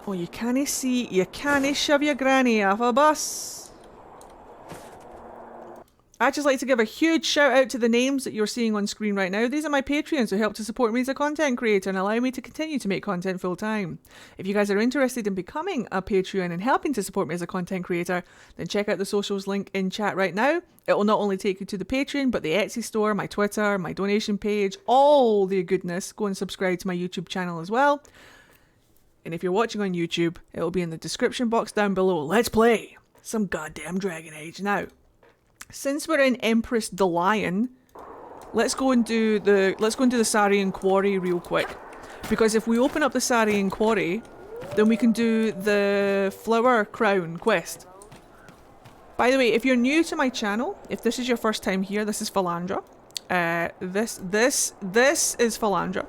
Oh, you can't shove your granny off a bus. I'd just like to give a huge shout out to the names that you're seeing on screen right now. These are my Patreons who help to support me as a content creator and allow me to continue to make content full time. If you guys are interested in becoming a Patreon and helping to support me as a content creator, then check out the socials link in chat right now. It will not only take you to the Patreon, but the Etsy store, my Twitter, my donation page, all the goodness. Go and subscribe to my YouTube channel as well. And if you're watching on YouTube, it will be in the description box down below. Let's play some goddamn Dragon Age now. Since we're in Empress the Lion, let's go and do the Sarian Quarry real quick. Because if we open up the Sarian Quarry, then we can do the Flower Crown quest. By the way, if you're new to my channel, if this is your first time here, this is Philandra. This is Philandra.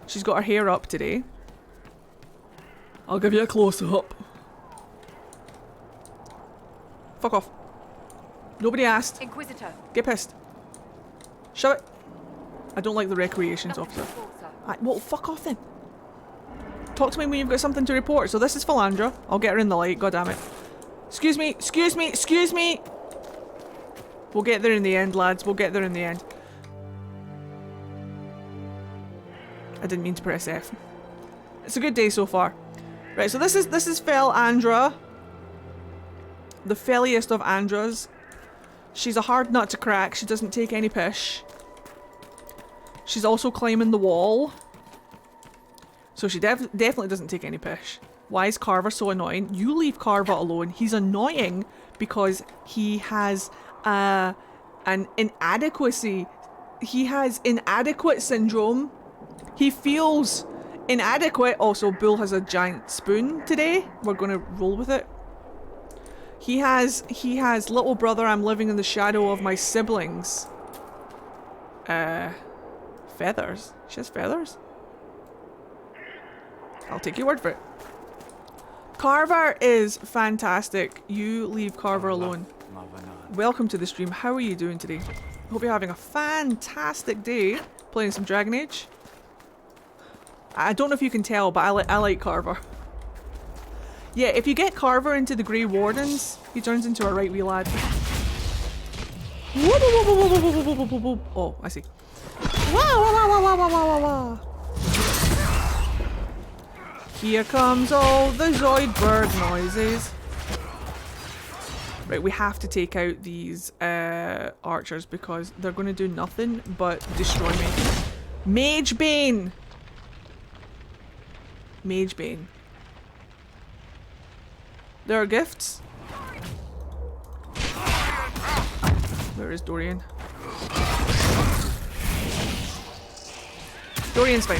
She's got her hair up today. I'll give you a close-up. Fuck off. Nobody asked. Inquisitor. Get pissed. Shove it. I don't like the recreations officer. Well, fuck off then. Talk to me when you've got something to report. So this is Philandra. I'll get her in the light, goddammit. Excuse me, excuse me, excuse me! We'll get there in the end, lads. We'll get there in the end. I didn't mean to press F. It's a good day so far. Right, so this is Philandra. The felliest of Andras. She's a hard nut to crack. She doesn't take any pish. She's also climbing the wall. So she definitely doesn't take any pish. Why is Carver so annoying? You leave Carver alone. He's annoying because he has an inadequacy. He has inadequate syndrome. He feels inadequate. Also, Bull has a giant spoon today. We're going to roll with it. He has little brother, I'm living in the shadow of my siblings. Feathers. She has feathers? I'll take your word for it. Carver is fantastic. You leave Carver alone. Welcome to the stream. How are you doing today? Hope you're having a fantastic day playing some Dragon Age. I don't know if you can tell, but I like Carver. Yeah, if you get Carver into the Grey Wardens, he turns into a right wee lad. Oh, I see. Here comes all the Zoidberg noises. Right, we have to take out these archers because they're going to do nothing but destroy me. Mage Bane! Mage Bane. There are gifts. Where is Dorian? Dorian's fine.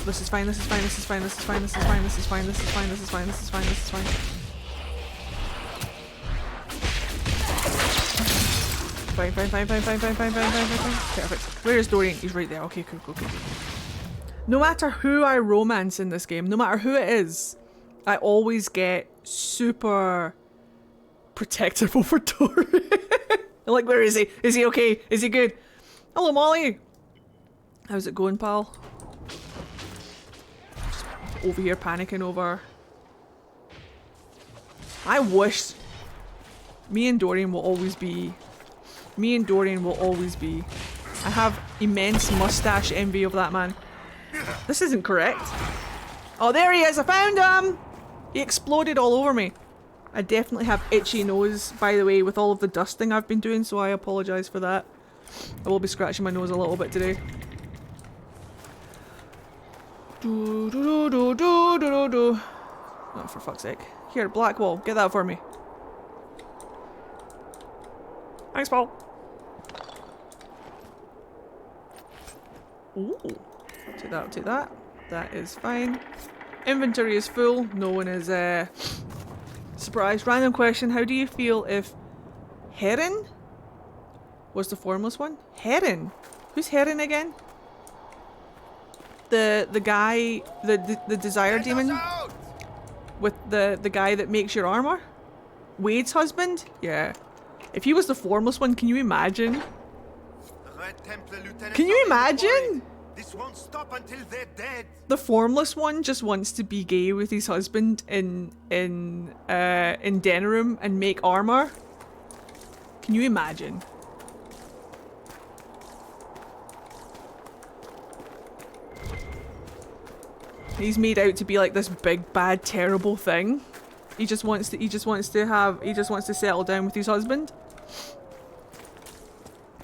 This is fine, this is fine, this is fine, this is fine, this is fine, this is fine, this is fine, this is fine, this is fine, this is fine. Fine, fine, fine, fine, fine, fine, fine, fine, fine, fine. Perfect. Where is Dorian? He's right there. Okay, cool, cool, cool. No matter who I romance in this game, no matter who it is, I always get super protective over Dorian. Like, where is he? Is he okay? Is he good? Hello, Molly! How's it going, pal? Just over here panicking over... I wish... Me and Dorian will always be... Me and Dorian will always be... I have immense mustache envy of that man. This isn't correct. Oh, there he is! I found him! He exploded all over me. I definitely have itchy nose, by the way, with all of the dusting I've been doing, so I apologise for that. I will be scratching my nose a little bit today. Do do do do do do do. Oh, for fuck's sake. Here, Blackwall, get that for me. Thanks, Paul. Ooh. Take that, take that. That is fine. Inventory is full. No one is surprised. Random question. How do you feel if Heron was the formless one? Heron? Who's Heron again? The guy, the desire demon with the guy that makes your armor? Wade's husband? Yeah. If he was the formless one, can you imagine? Can you imagine? This won't stop until they're dead. The formless one just wants to be gay with his husband in Denerim and make armor. Can you imagine? He's made out to be like this big, bad, terrible thing. He just wants to settle down with his husband.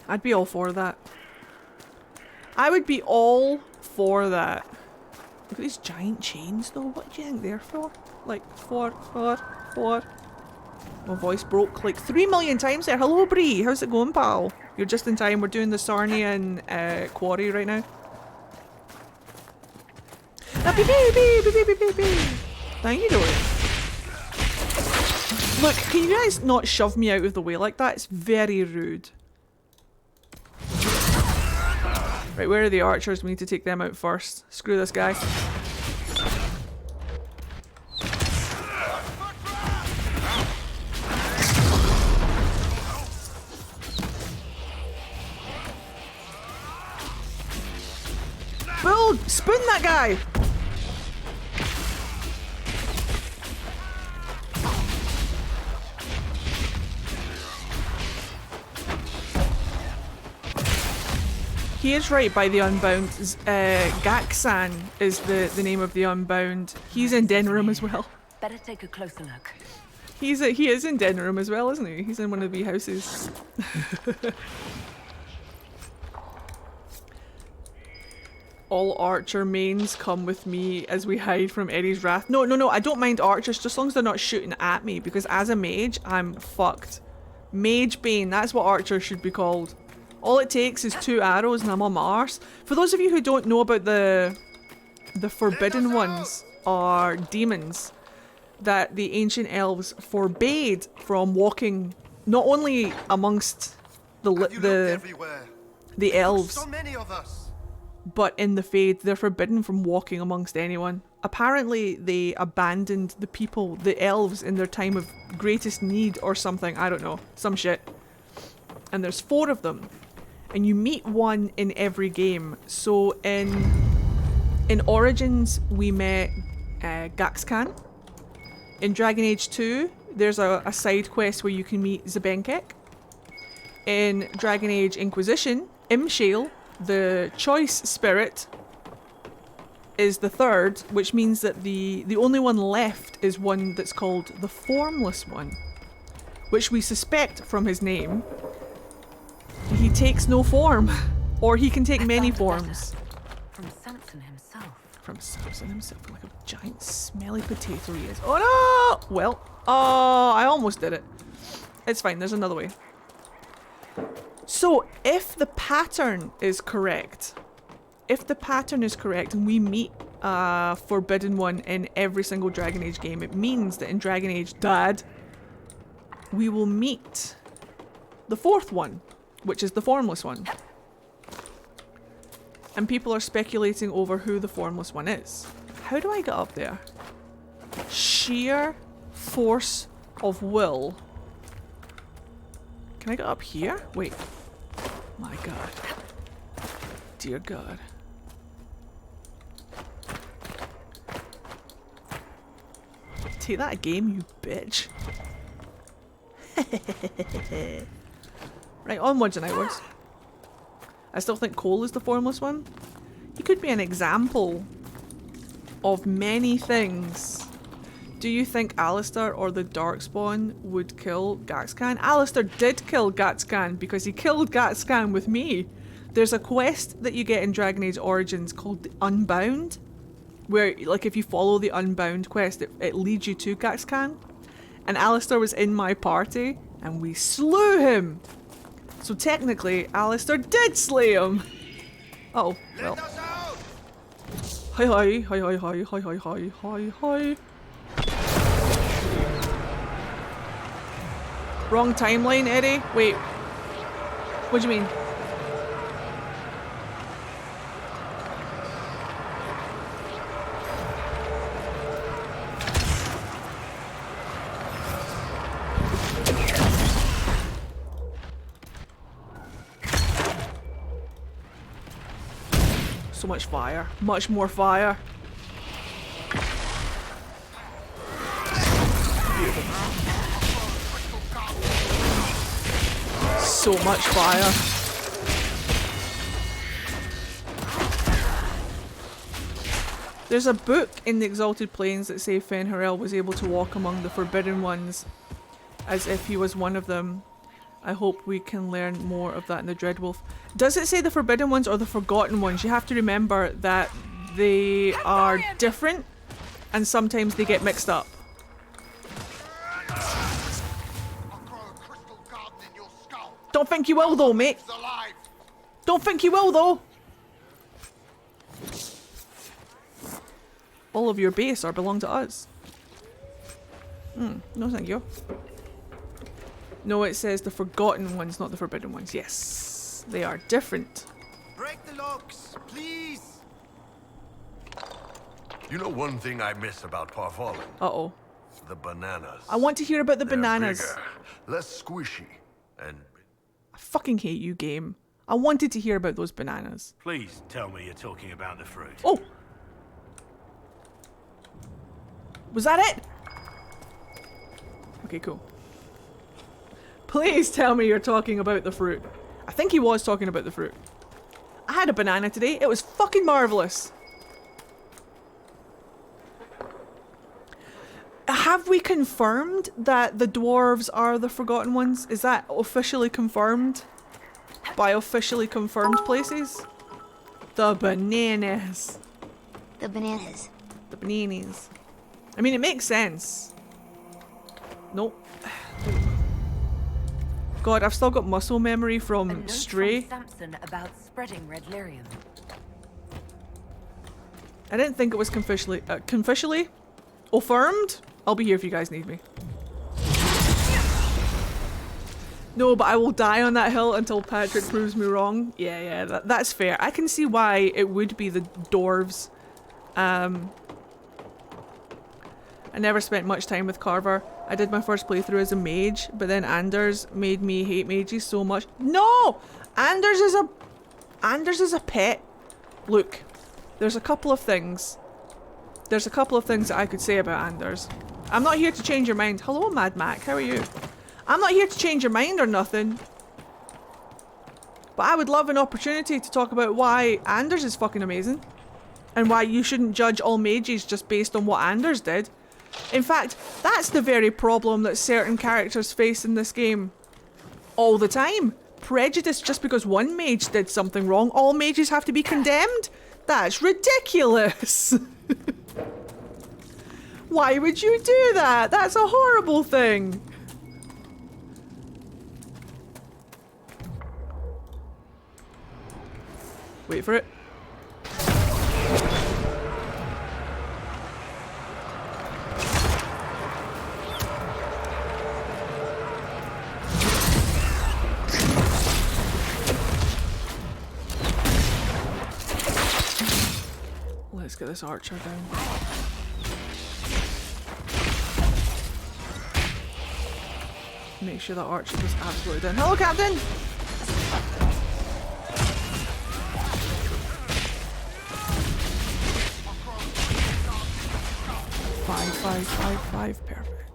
I'd be all for that. I would be all for that. Look at these giant chains though. What do you think they're for? Like, for. My voice broke like 3 million times there. Hello, Bree. How's it going, pal? You're just in time. We're doing the Sarnian quarry right now. How you doing? Look, can you guys not shove me out of the way like that? It's very rude. Right, where are the archers? We need to take them out first. Screw this guy. Bull! Spoon that guy! He is right by the Unbound. Gaxan is the name of the Unbound. He's in Denerim as well. Better take a closer look. He is in Denerim as well, isn't he? He's in one of the houses. All archer mains come with me as we hide from Eddie's wrath. No, I don't mind archers, just as long as they're not shooting at me, because as a mage, I'm fucked. Mage Bane, that's what archers should be called. All it takes is 2 arrows and I'm on my arse. For those of you who don't know about the forbidden ones are demons that the ancient elves forbade from walking not only amongst the elves, So many of us. but in the Fade. They're forbidden from walking amongst anyone. Apparently they abandoned the people, the elves, in their time of greatest need or something. I don't know. Some shit. And there's 4 of them. And you meet one in every game. So in Origins we met Gaxkan. In Dragon Age 2 there's a side quest where you can meet Zebenkek. In Dragon Age Inquisition, Imshale, the choice spirit, is the 3rd, which means that the only one left is one that's called the Formless One, which we suspect from his name. He takes no form, or he can take many forms. From Samson himself. From Samson himself, like a giant smelly potato he is. Oh no! Well, oh, I almost did it. It's fine, there's another way. So, if the pattern is correct, and we meet a forbidden one in every single Dragon Age game, it means that in Dragon Age Dad, we will meet the 4th one, which is the Formless One. And people are speculating over who the Formless One is. How do I get up there? Sheer force of will. Can I get up here? Wait. My god. Dear God. Take that game, you bitch. Right, onwards and outwards. I still think Cole is the Formless One. He could be an example of many things. Do you think Alistair or the Darkspawn would kill Gaxkan? Alistair did kill Gaxkan because he killed Gaxkan with me. There's a quest that you get in Dragon Age Origins called the Unbound, where, like, if you follow the Unbound quest, it leads you to Gaxkan. And Alistair was in my party, and we slew him! So technically, Alistair did slay him! Uh oh, well. Hi hi, hi hi hi, hi hi hi, hi hi. Wrong timeline, Eddie? Wait. What do you mean? So much fire. Much more fire. Beautiful. So much fire. There's a book in the Exalted Plains that say Fen'Harel was able to walk among the Forbidden Ones as if he was one of them. I hope we can learn more of that in the Dreadwolf. Does it say the Forbidden Ones or the Forgotten Ones? You have to remember that they are different and sometimes they get mixed up. Don't think you will though, mate. Don't think you will though. All of your base are belong to us. No thank you. No, it says the Forgotten Ones, not the Forbidden Ones. Yes, they are different. Break the locks, please. You know one thing I miss about Parvalin? Uh-oh. The bananas. I want to hear about the They're bananas. bigger, less squishy, and I fucking hate you, game. I wanted to hear about those bananas. Please tell me you're talking about the fruit. Oh! Was that it? Okay, cool. Please tell me you're talking about the fruit. I think he was talking about the fruit. I had a banana today. It was fucking marvelous. Have we confirmed that the dwarves are the Forgotten Ones? Is that officially confirmed? By officially confirmed places? The bananas. The bananas. The bananas. I mean, it makes sense. Nope. God, I've still got muscle memory A from note Stray. from Samson about spreading red lyrium. I didn't think it was confficially affirmed. I'll be here if you guys need me. No, but I will die on that hill until Patrick proves me wrong. Yeah, that's fair. I can see why it would be the dwarves. I never spent much time with Carver. I did my first playthrough as a mage, but then Anders made me hate mages so much. No! Anders is a pet. Look, there's a couple of things. There's a couple of things that I could say about Anders. I'm not here to change your mind. Hello, Mad Mac. How are you? I'm not here to change your mind or nothing. But I would love an opportunity to talk about why Anders is fucking amazing. And why you shouldn't judge all mages just based on what Anders did. In fact, that's the very problem that certain characters face in this game. All the time. Prejudice just because one mage did something wrong. All mages have to be condemned? That's ridiculous. Why would you do that? That's a horrible thing. Wait for it. Let's get this archer down. Make sure that archer was absolutely down. Hello, Captain! Five, perfect.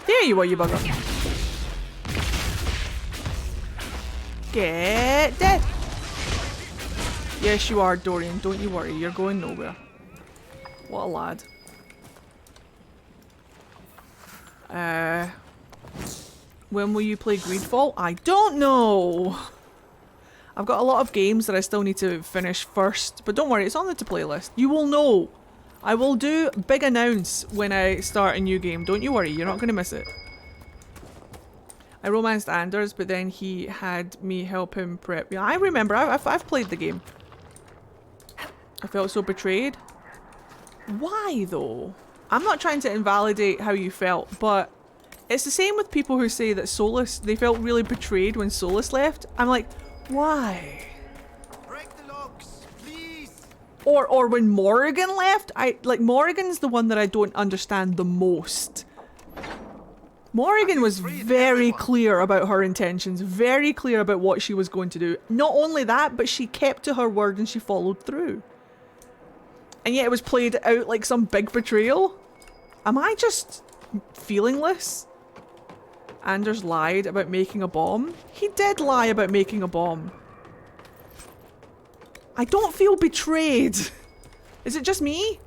There you are, you bugger. Get dead! Yes, you are, Dorian. Don't you worry. You're going nowhere. What a lad. When will you play Greedfall? I don't know! I've got a lot of games that I still need to finish first, but don't worry, it's on the to-play list. You will know. I will do big announce when I start a new game. Don't you worry, you're not going to miss it. I romanced Anders, but then he had me help him prep. Yeah, I remember. I've played the game. I felt so betrayed. Why, though? I'm not trying to invalidate how you felt, but it's the same with people who say that Solus, they felt really betrayed when Solus left. I'm like, why? Break the locks, please. Or when Morrigan left, Morrigan's the one that I don't understand the most. Morrigan was very clear about her intentions, very clear about what she was going to do. Not only that, but she kept to her word and she followed through. And yet it was played out like some big betrayal. Am I just feelingless? Anders lied about making a bomb. He did lie about making a bomb. I don't feel betrayed. Is it just me?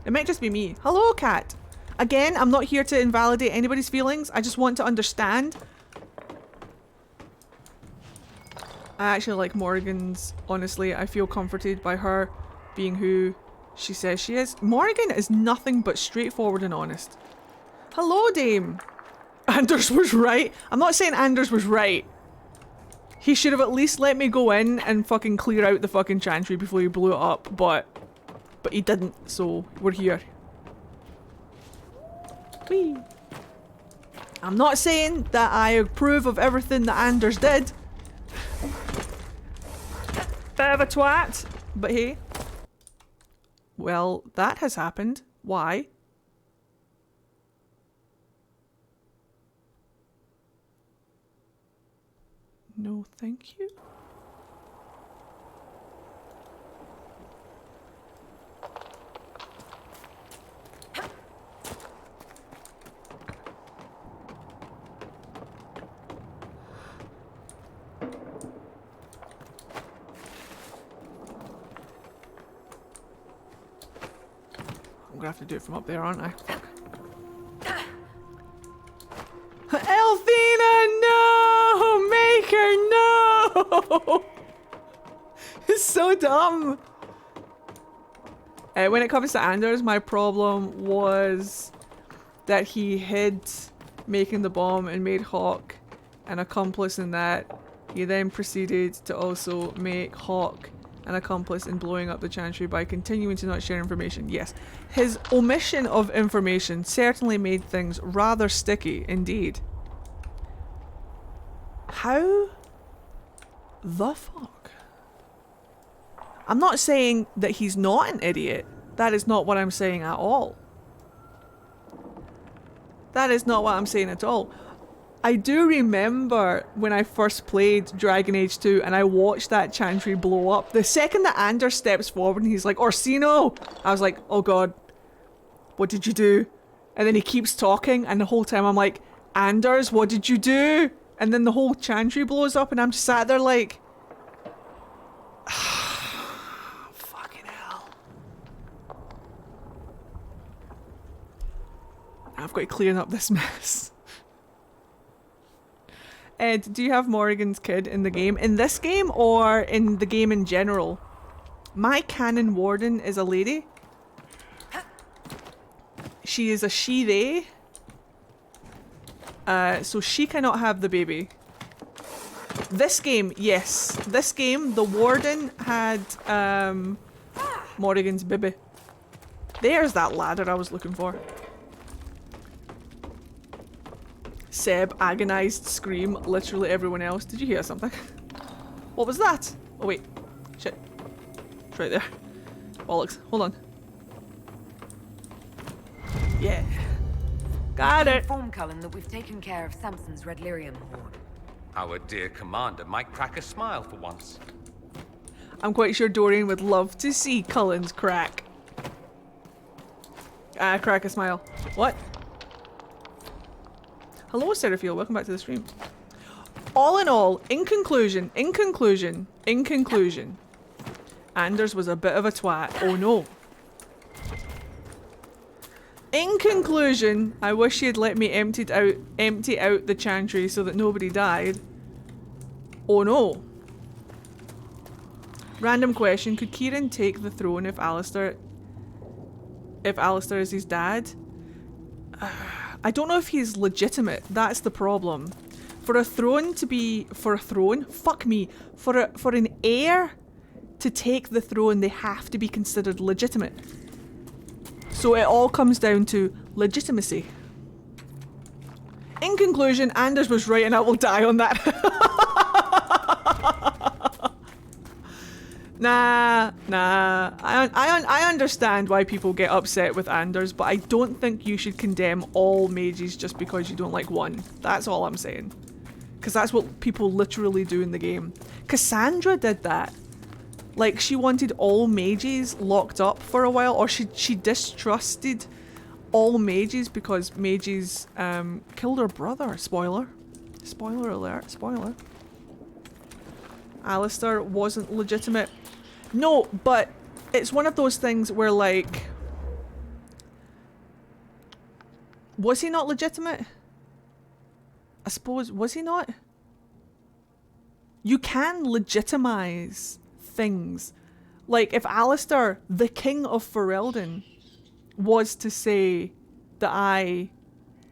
It might just be me. Hello, cat. Again, I'm not here to invalidate anybody's feelings. I just want to understand. I actually like Morrigan's. Honestly, I feel comforted by her being who she says she is. Morrigan is nothing but straightforward and honest. Hello, Dame. Anders was right. I'm not saying Anders was right. He should have at least let me go in and fucking clear out the fucking chantry before he blew it up, but he didn't, so we're here. Whee. I'm not saying that I approve of everything that Anders did. Bit of a twat, but hey. Well, that has happened. Why? No, thank you. I'm gonna have to do it from up there, aren't I? Elthina, no! Maker, no! It's so dumb. When it comes to Anders, my problem was that he hid making the bomb and made Hawk an accomplice in that. He then proceeded to also make Hawk an accomplice in blowing up the chantry by continuing to not share information. Yes, his omission of information certainly made things rather sticky indeed. How the fuck? I'm not saying that he's not an idiot. That is not what I'm saying at all. That is not what I'm saying at all. I do remember when I first played Dragon Age 2 and I watched that chantry blow up. The second that Anders steps forward and he's like, Orsino! I was like, oh god, what did you do? And then he keeps talking and the whole time I'm like, Anders, what did you do? And then the whole chantry blows up and I'm just sat there like, fucking hell. I've got to clean up this mess. Ed, do you have Morrigan's kid in the game? In this game or in the game in general? My canon warden is a lady. She is a she-they. So she cannot have the baby. This game, yes. This game, the warden had Morrigan's baby. There's that ladder I was looking for. Seb, agonized scream, literally everyone else. Did you hear something? What was that? Oh wait, shit. It's right there. Bollocks, hold on. Yeah. Got it. Inform Cullen that we've taken care of Samson's Red Lyrium horde. Our dear commander might crack a smile for once. I'm quite sure Dorian would love to see Cullen's crack. Crack a smile. What? Hello, Seraphiel. Welcome back to the stream. All in all, in conclusion, Anders was a bit of a twat. Oh no. In conclusion, I wish he had let me empty out the chantry so that nobody died. Oh no. Random question, could Kieran take the throne if Alistair is his dad? I don't know if he's legitimate, that's the problem. For a throne to be, for an heir to take the throne, they have to be considered legitimate. So it all comes down to legitimacy. In conclusion, Anders was right and I will die on that. Nah. I understand why people get upset with Anders, but I don't think you should condemn all mages just because you don't like one. That's all I'm saying. Because that's what people literally do in the game. Cassandra did that. Like, she wanted all mages locked up for a while, or she distrusted all mages because mages killed her brother. Spoiler. Spoiler alert. Spoiler. Alistair wasn't legitimate. No, but it's one of those things where, like... Was he not legitimate? I suppose, was he not? You can legitimize things. Like, if Alistair, the King of Ferelden, was to say that I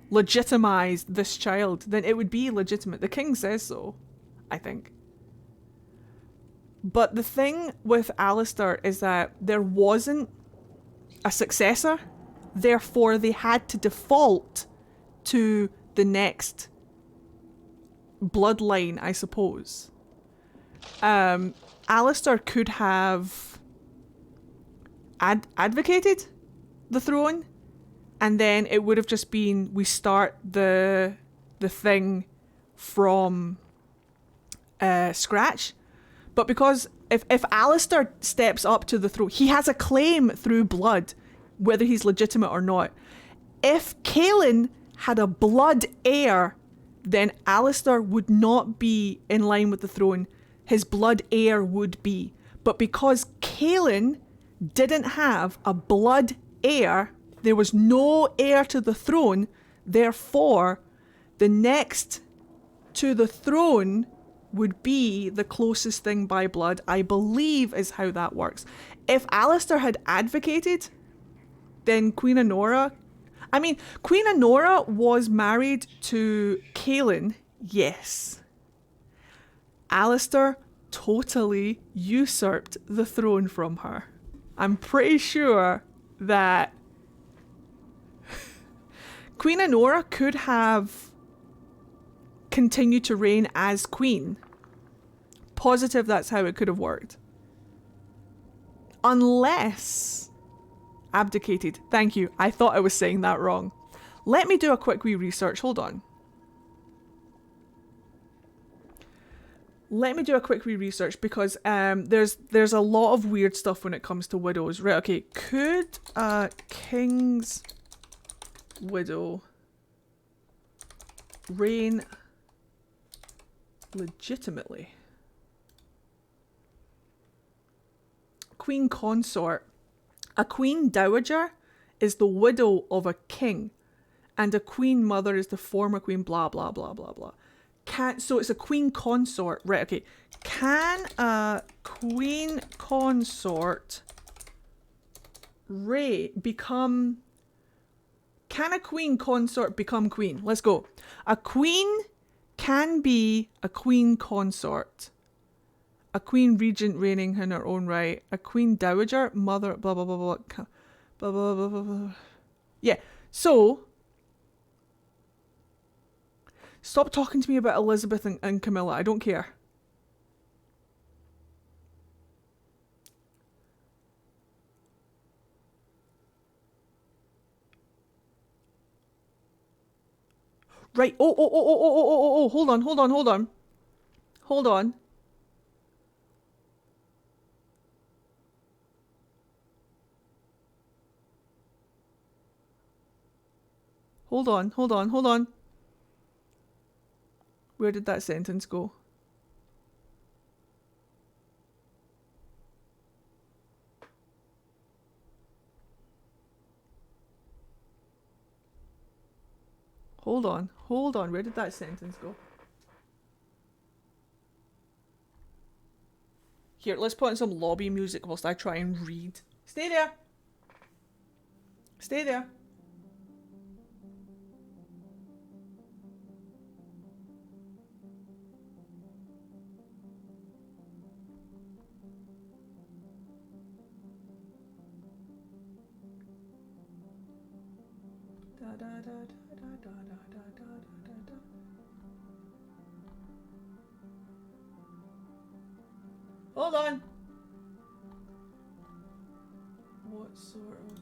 legitimized this child, then it would be legitimate. The king says so, I think. But the thing with Alistair is that there wasn't a successor, therefore they had to default to the next bloodline, I suppose. Alistair could have advocated the throne, and then it would have just been, we start the thing from scratch. But because if Alistair steps up to the throne, he has a claim through blood, whether he's legitimate or not. If Kaelin had a blood heir, then Alistair would not be in line with the throne. His blood heir would be. But because Kaelin didn't have a blood heir, there was no heir to the throne, therefore the next to the throne would be the closest thing by blood, I believe is how that works. If Alistair had advocated, then Queen Honora... I mean, Queen Honora was married to Kaelin, yes. Alistair totally usurped the throne from her. I'm pretty sure that Queen Honora could have continued to reign as queen. Positive that's how it could have worked. Unless abdicated. Thank you. I thought I was saying that wrong. Let me do a quick wee research. Hold on. Let me do a quick wee research because there's a lot of weird stuff when it comes to widows. Right, okay. Could a king's widow reign legitimately? Queen consort. A queen dowager is the widow of a king, and a queen mother is the former queen, blah, blah, blah, blah, blah. So it's a queen consort. Right, okay. Can a queen consort become... Can a queen consort become queen? Let's go. A queen can be a queen consort. A queen regent reigning in her own right. A queen dowager, mother, blah, blah, blah, blah, blah, blah, blah, blah, blah. Yeah, so... Stop talking to me about Elizabeth and Camilla. I don't care. Right. Oh. Hold on. Hold on. Where did that sentence go? Hold on. Where did that sentence go? Here, let's put in some lobby music whilst I try and read. Stay there. Hold on. What sort of...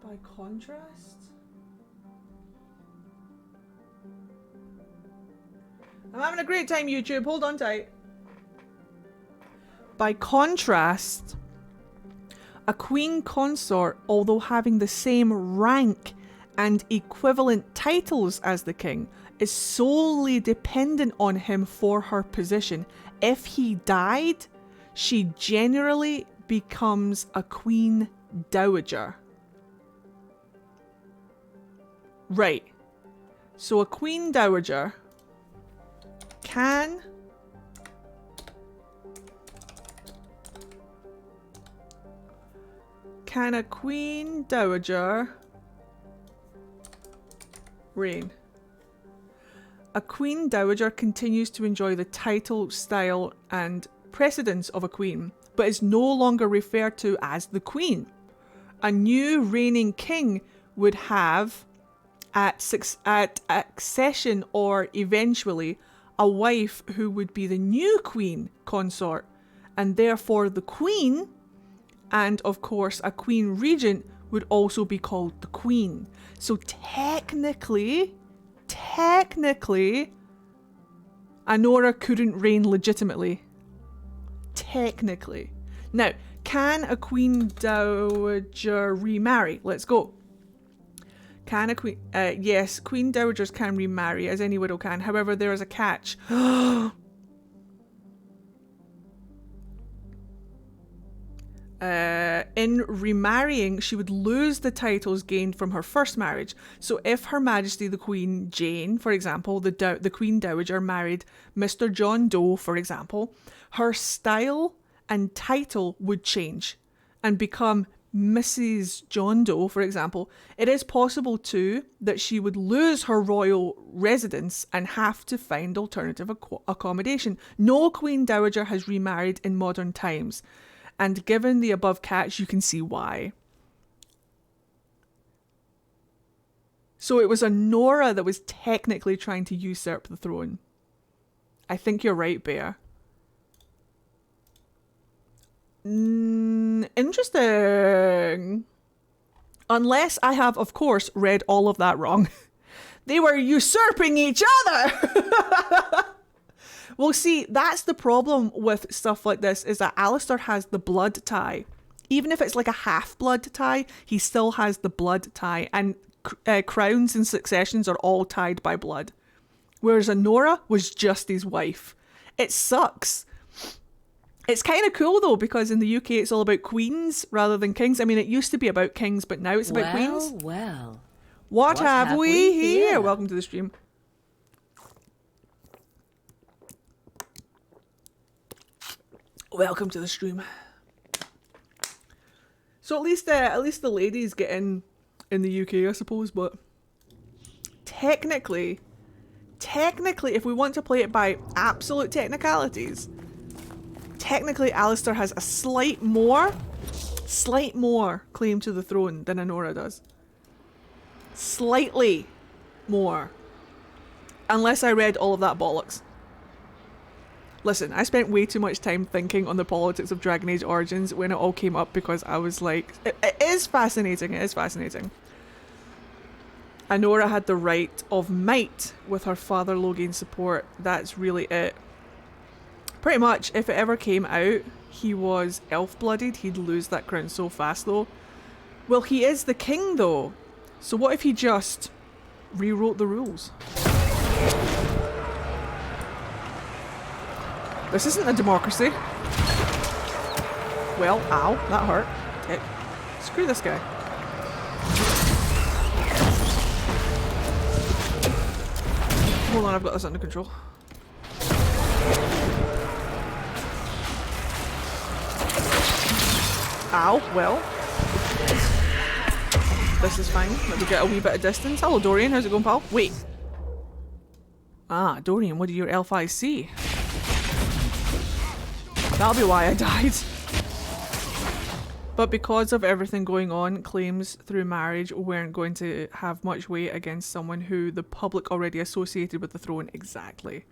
By contrast? I'm having a great time, YouTube. Hold on tight. By contrast, a queen consort, although having the same rank and equivalent titles as the king, is solely dependent on him for her position. If he died, she generally becomes a queen dowager. Right. So a queen dowager can a queen dowager reign? A queen dowager continues to enjoy the title, style, and precedence of a queen, but is no longer referred to as the queen. A new reigning king would have, at accession or eventually, a wife who would be the new queen consort, and therefore the queen, and of course a queen regent, would also be called the queen. So technically, Anora couldn't reign legitimately. Technically. Now, can a queen dowager remarry? Let's go. Can a queen... yes, queen dowagers can remarry, as any widow can. However, there is a catch. In remarrying, she would lose the titles gained from her first marriage. So if Her Majesty the Queen Jane, for example, the Queen Dowager married Mr. John Doe, for example, her style and title would change and become Mrs. John Doe, for example. It is possible too that she would lose her royal residence and have to find alternative accommodation. No Queen Dowager has remarried in modern times. And given the above catch, you can see why. So it was Anora that was technically trying to usurp the throne. I think you're right, Bear. Interesting. Unless I have, of course, read all of that wrong. They were usurping each other! Well, see, that's the problem with stuff like this, is that Alistair has the blood tie. Even if it's like a half-blood tie, he still has the blood tie. And crowns and successions are all tied by blood. Whereas Anora was just his wife. It sucks. It's kind of cool, though, because in the UK it's all about queens rather than kings. I mean, it used to be about kings, but now it's about queens. Well, What have we here? Welcome to the stream. Welcome to the stream. So at least the ladies get in the UK, I suppose, but technically, if we want to play it by absolute technicalities, technically Alistair has a slight more claim to the throne than Anora does. Slightly more. Unless I read all of that bollocks. Listen, I spent way too much time thinking on the politics of Dragon Age Origins when it all came up because I was like, it is fascinating, it is fascinating. Anora had the right of might with her father Logain's support. That's really it. Pretty much, if it ever came out, he was elf-blooded, he'd lose that crown so fast though. Well, he is the king though. So what if he just rewrote the rules? This isn't a democracy. Well, ow, that hurt. Okay. Screw this guy. Hold on, I've got this under control. Ow, well. This is fine. Let me get a wee bit of distance. Hello, Dorian. How's it going, pal? Wait. Ah, Dorian, what do your elf eyes see? That'll be why I died. But because of everything going on, claims through marriage weren't going to have much weight against someone who the public already associated with the throne. Exactly.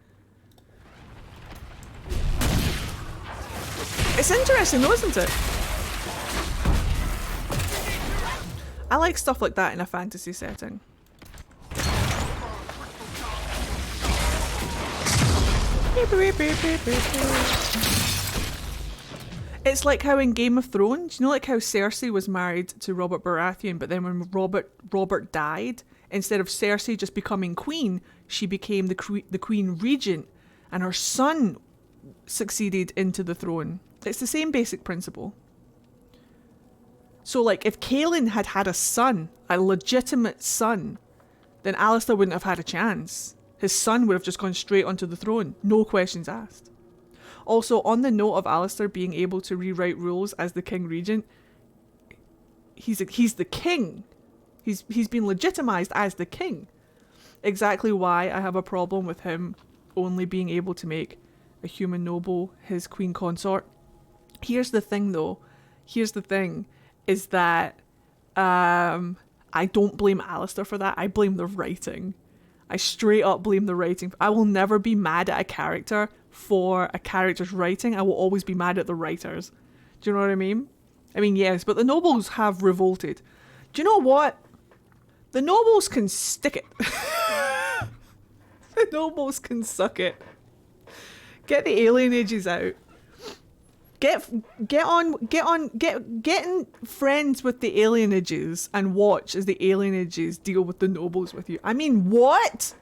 It's interesting though, isn't it? I like stuff like that in a fantasy setting. It's like how in Game of Thrones, you know, like how Cersei was married to Robert Baratheon, but then when Robert died, instead of Cersei just becoming queen, she became the queen regent, and her son succeeded into the throne. It's the same basic principle. So, like, if Kaelin had had a son, a legitimate son, then Alistair wouldn't have had a chance. His son would have just gone straight onto the throne, no questions asked. Also, on the note of Alistair being able to rewrite rules as the King Regent, he's the king. He's been legitimized as the king. Exactly why I have a problem with him only being able to make a human noble his queen consort. Here's the thing, though. Here's the thing, is that I don't blame Alistair for that. I blame the writing. I straight up blame the writing. I will never be mad at a character for a character's writing. I will always be mad at the writers. Do you know what I mean? I mean, yes, but the nobles have revolted. Do you know what? The nobles can stick it. The nobles can suck it. Get the alienages out. Get in friends with the alienages and watch as the alienages deal with the nobles with you. I mean, what?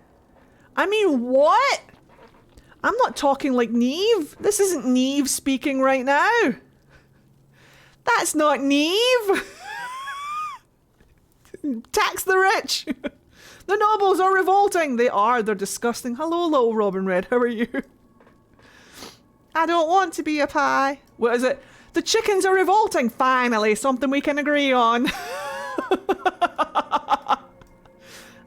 I'm not talking like Neve. This isn't Neve speaking right now. That's not Neve. Tax the rich. The nobles are revolting. They are. They're disgusting. Hello, little Robin Red. How are you? I don't want to be a pie. What is it? The chickens are revolting. Finally, something we can agree on. I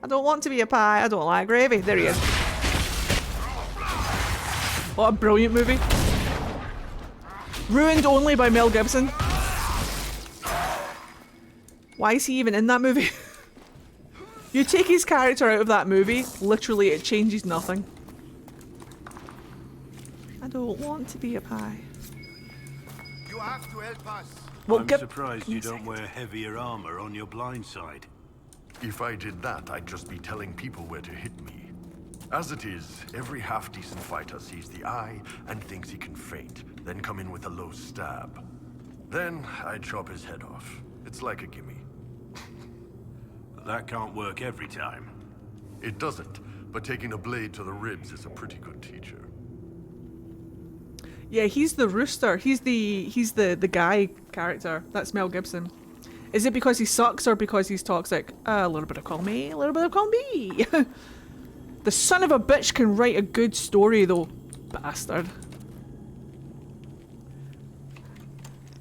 don't want to be a pie. I don't like gravy. There he is. What a brilliant movie. Ruined only by Mel Gibson. Why is he even in that movie? You take his character out of that movie, literally it changes nothing. I don't want to be a pie. You have to help us. Well, I'm surprised you don't wear heavier armor on your blind side. If I did that, I'd just be telling people where to hit me. As it is, every half-decent fighter sees the eye and thinks he can feint, then come in with a low stab. Then I chop his head off. It's like a gimme. That can't work every time. It doesn't, but taking a blade to the ribs is a pretty good teacher. Yeah, he's the rooster. He's the guy character. That's Mel Gibson. Is it because he sucks or because he's toxic? A little bit of column A, a little bit of column B. The son of a bitch can write a good story though. Bastard.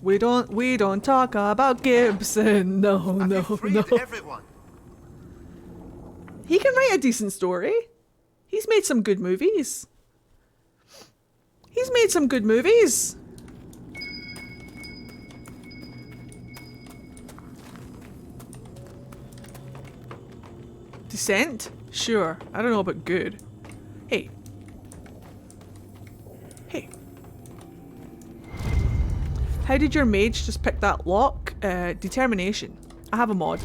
We don't talk about Gibson. No. Everyone. He can write a decent story. He's made some good movies. Descent? Sure. I don't know about good. Hey. How did your mage just pick that lock? Determination. I have a mod.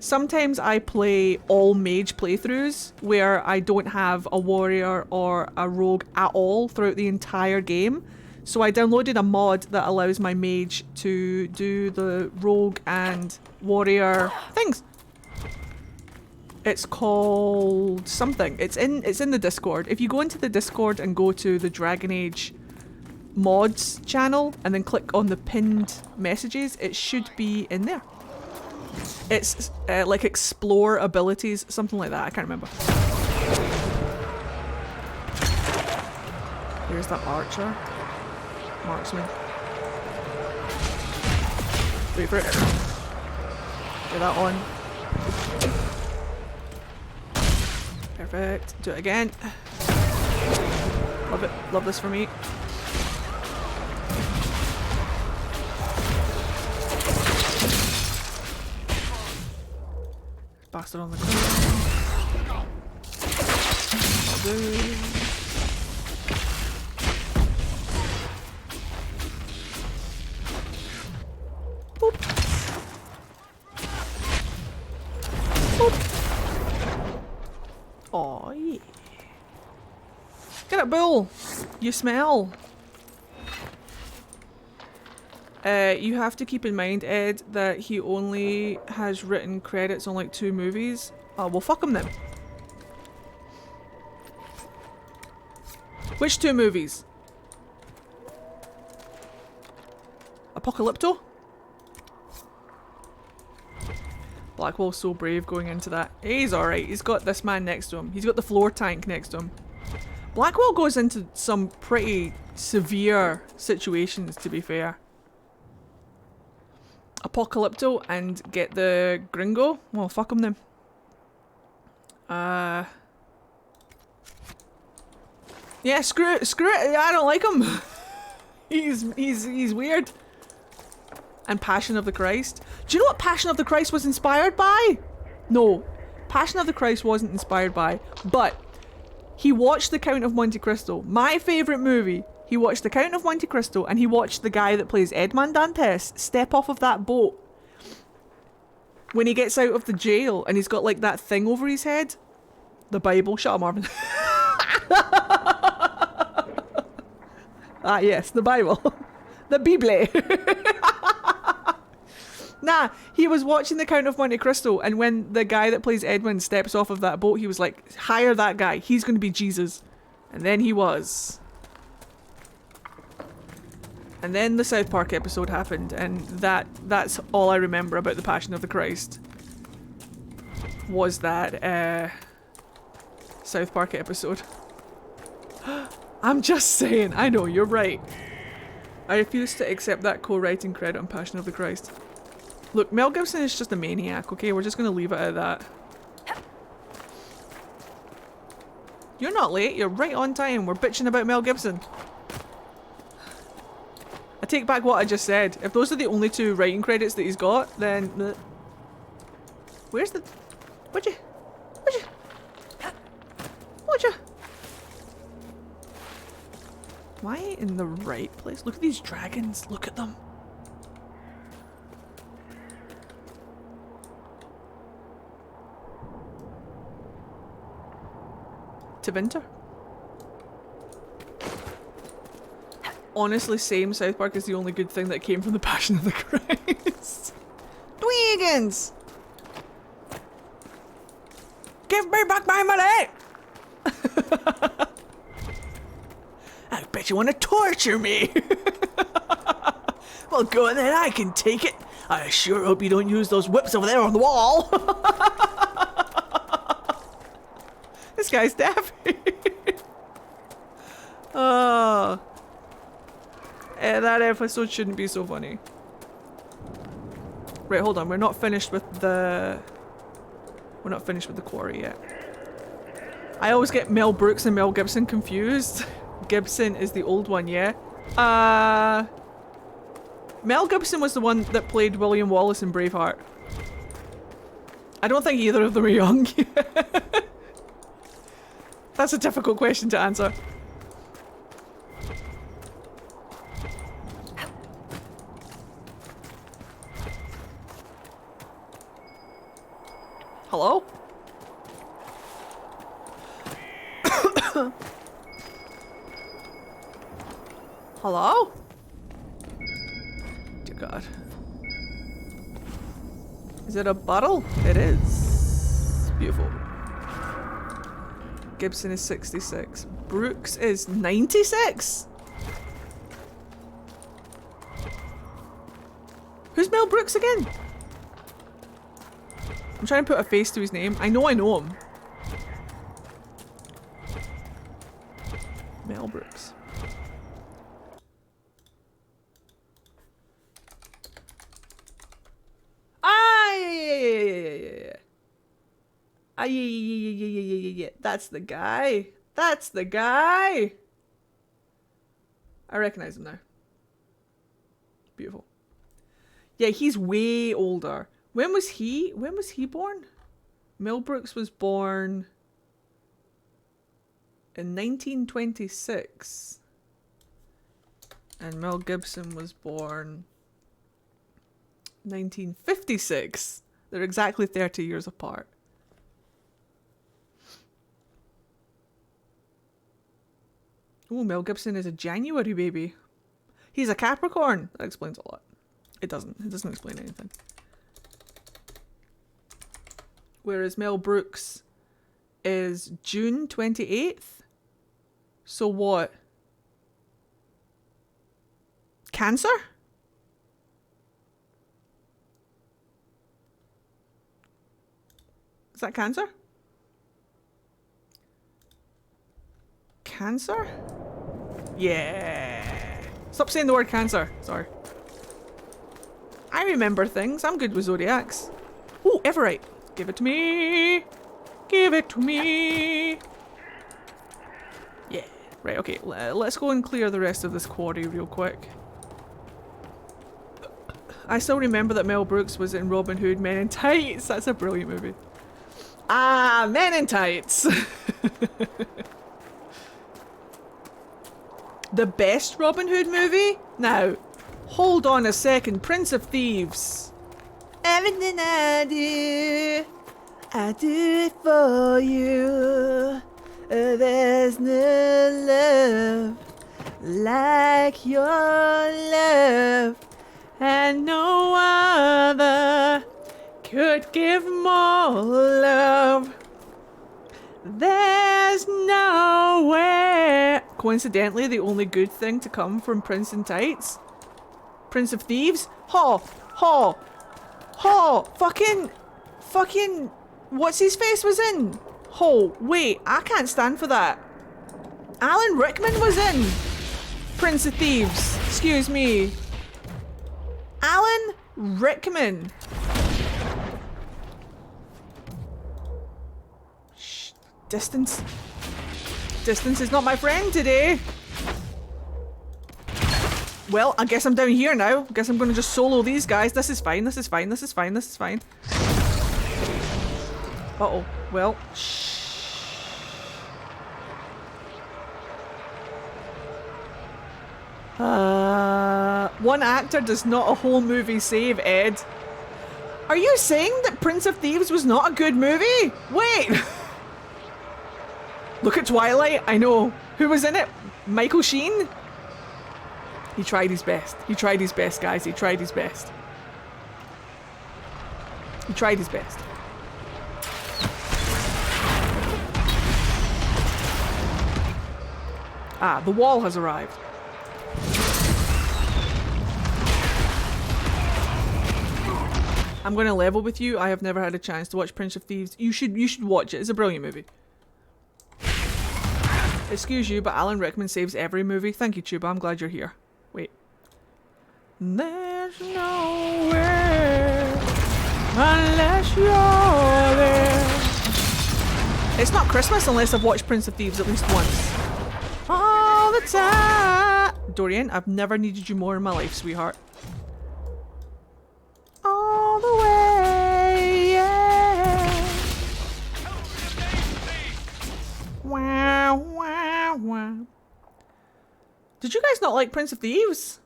Sometimes I play all mage playthroughs where I don't have a warrior or a rogue at all throughout the entire game. So I downloaded a mod that allows my mage to do the rogue and warrior things. It's called something. It's in the Discord. If you go into the Discord and go to the Dragon Age mods channel and then click on the pinned messages, it should be in there. It's like explore abilities, something like that. I can't remember. Here's that archer. Marksman. Wait for it. Get that on. Perfect. Do it again. Love it. Love this for me. Bastard on the ground. I'll do. Oh yeah. Get it, Bull! You smell. You have to keep in mind, Ed, that he only has written credits on like 2 movies. Oh, well fuck him then. Which 2 movies? Apocalypto? Blackwell's so brave going into that. He's alright, he's got this man next to him. He's got the floor tank next to him. Blackwell goes into some pretty severe situations, to be fair. Apocalypto and get the gringo? Well, fuck him then. Yeah, screw it, I don't like him. he's weird. And Passion of the Christ. Do you know what Passion of the Christ was inspired by? No, Passion of the Christ wasn't inspired by, but he watched The Count of Monte Cristo, my favourite movie. He watched The Count of Monte Cristo and he watched the guy that plays Edmond Dantes step off of that boat when he gets out of the jail and he's got like that thing over his head. The Bible. Shut up, Marvin. Ah yes, the Bible. The Bible. Nah, he was watching The Count of Monte Cristo and when the guy that plays Edmund steps off of that boat, he was like, hire that guy, he's going to be Jesus. And then he was. And then the South Park episode happened and that's all I remember about the Passion of the Christ. Was that South Park episode. I'm just saying, I know, you're right. I refuse to accept that co-writing credit on Passion of the Christ. Look, Mel Gibson is just a maniac, okay? We're just gonna leave it at that. You're not late, you're right on time. We're bitching about Mel Gibson. I take back what I just said. If those are the only 2 writing credits that he's got, then... Where's the... Would you... Am I in the right place? Look at these dragons. Look at them. Tevinter. Honestly, same. South Park is the only good thing that came from the Passion of the Christ. Dweegans! Give me back my money! I bet you want to torture me! Well, go on then, I can take it. I sure hope you don't use those whips over there on the wall. This guy's daffy. Oh. That episode shouldn't be so funny. Right, hold on, we're not finished with the... We're not finished with the quarry yet. I always get Mel Brooks and Mel Gibson confused. Gibson is the old one, yeah? Mel Gibson was the one that played William Wallace in Braveheart. I don't think either of them are young. That's a difficult question to answer. Hello? Hello? Dear God. Is it a bottle? It is. Beautiful. Gibson is 66. Brooks is 96? Who's Mel Brooks again? I'm trying to put a face to his name. I know him. Mel Brooks. Ah, yeah. Ah, yeah. That's the guy. That's the guy. I recognize him now. Beautiful. Yeah, he's way older. When was he born? Mel Brooks was born in 1926. And Mel Gibson was born 1956. They're exactly 30 years apart. Oh, Mel Gibson is a January baby. He's a Capricorn. That explains a lot. It doesn't. It doesn't explain anything. Whereas Mel Brooks is June 28th. So what? Cancer? Is that Cancer? Cancer? Yeah. Stop saying the word cancer. Sorry. I remember things. I'm good with zodiacs. Oh, Everite. Give it to me. Give it to me. Yeah. Right, okay. Let's go and clear the rest of this quarry real quick. I still remember that Mel Brooks was in Robin Hood Men in Tights. That's a brilliant movie. Ah, Men in Tights. The best Robin Hood movie? Now, hold on a second. Prince of Thieves. Everything I do it for you. There's no love like your love, and no other could give more love. There's nowhere. Coincidentally, the only good thing to come from Prince in Tights, Prince of Thieves. Ho, ho, ho! Fucking, what's his face was in? Ho, wait, I can't stand for that. Alan Rickman was in Prince of Thieves. Excuse me. Alan Rickman. Shh. Distance. Distance is not my friend today. Well, I guess I'm down here now. I guess I'm gonna just solo these guys. This is fine, this is fine, this is fine, this is fine. Uh-oh. Well, shh. One actor does not a whole movie save, Ed. Are you saying that Prince of Thieves was not a good movie? Wait! Look at Twilight, I know. Who was in it? Michael Sheen? He tried his best. He tried his best, guys. He tried his best. He tried his best. Ah, the wall has arrived. I'm going to level with you. I have never had a chance to watch Prince of Thieves. You should watch it. It's a brilliant movie. Excuse you, but Alan Rickman saves every movie. Thank you, Tuba. I'm glad you're here. Wait. There's nowhere unless you're there. It's not Christmas unless I've watched Prince of Thieves at least once. All the time. Dorian, I've never needed you more in my life, sweetheart. All the way, yeah. Wow, wow, wow. Did you guys not like Prince of Thieves?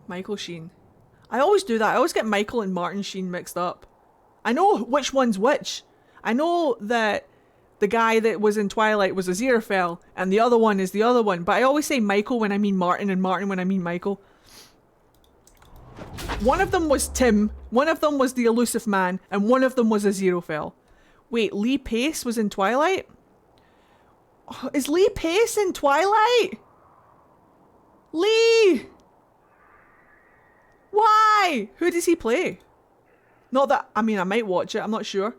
Michael Sheen. I always do that. I always get Michael and Martin Sheen mixed up. I know which one's which. I know that the guy that was in Twilight was Aziraphale and the other one is the other one, but I always say Michael when I mean Martin and Martin when I mean Michael. One of them was Tim, one of them was the Elusive Man, and one of them was Aziraphale. Wait, Lee Pace was in Twilight? Oh, is Lee Pace in Twilight? Lee! Why? Who does he play? Not that, I mean, I might watch it, I'm not sure.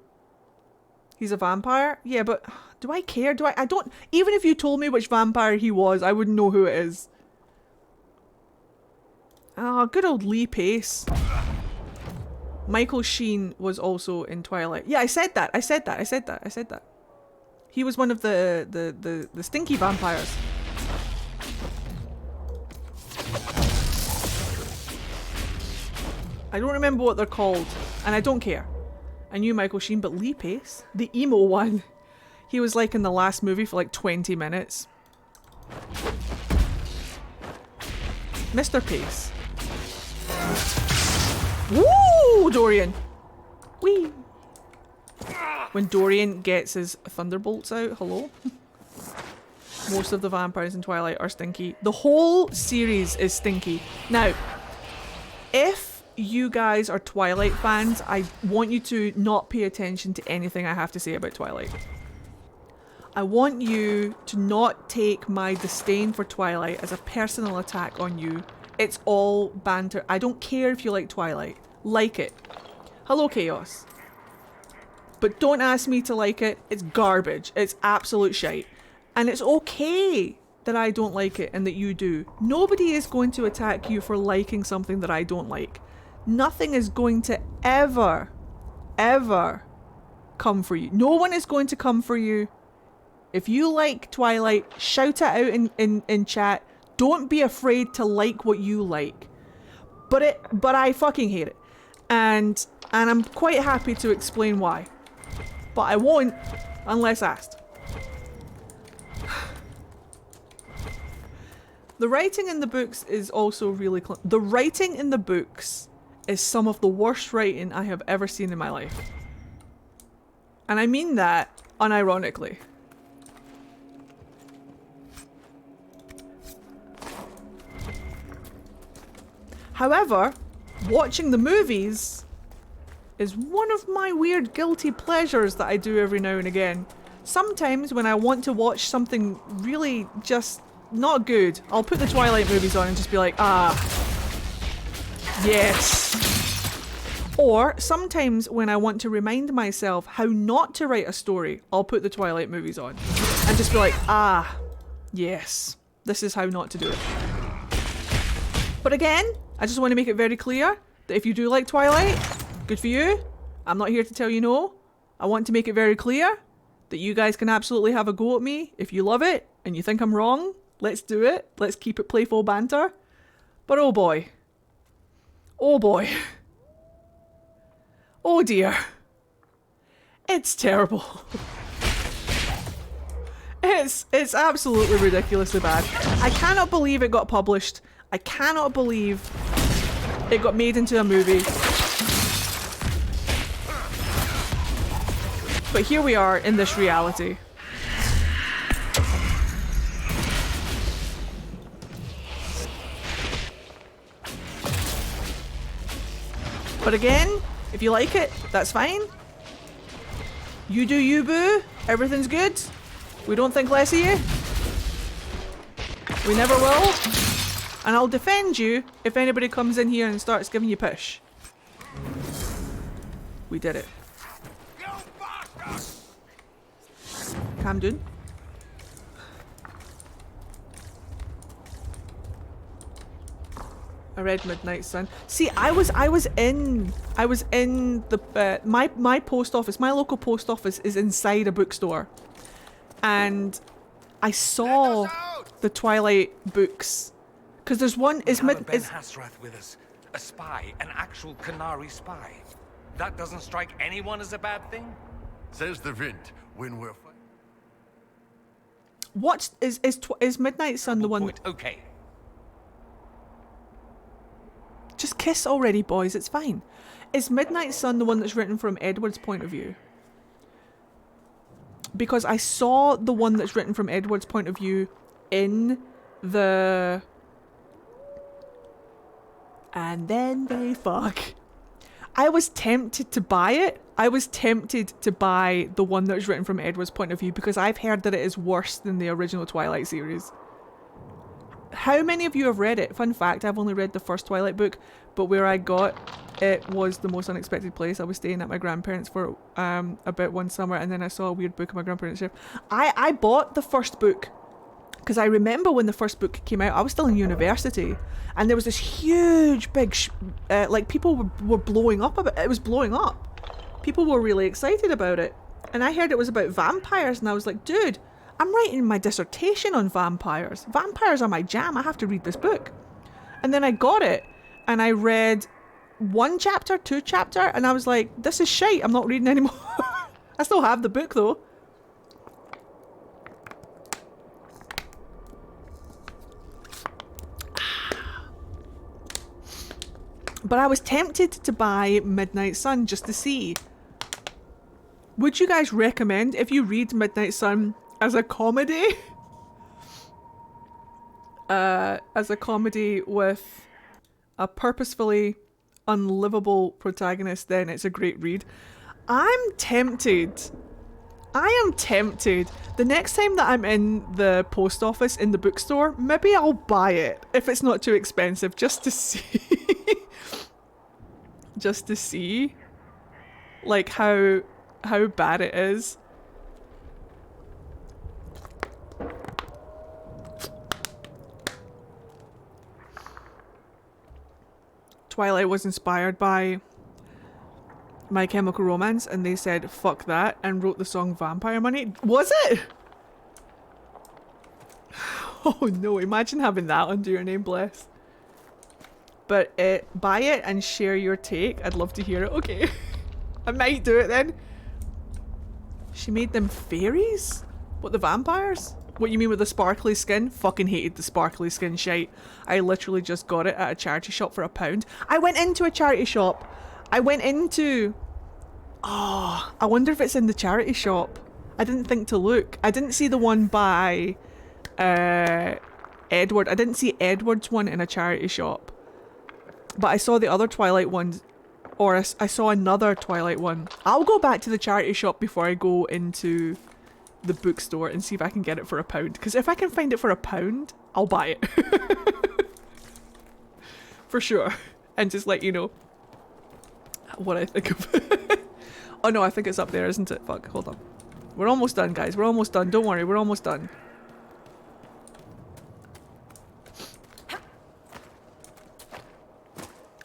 He's a vampire? Yeah, but do I care? I don't, even if you told me which vampire he was, I wouldn't know who it is. Oh, good old Lee Pace. Michael Sheen was also in Twilight. Yeah, I said that. He was one of the stinky vampires. I don't remember what they're called, and I don't care. I knew Michael Sheen, but Lee Pace? The emo one. He was like in the last movie for like 20 minutes. Mr. Pace. Woo! Dorian! Whee! When Dorian gets his thunderbolts out, hello? Most of the vampires in Twilight are stinky. The whole series is stinky. Now, if you guys are Twilight fans, I want you to not pay attention to anything I have to say about Twilight. I want you to not take my disdain for Twilight as a personal attack on you. It's all banter. I don't care if you like Twilight. Like it. Hello, Chaos. But don't ask me to like it. It's garbage. It's absolute shite. And it's okay that I don't like it and that you do. Nobody is going to attack you for liking something that I don't like. Nothing is going to ever, ever come for you. No one is going to come for you. If you like Twilight, shout it out in chat. Don't be afraid to like what you like. But I fucking hate it. And I'm quite happy to explain why. But I won't unless asked. The writing in the books is also really the writing in the books is some of the worst writing I have ever seen in my life. And I mean that unironically. However, watching the movies is one of my weird guilty pleasures that I do every now and again. Sometimes when I want to watch something really just not good, I'll put the Twilight movies on and just be like, ah, yes. Or sometimes when I want to remind myself how not to write a story, I'll put the Twilight movies on and just be like, ah, yes, this is how not to do it. But again, I just want to make it very clear that if you do like Twilight, good for you. I'm not here to tell you no. I want to make it very clear that you guys can absolutely have a go at me if you love it and you think I'm wrong. Let's do it. Let's keep it playful banter. But oh boy. Oh boy. Oh dear. It's terrible. It's absolutely ridiculously bad. I cannot believe it got published. I cannot believe it got made into a movie. But here we are in this reality. But again, if you like it, that's fine. You do you, boo. Everything's good. We don't think less of you. We never will. And I'll defend you if anybody comes in here and starts giving you push. We did it. Calm down. I read Midnight Sun. See, I was in the my post office. My local post office is inside a bookstore, and I saw the Twilight books because there's one. Is Ben Hasrath with us? A spy, an actual Canary spy. That doesn't strike anyone as a bad thing. Says the Vint when we're fighting. What is Midnight Sun the one? Point. Okay. Just kiss already, boys. It's fine. Is Midnight Sun the one that's written from Edward's point of view? Because I saw the one that's written from Edward's point of view in the... And then they fuck. I was tempted to buy it. I was tempted to buy the one that was written from Edward's point of view because I've heard that it is worse than the original Twilight series. How many of you have read it? Fun fact, I've only read the first Twilight book, but where I got it was the most unexpected place. I was staying at my grandparents for about one summer, and then I saw a weird book in my grandparents' shop. I bought the first book because I remember when the first book came out, I was still in university, and there was this huge big like people were blowing up about it. It was blowing up. People were really excited about it, and I heard it was about vampires, and I was like, dude, I'm writing my dissertation on vampires. Vampires are my jam. I have to read this book. And then I got it and I read 1 chapter, 2 chapter, and I was like, this is shite. I'm not reading anymore. I still have the book though. But I was tempted to buy Midnight Sun just to see. Would you guys recommend if you read Midnight Sun as a comedy? as a comedy with a purposefully unlivable protagonist, then it's a great read. I'm tempted. I am tempted. The next time that I'm in the post office in the bookstore, maybe I'll buy it if it's not too expensive, just to see. Just to see, like, how bad it is. Twilight was inspired by My Chemical Romance, and they said fuck that and wrote the song Vampire Money. Was it? Oh no, imagine having that under your name, bless. But buy it and share your take. I'd love to hear it. Okay. I might do it then. She made them fairies? What, the vampires? What you mean with the sparkly skin? Fucking hated the sparkly skin shite. I literally just got it at a charity shop for £1. I went into a charity shop. I went into... Oh, I wonder if it's in the charity shop. I didn't think to look. I didn't see the one by Edward. I didn't see Edward's one in a charity shop. But I saw the other Twilight ones, or I saw another Twilight one. I'll go back to the charity shop before I go into the bookstore and see if I can get it for £1. Because if I can find it for £1, I'll buy it. For sure. And just let you know what I think of it. Oh no, I think it's up there, isn't it? Fuck, hold on. We're almost done, guys. We're almost done. Don't worry, we're almost done.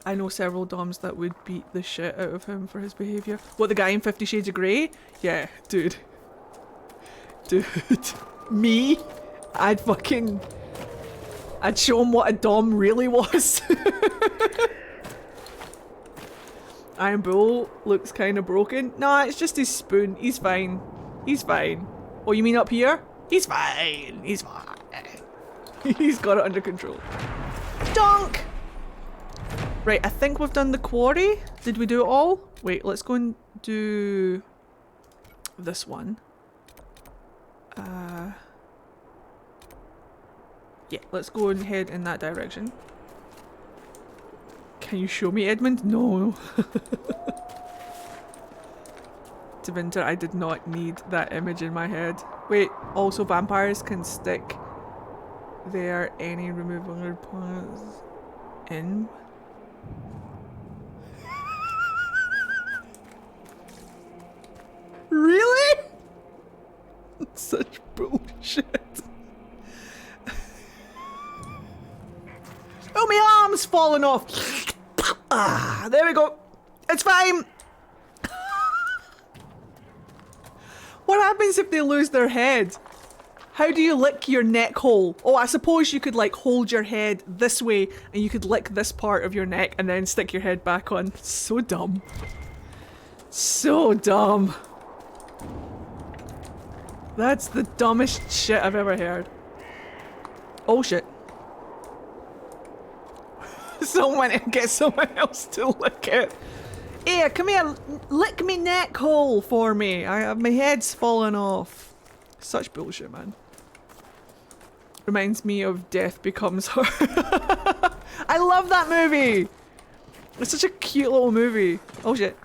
I know several doms that would beat the shit out of him for his behaviour. What, the guy in 50 Shades of Grey? Yeah, dude. Dude. Me? I'd show him what a dom really was. Iron Bull looks kind of broken. Nah, it's just his spoon. He's fine. He's fine. Oh, you mean up here? He's fine. He's fine. He's got it under control. Donk! Right, I think we've done the quarry. Did we do it all? Wait, let's go and do this one. Yeah, let's go and head in that direction. Can you show me Edmund? No. Devinter, I did not need that image in my head. Wait, also vampires can stick their any removable parts in. Really? Such bullshit. Oh, my arm's falling off. Ah, there we go. It's fine. What happens if they lose their head? How do you lick your neck hole? Oh, I suppose you could like hold your head this way and you could lick this part of your neck and then stick your head back on. So dumb. So dumb. That's the dumbest shit I've ever heard. Oh shit. Get someone else to lick it. Here, come here, lick me neck hole for me. My head's falling off. Such bullshit, man. Reminds me of Death Becomes Her. I love that movie. It's such a cute little movie. Oh shit.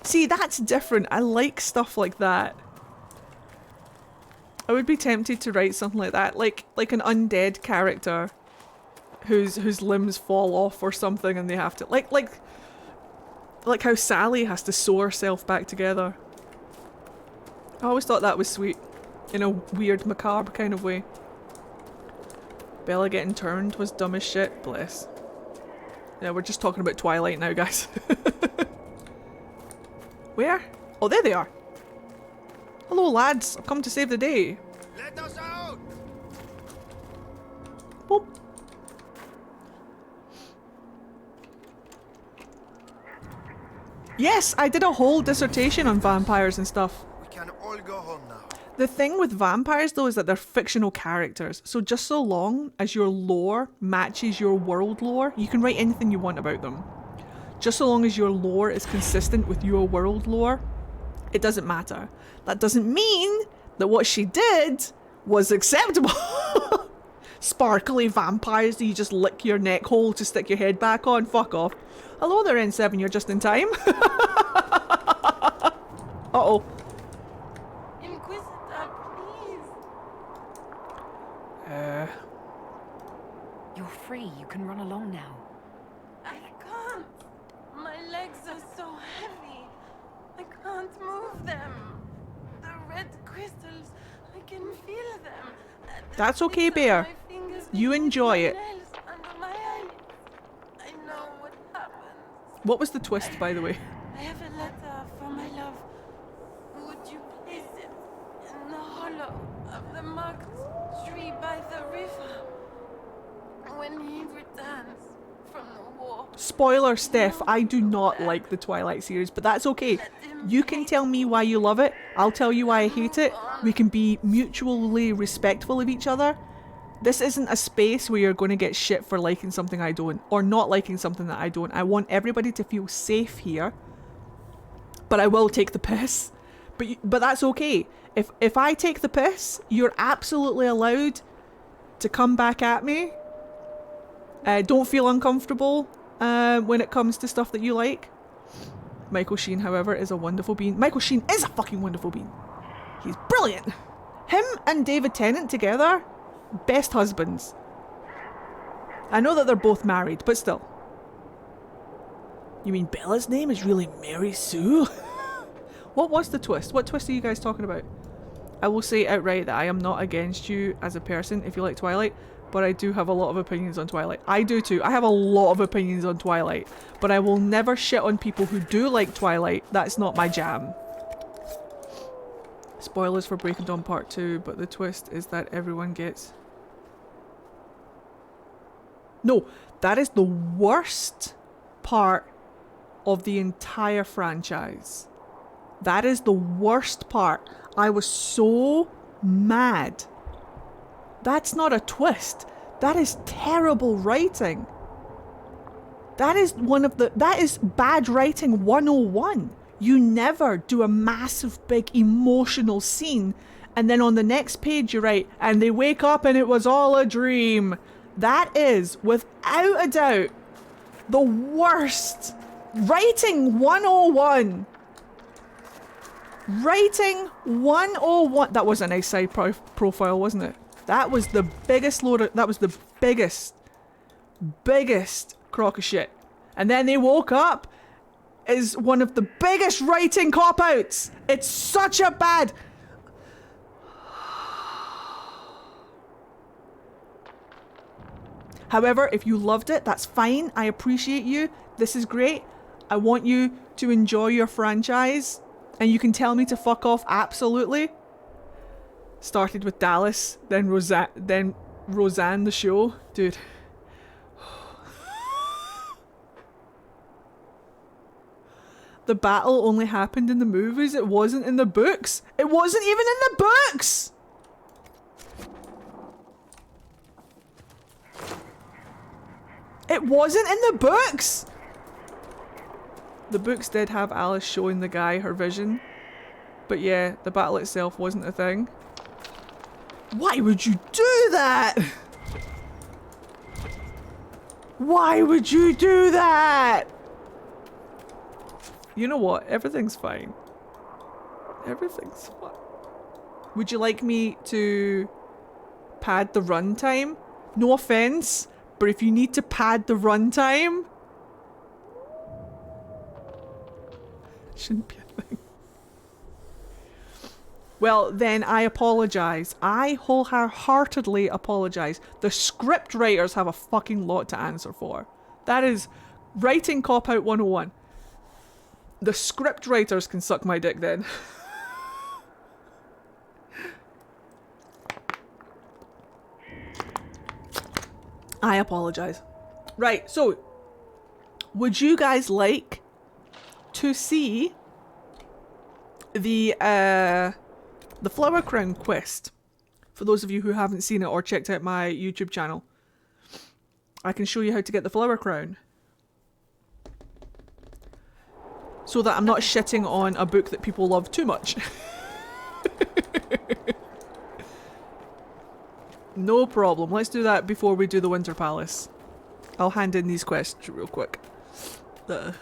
See, that's different. I like stuff like that. I would be tempted to write something like that, like an undead character whose limbs fall off or something, and they have to like how Sally has to sew herself back together. I always thought that was sweet, in a weird macabre kind of way. Bella getting turned was dumb as shit. Bless. Yeah, we're just talking about Twilight now, guys. Where? Oh, there they are. Hello, lads. I've come to save the day. Let us out! Boop. Yes, I did a whole dissertation on vampires and stuff. We can all go home now. The thing with vampires though is that they're fictional characters, so just so long as your lore matches your world lore, you can write anything you want about them. Just so long as your lore is consistent with your world lore, it doesn't matter. That doesn't mean that what she did was acceptable. sparkly vampires that you just lick your neck hole to stick your head back on. Fuck off. Hello there, N7, you're just in time. Uh-oh. Inquisitor, please. You're free. You can run along now. I can't. My legs are so heavy. I can't move them. The red crystals, I can feel them. At the That's okay, tips of Bear. my fingers You beneath enjoy my it. nails under my eyelids. I know what happens. What was the twist, by the way? I have a letter from my love. Would you place it in the hollow of the marked tree by the river? When he returns from the war. Spoiler, Steph, I do not like the Twilight series, but that's okay. You can tell me why you love it. I'll tell you why I hate it. We can be mutually respectful of each other. This isn't a space where you're going to get shit for liking something I don't, or not liking something that I don't. I want everybody to feel safe here. But I will take the piss. But that's okay. If I take the piss, you're absolutely allowed to come back at me. Don't feel uncomfortable when it comes to stuff that you like. Michael Sheen, however, is a wonderful being. Michael Sheen is a fucking wonderful being. He's brilliant. Him and David Tennant together, best husbands. I know that they're both married, but still. You mean Bella's name is really Mary Sue? What was the twist? What twist are you guys talking about? I will say outright that I am not against you as a person if you like Twilight, but I do have a lot of opinions on Twilight. I do too. I have a lot of opinions on Twilight, but I will never shit on people who do like Twilight. That's not my jam. Spoilers for Breaking Dawn Part 2, but the twist is that everyone gets... No, that is the worst part of the entire franchise. That is the worst part. I was so mad. That's not a twist. That is terrible writing. That is bad writing 101. You never do a massive big emotional scene and then on the next page you write, and they wake up and it was all a dream. That is, without a doubt, the worst. Writing 101. Writing 101. That was a nice side profile, wasn't it? That was the biggest load of, that was the biggest crock of shit. And then they woke up is one of the biggest writing cop-outs. It's such a bad... However, if you loved it, that's fine. I appreciate you. This is great. I want you to enjoy your franchise. And you can tell me to fuck off, absolutely. Started with Dallas, then Roseanne the show. Dude. The battle only happened in the movies. It wasn't in the books. It wasn't even in the books! It wasn't in the books! The books did have Alice showing the guy her vision. But yeah, the battle itself wasn't a thing. Why would you do that? Why would you do that? You know what? Everything's fine. Everything's fine. Would you like me to pad the runtime? No offense, but if you need to pad the runtime... Shouldn't be a thing. Well, then I apologise. I wholeheartedly apologise. The script writers have a fucking lot to answer for. That is writing cop-out 101. The script writers can suck my dick then. I apologise. Right, so would you guys like to see the Flower Crown quest? For those of you who haven't seen it or checked out my YouTube channel, I can show you how to get the Flower Crown. So that I'm not shitting on a book that people love too much. No problem. Let's do that before we do the Winter Palace. I'll hand in these quests real quick. Oh,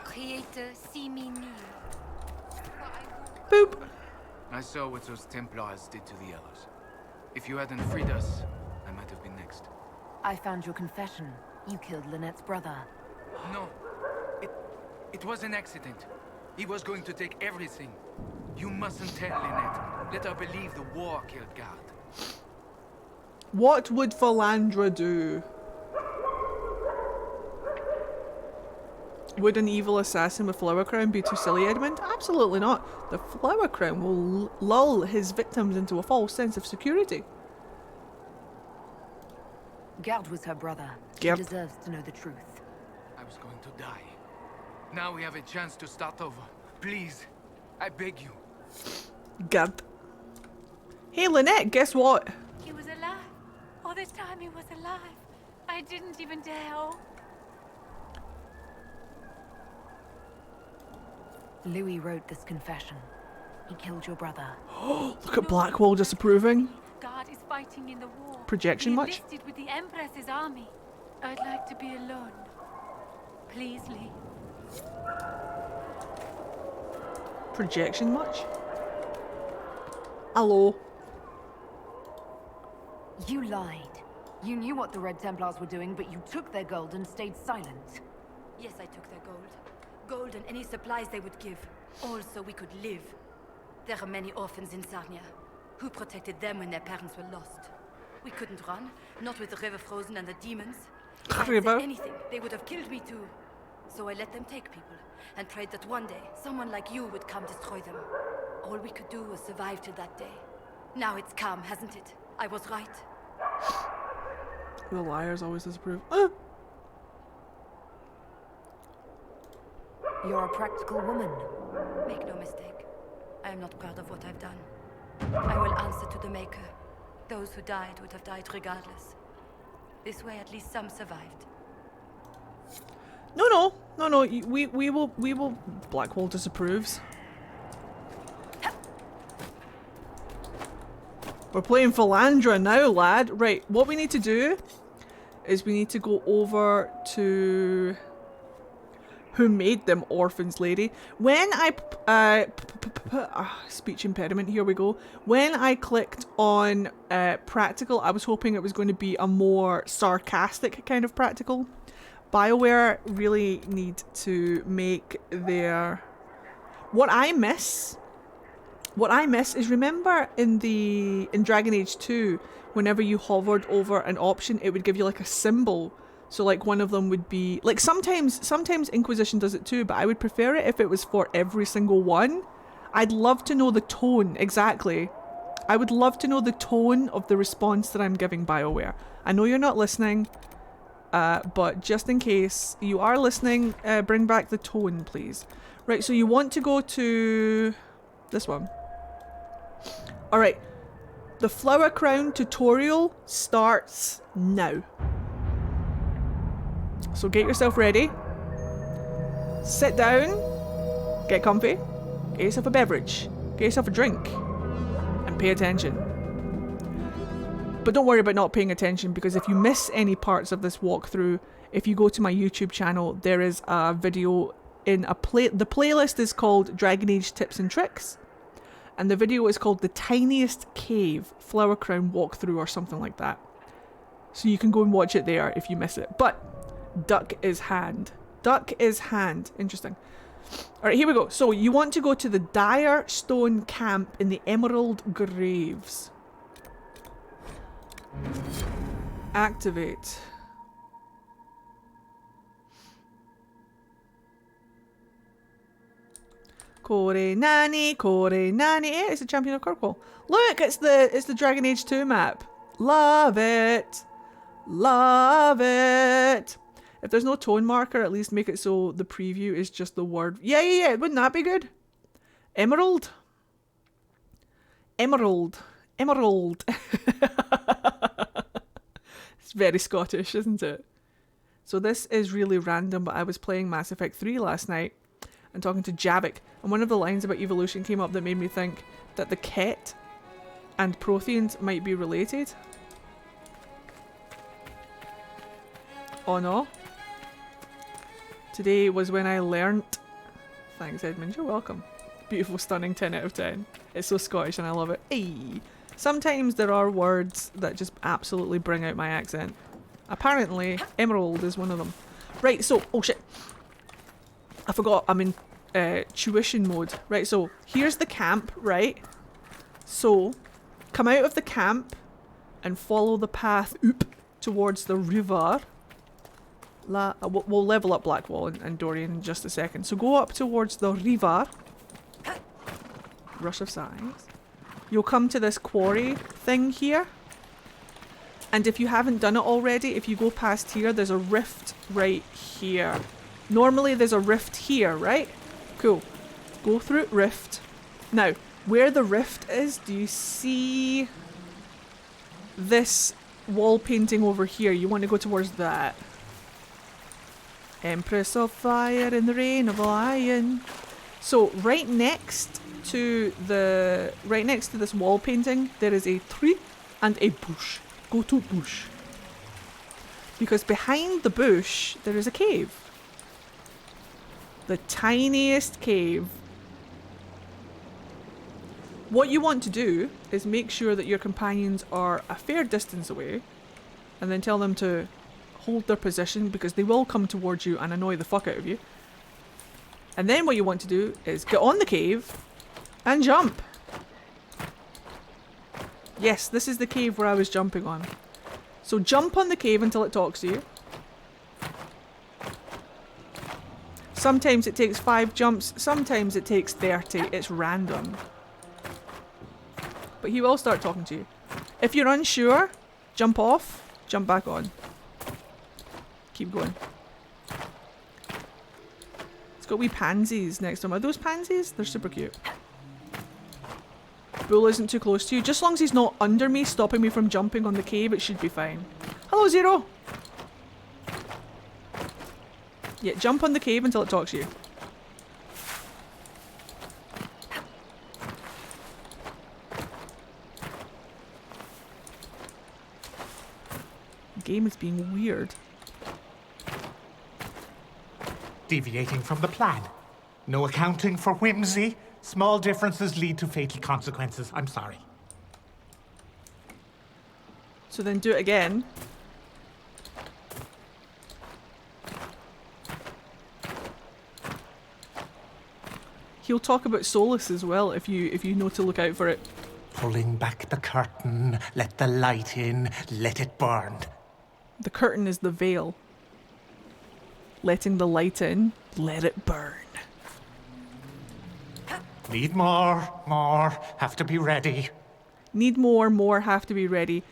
Creator, see me near. Boop. I saw what those Templars did to the others. If you hadn't freed us, I might have been next. I found your confession. You killed Lynette's brother. No. It was an accident. He was going to take everything. You mustn't tell Lynette. Let her believe the war killed Guard. What would Philandra do? Would an evil assassin with Flower Crown be too silly, Edmund? Absolutely not. The Flower Crown will lull his victims into a false sense of security. Gerd was her brother. Gerd. She deserves to know the truth. I was going to die. Now we have a chance to start over. Please, I beg you. Gerd. Hey Lynette, guess what? He was alive. All this time he was alive. I didn't even dare. Oh. Louis wrote this confession. He killed your brother. Look at Blackwall disapproving. God is fighting in the war. Projection He much? enlisted with the Empress's army. I'd like to be alone. Please leave. Projection much? Hello. You lied. You knew what the Red Templars were doing, but you took their gold and stayed silent. Yes, I took their gold. Gold and any supplies they would give. All so we could live. There are many orphans in Sarnia. Who protected them when their parents were lost? We couldn't run, not with the river frozen and the demons. If I had River? said anything, they would have killed me too. So I let them take people, and prayed that one day, someone like you would come destroy them. All we could do was survive till that day. Now it's come, hasn't it? I was right. The liars always disapprove. You're a practical woman. Make no mistake. I am not proud of what I've done. I will answer to the Maker. Those who died would have died regardless. This way at least some survived. No. We will. Blackwall disapproves. We're playing Philandra now, lad. Right, what we need to do is we need to go over to who made them orphans, lady. When I speech impediment, here we go. When I clicked on practical, I was hoping it was going to be a more sarcastic kind of practical. BioWare really need to make their... What I miss is, remember in Dragon Age 2, whenever you hovered over an option, it would give you like a symbol. So like one of them would be like, sometimes Inquisition does it too, but I would prefer it if it was for every single one. I'd love to know the tone, exactly. I would love to know the tone of the response that I'm giving BioWare. I know you're not listening, but just in case you are listening, bring back the tone, please. Right, so you want to go to this one. Alright, the Flower Crown tutorial starts now. So get yourself ready, sit down, get comfy, get yourself a beverage, get yourself a drink, and pay attention. But don't worry about not paying attention, because if you miss any parts of this walkthrough, if you go to my YouTube channel, there is a video in the playlist is called Dragon Age Tips and Tricks, and the video is called The Tiniest Cave Flower Crown Walkthrough or something like that. So you can go and watch it there if you miss it. But duck is hand. Duck is hand. Interesting. Alright, here we go. So you want to go to the Dire Stone Camp in the Emerald Graves. Activate. Kore Nani, it's the Champion of Kirkwall. Look, it's the Dragon Age 2 map. Love it. Love it. If there's no tone marker, at least make it so the preview is just the word. Yeah. Wouldn't that be good? Emerald. It's very Scottish, isn't it? So this is really random, but I was playing Mass Effect 3 last night and talking to Javik, and one of the lines about evolution came up that made me think that the Ket and Protheans might be related. Oh no. Today was when I learnt. Thanks, Edmund. You're welcome. Beautiful, stunning 10 out of 10. It's so Scottish and I love it. Ayy. Sometimes there are words that just absolutely bring out my accent. Apparently, emerald is one of them. Right, so, oh shit. I forgot I'm in tuition mode. Right, so here's the camp, right? So, come out of the camp and follow the path towards the river. We'll level up Blackwall and Dorian in just a second. So go up towards the river. Rush of sighs. You'll come to this quarry thing here. And if you haven't done it already, if you go past here, there's a rift right here. Normally there's a rift here, right? Cool. Go through rift. Now, where the rift is, do you see this wall painting over here? You want to go towards that. Empress of Fire in the Reign of Lion. So right next to this wall painting, there is a tree and a bush. Go to bush. Because behind the bush, there is a cave. The tiniest cave. What you want to do is make sure that your companions are a fair distance away, and then tell them to hold their position because they will come towards you and annoy the fuck out of you. And then what you want to do is get on the cave and jump. Yes, this is the cave where I was jumping on. So jump on the cave until it talks to you. Sometimes it takes 5 jumps, sometimes it takes 30. It's random. But he will start talking to you. If you're unsure, jump off, jump back on. Keep going. It's got wee pansies next to him. Are those pansies? They're super cute. Bull isn't too close to you. Just as long as he's not under me, stopping me from jumping on the cave, it should be fine. Hello, Zero! Yeah, jump on the cave until it talks to you. The game is being weird. Deviating from the plan. No accounting for whimsy. Small differences lead to fatal consequences. I'm sorry. So then do it again. He'll talk about Solus as well if you know to look out for it. Pulling back the curtain, let the light in, let it burn. The curtain is the veil. Letting the light in, let it burn. Need more, have to be ready. Need more, have to be ready.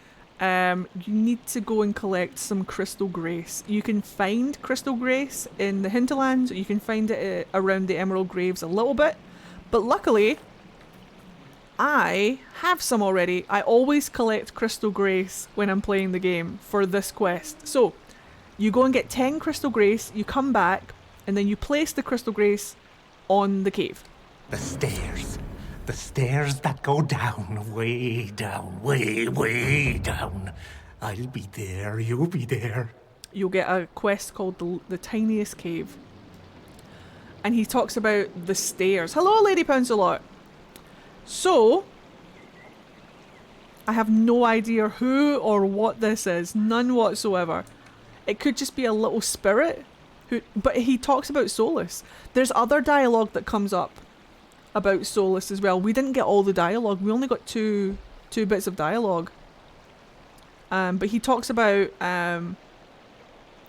You need to go and collect some Crystal Grace. You can find Crystal Grace in the Hinterlands, you can find it around the Emerald Graves a little bit, but luckily, I have some already. I always collect Crystal Grace when I'm playing the game for this quest. So, you go and get 10 Crystal Grace, you come back, and then you place the Crystal Grace on the cave. The stairs that go down, way down, way down. I'll be there, you'll be there. You'll get a quest called the Tiniest Cave. And he talks about the stairs. Hello, Lady Pouncelot. So, I have no idea who or what this is. None whatsoever. It could just be a little spirit. But he talks about Solus. There's other dialogue that comes up about Solus as well. We didn't get all the dialogue. We only got two bits of dialogue. But he talks about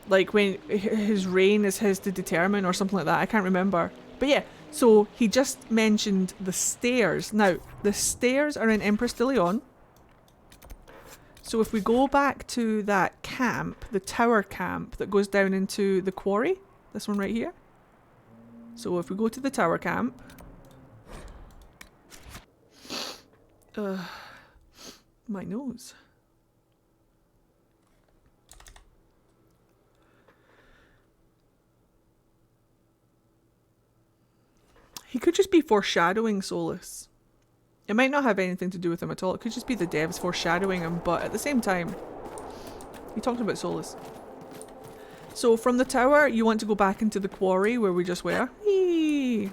like when his reign is his to determine or something like that. I can't remember. But yeah, so he just mentioned the stairs. Now, the stairs are in Empress de Leon. So if we go back to that camp, the tower camp that goes down into the quarry, this one right here. So if we go to the tower camp, my nose. He could just be foreshadowing Solus. It might not have anything to do with him at all. It could just be the devs foreshadowing him, but at the same time, he talked about Solus. So from the tower, you want to go back into the quarry where we just were. Whee!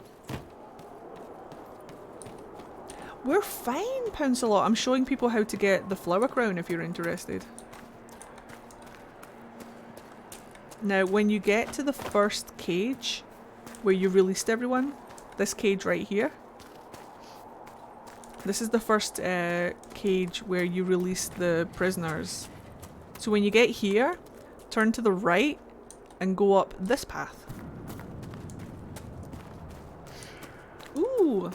We're fine, Pouncelot. I'm showing people how to get the flower crown if you're interested. Now, when you get to the first cage where you released everyone, this cage right here, this is the first cage where you release the prisoners. So when you get here, turn to the right and go up this path. Ooh!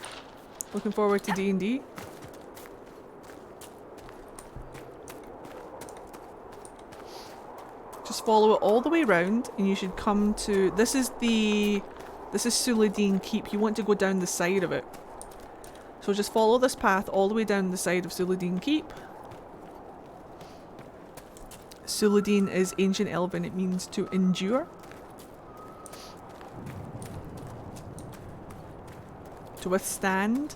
Looking forward to D&D. Just follow it all the way around and you should come to... This is Suladin Keep. You want to go down the side of it. So just follow this path all the way down the side of Suladin Keep. Suladin is ancient elven. It means to endure. To withstand.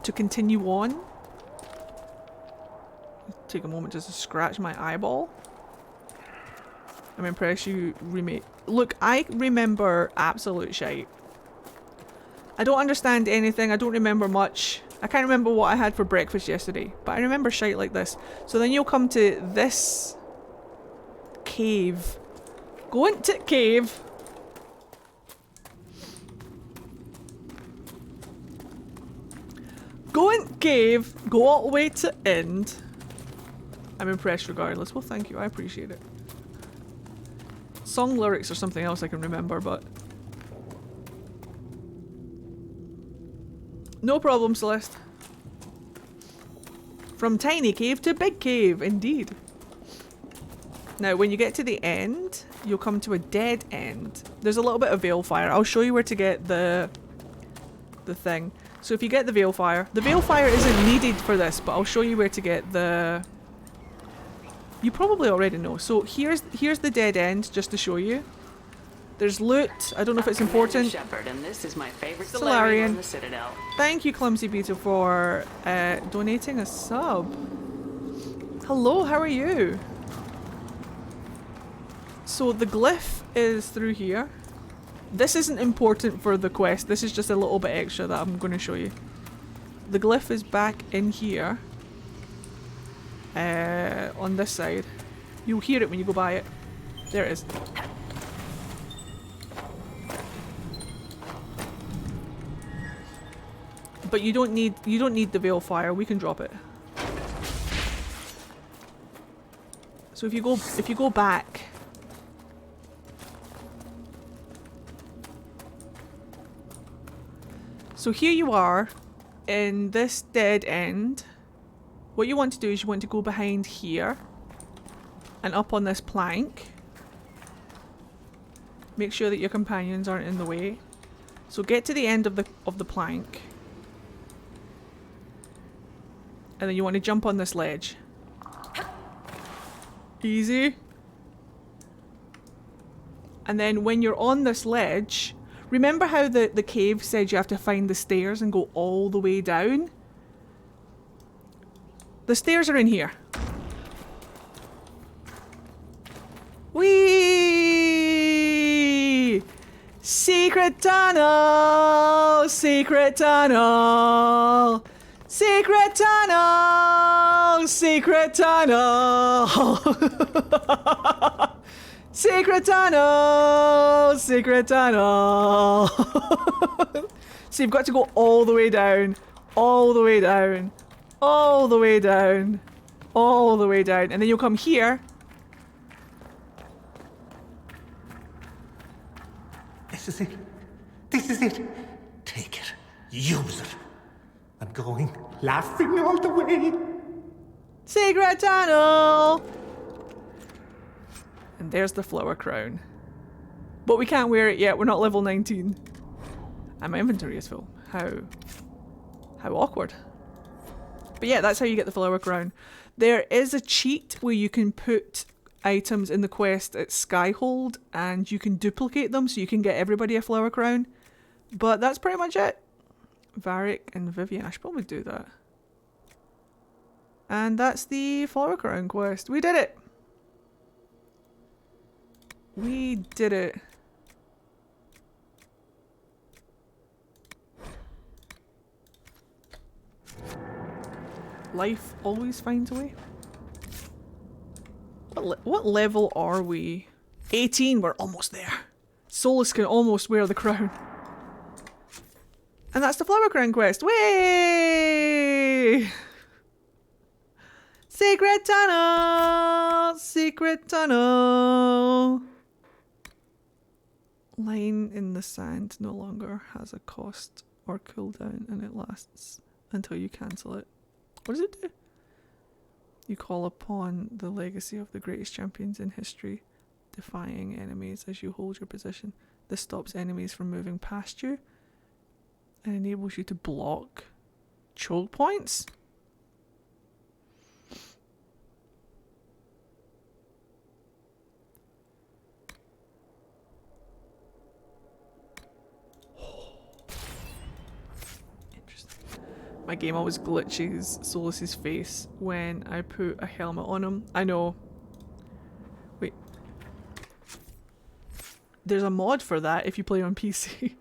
To continue on. Take a moment just to scratch my eyeball. I'm impressed you remake. Look, I remember absolute shite. I don't understand anything. I don't remember much. I can't remember what I had for breakfast yesterday, but I remember shite like this. So then you'll come to this cave. Go into cave. Go in cave. Go all the way to end. I'm impressed regardless. Well, thank you. I appreciate it. Song lyrics or something else I can remember, but... No problem, Celeste. From tiny cave to big cave, indeed. Now, when you get to the end, you'll come to a dead end. There's a little bit of Veilfire. I'll show you where to get the thing. So if you get the Veilfire isn't needed for this, but I'll show you where to get the... You probably already know. So here's the dead end, just to show you. There's loot. I don't know if it's important. Shepherd, and this is my favorite Solarian. in the Citadel. Thank you, Clumsy Beetle, for donating a sub. Hello, how are you? So the glyph is through here. This isn't important for the quest. This is just a little bit extra that I'm going to show you. The glyph is back in here. On this side. You'll hear it when you go by it. There it is. But you don't need the Veilfire. We can drop it. So if you go back, so here you are in this dead end. What you want to do is you want to go behind here and up on this plank. Make sure that your companions aren't in the way. So get to the end of the plank. And then you want to jump on this ledge. Easy. And then when you're on this ledge, remember how the cave said you have to find the stairs and go all the way down? The stairs are in here. Whee! Secret tunnel! Secret tunnel! Secret tunnel! Secret tunnel! Secret tunnel! Secret tunnel! So you've got to go all the way down. All the way down. All the way down. All the way down. And then you'll come here. This is it. This is it. Take it. Use it. I'm going laughing all the way. Secret tunnel! And there's the flower crown. But we can't wear it yet. We're not level 19. And my inventory is full. How awkward. But yeah, that's how you get the flower crown. There is a cheat where you can put items in the quest at Skyhold and you can duplicate them so you can get everybody a flower crown. But that's pretty much it. Varric and Vivian. I should probably do that. And that's the Flower Crown quest. We did it! We did it. Life always finds a way. What level are we? 18, we're almost there. Solus can almost wear the crown. And that's the Flower Crown quest. Way! Secret tunnel! Secret tunnel! Line in the sand no longer has a cost or cooldown, and it lasts until you cancel it. What does it do? You call upon the legacy of the greatest champions in history, defying enemies as you hold your position. This stops enemies from moving past you and enables you to block choke points. My game always glitches Solus's face when I put a helmet on him. I know. Wait. There's a mod for that if you play on PC.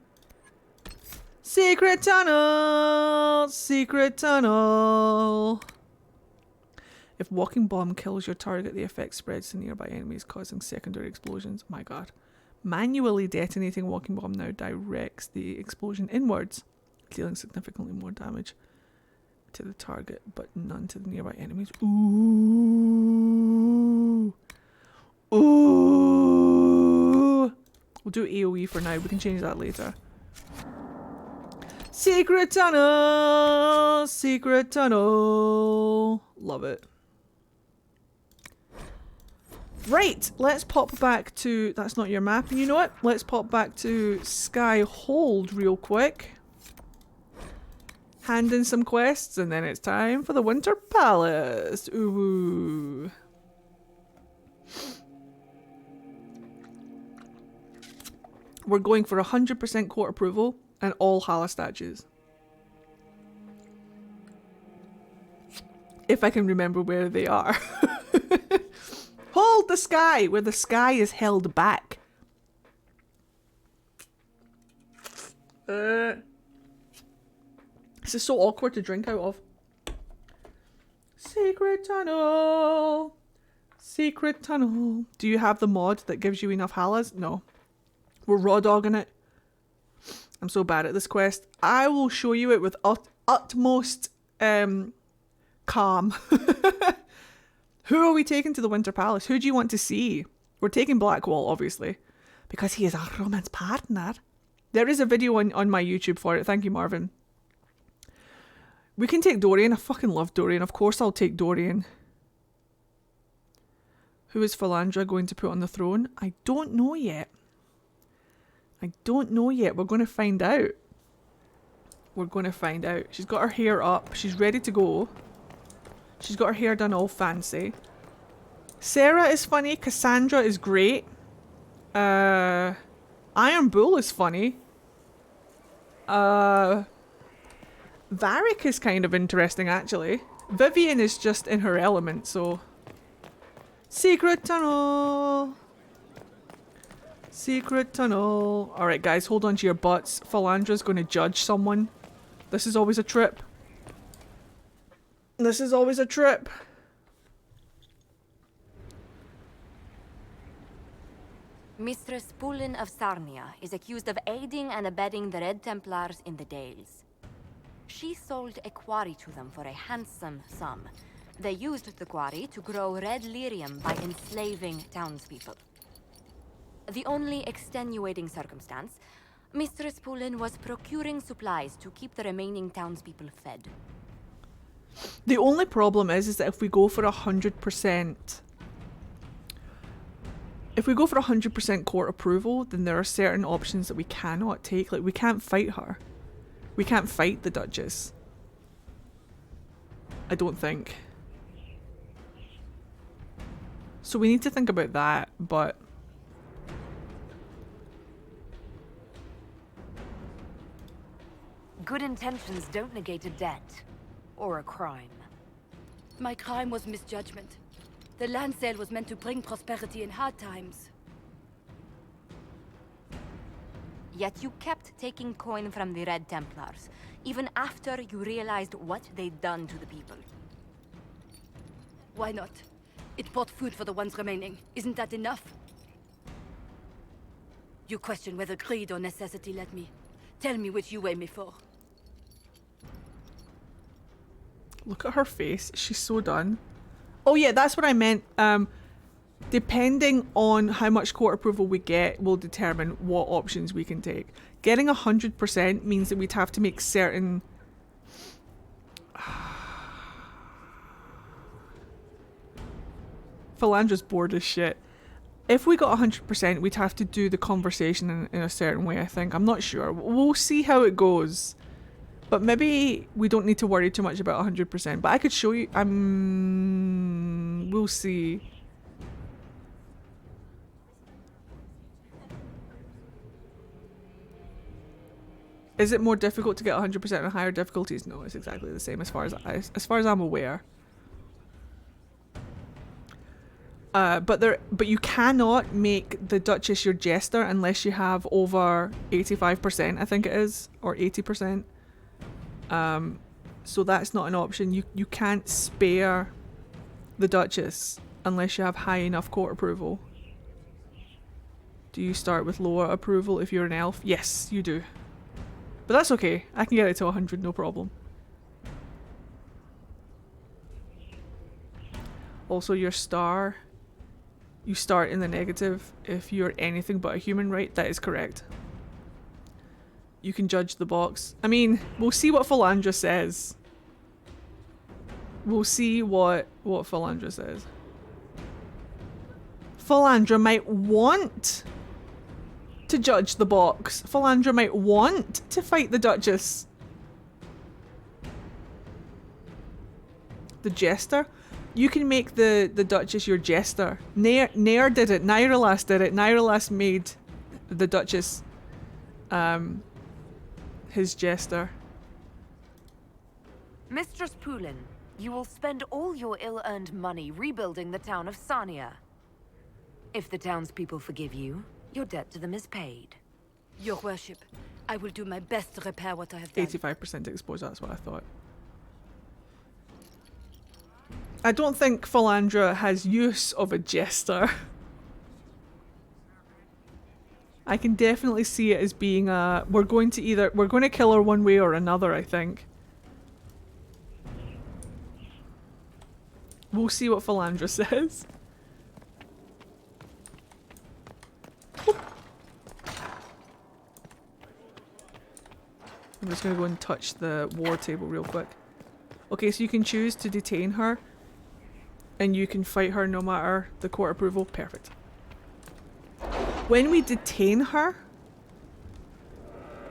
Secret tunnel! Secret tunnel! If walking bomb kills your target, the effect spreads to nearby enemies, causing secondary explosions. My god. Manually detonating walking bomb now directs the explosion inwards, dealing significantly more damage to the target, but none to the nearby enemies. Ooh. Ooh. We'll do AoE for now. We can change that later. Secret tunnel! Secret tunnel! Love it. Right, let's pop back to... That's not your map, and you know what? Let's pop back to Skyhold real quick. Hand in some quests, and then it's time for the Winter Palace. Ooh. We're going for 100% court approval and all Hala statues. If I can remember where they are. Hold the sky, where the sky is held back. This is so awkward to drink out of. Secret tunnel. Secret tunnel. Do you have the mod that gives you enough halas? No. We're raw dogging it. I'm so bad at this quest. I will show you it with utmost calm. Who are we taking to the Winter Palace? Who do you want to see? We're taking Blackwall, obviously, because he is our romance partner. There is a video on my YouTube for it. Thank you, Marvin. We can take Dorian. I fucking love Dorian. Of course I'll take Dorian. Who is Philandra going to put on the throne? I don't know yet. I don't know yet. We're going to find out. We're going to find out. She's got her hair up. She's ready to go. She's got her hair done all fancy. Sarah is funny. Cassandra is great. Iron Bull is funny. Varric is kind of interesting, actually. Vivian is just in her element, so... Secret tunnel! Secret tunnel. Alright guys, hold on to your butts. Philandra's going to judge someone. This is always a trip. This is always a trip. Mistress Pulin of Sarnia is accused of aiding and abetting the Red Templars in the Dales. She sold a quarry to them for a handsome sum. They used the quarry to grow red lyrium by enslaving townspeople. The only extenuating circumstance, Mistress Pulin was procuring supplies to keep the remaining townspeople fed. The only problem is that if we go for 100%... If we go for 100% court approval, then there are certain options that we cannot take. Like, we can't fight her. We can't fight the Duchess. I don't think. So we need to think about that, but... Good intentions don't negate a debt. Or a crime. My crime was misjudgment. The land sale was meant to bring prosperity in hard times. Yet you kept taking coin from the Red Templars, even after you realized what they'd done to the people. Why not? It bought food for the ones remaining. Isn't that enough? You question whether greed or necessity led me. Tell me which you weigh me for. Look at her face. She's so done. Oh yeah, that's what I meant. Depending on how much court approval we get will determine what options we can take. Getting 100% means that we'd have to make certain... Philandra's bored as shit. If we got 100%, we'd have to do the conversation in a certain way, I think. I'm not sure. We'll see how it goes. But maybe we don't need to worry too much about 100%. But I could show you... we'll see. Is it more difficult to get 100% on higher difficulties? No, it's exactly the same as far as I'm aware. But you cannot make the Duchess your jester unless you have over 85%, I think it is, or 80%. So that's not an option. You can't spare the Duchess unless you have high enough court approval. Do you start with lower approval if you're an elf? Yes, you do. But that's okay. I can get it to 100, no problem. Also, your star. You start in the negative if you're anything but a human, right? That is correct. You can judge the box. I mean, we'll see what Philandra says. We'll see what Philandra says. Philandra might want to judge the box. Philandra might want to fight the Duchess. The jester? You can make the Duchess your jester. Nair did it. Nyralas did it. Nyralas made the Duchess his jester. Mistress Poulin, you will spend all your ill-earned money rebuilding the town of Sarnia. If the townspeople forgive you, your debt to them is paid. Your worship, I will do my best to repair what I have done. 85% exposure, that's what I thought. I don't think Philandra has use of a jester. I can definitely see it as being a... We're going to kill her one way or another, I think. We'll see what Philandra says. I'm just gonna go and touch the war table real quick. Okay, so you can choose to detain her. And you can fight her no matter the court approval. Perfect. When we detain her,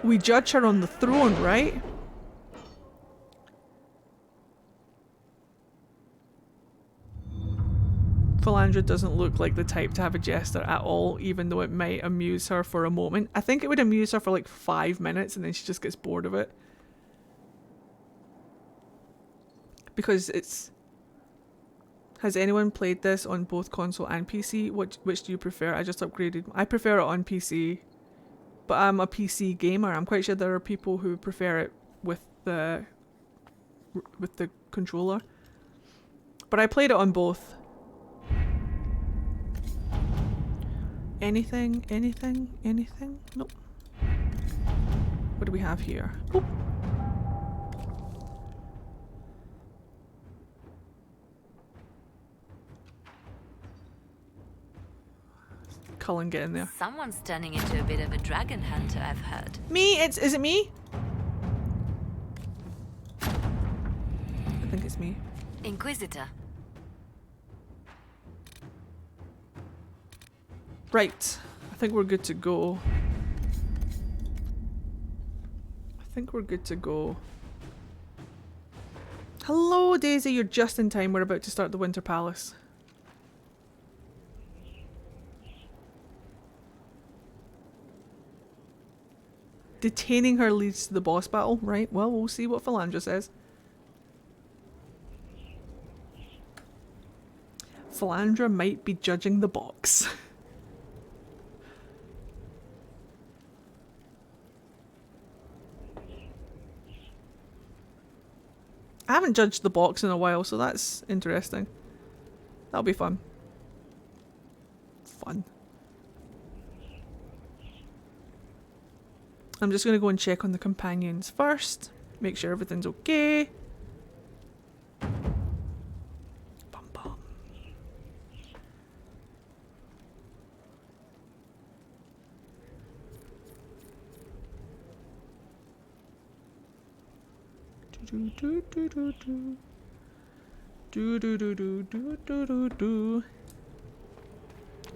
we judge her on the throne, right? Philandra doesn't look like the type to have a jester at all, even though it might amuse her for a moment. I think it would amuse her for like 5 minutes and then she just gets bored of it. Because it's... Has anyone played this on both console and PC? Which do you prefer? I just upgraded. I prefer it on PC. But I'm a PC gamer. I'm quite sure there are people who prefer it with the controller. But I played it on both. Anything? Anything? Anything? Nope. What do we have here? Oop. Cullen, get in there. Someone's turning into a bit of a dragon hunter, I've heard. Me? Is it me? I think it's me. Inquisitor. Right. I think we're good to go. Hello, Daisy. You're just in time. We're about to start the Winter Palace. Detaining her leads to the boss battle. Right, well, we'll see what Philandra says. Philandra might be judging the box. I haven't judged the box in a while, so that's interesting. That'll be fun. Fun. I'm just going to go and check on the companions first. Make sure everything's okay. Bum bum. Do do do do do. Do do do do do do do do.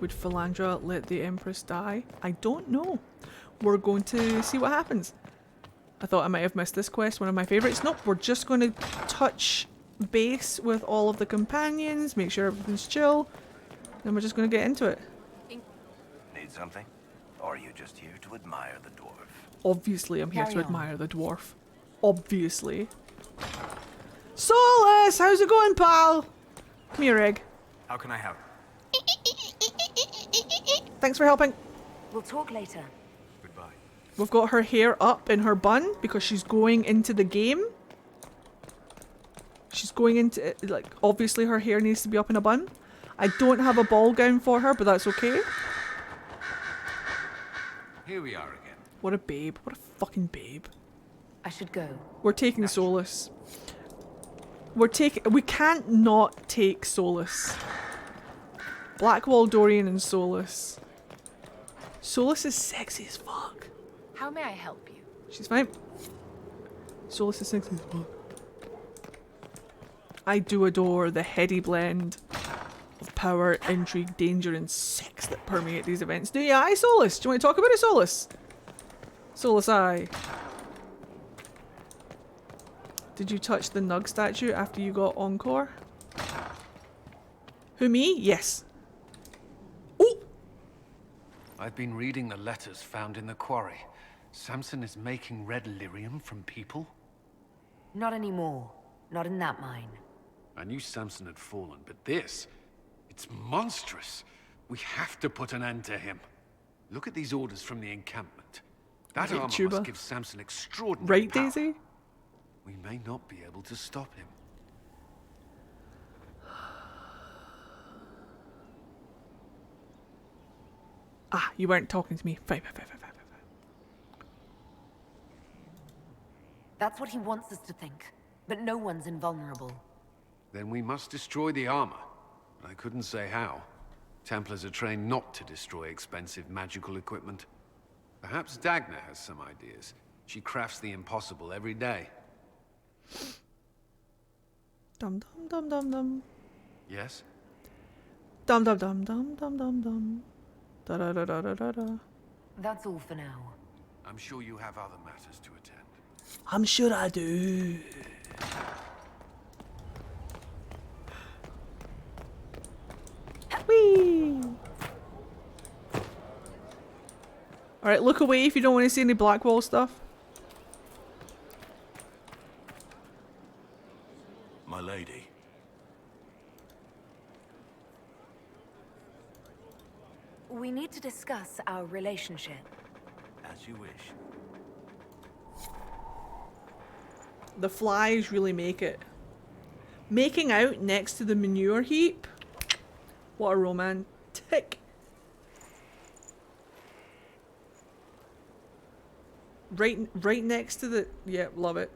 Would Philandra let the Empress die? I don't know. We're going to see what happens. I thought I might have missed this quest, one of my favourites. Nope, we're just going to touch base with all of the companions, make sure everything's chill, and we're just going to get into it. Need something? Or are you just here to admire the dwarf? Obviously I'm here to admire the dwarf. Obviously. Solus! How's it going, pal? Come here, Egg. How can I help? Thanks for helping. We'll talk later. Goodbye. We've got her hair up in her bun because she's going into the game. She's going into it, like, obviously her hair needs to be up in a bun. I don't have a ball gown for her, but that's okay. Here we are again. What a babe. What a fucking babe. I should go. We're taking Solus. We can't not take Solus. Blackwall, Dorian, and Solus. Solus is sexy as fuck. How may I help you? She's fine. Solus is sexy as fuck. I do adore the heady blend of power, intrigue, danger, and sex that permeate these events. Do you? Aye, Solus? Do you want to talk about it, Solus? Solus, aye. Did you touch the Nug statue after you got Encore? Who, me? Yes. Oh! I've been reading the letters found in the quarry. Samson is making red lyrium from people? Not anymore. Not in that mine. I knew Samson had fallen, but this... it's monstrous. We have to put an end to him. Look at these orders from the encampment. That armor must give Samson extraordinary power. Right, Daisy? We may not be able to stop him. Ah, you weren't talking to me. Fine. That's what he wants us to think. But no one's invulnerable. Then we must destroy the armor. I couldn't say how. Templars are trained not to destroy expensive magical equipment. Perhaps Dagna has some ideas. She crafts the impossible every day. Dum dum dum dum dum. Yes? Dum dum dum dum dum dum dum. Da da da da da da da. That's all for now. I'm sure you have other matters to attend. I'm sure I do. Whee! Alright, look away if you don't want to see any Blackwall stuff. My lady. We need to discuss our relationship. As you wish. The flies really make it. Making out next to the manure heap. What a romantic. Right next to the... yeah, love it.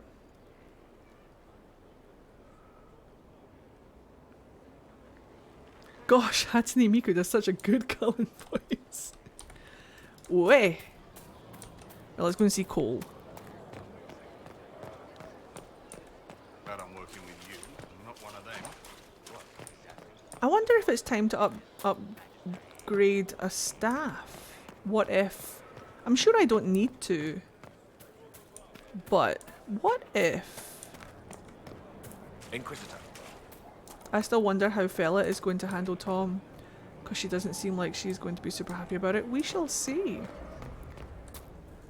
Gosh, Hatsune Miku does such a good Cullen voice. Way. Now let's go and see Cole. Glad I'm working with you. I'm not one of them. I wonder if it's time to upgrade a staff. What if... I'm sure I don't need to. But what if... Inquisitor. I still wonder how Fela is going to handle Tom. Because she doesn't seem like she's going to be super happy about it. We shall see.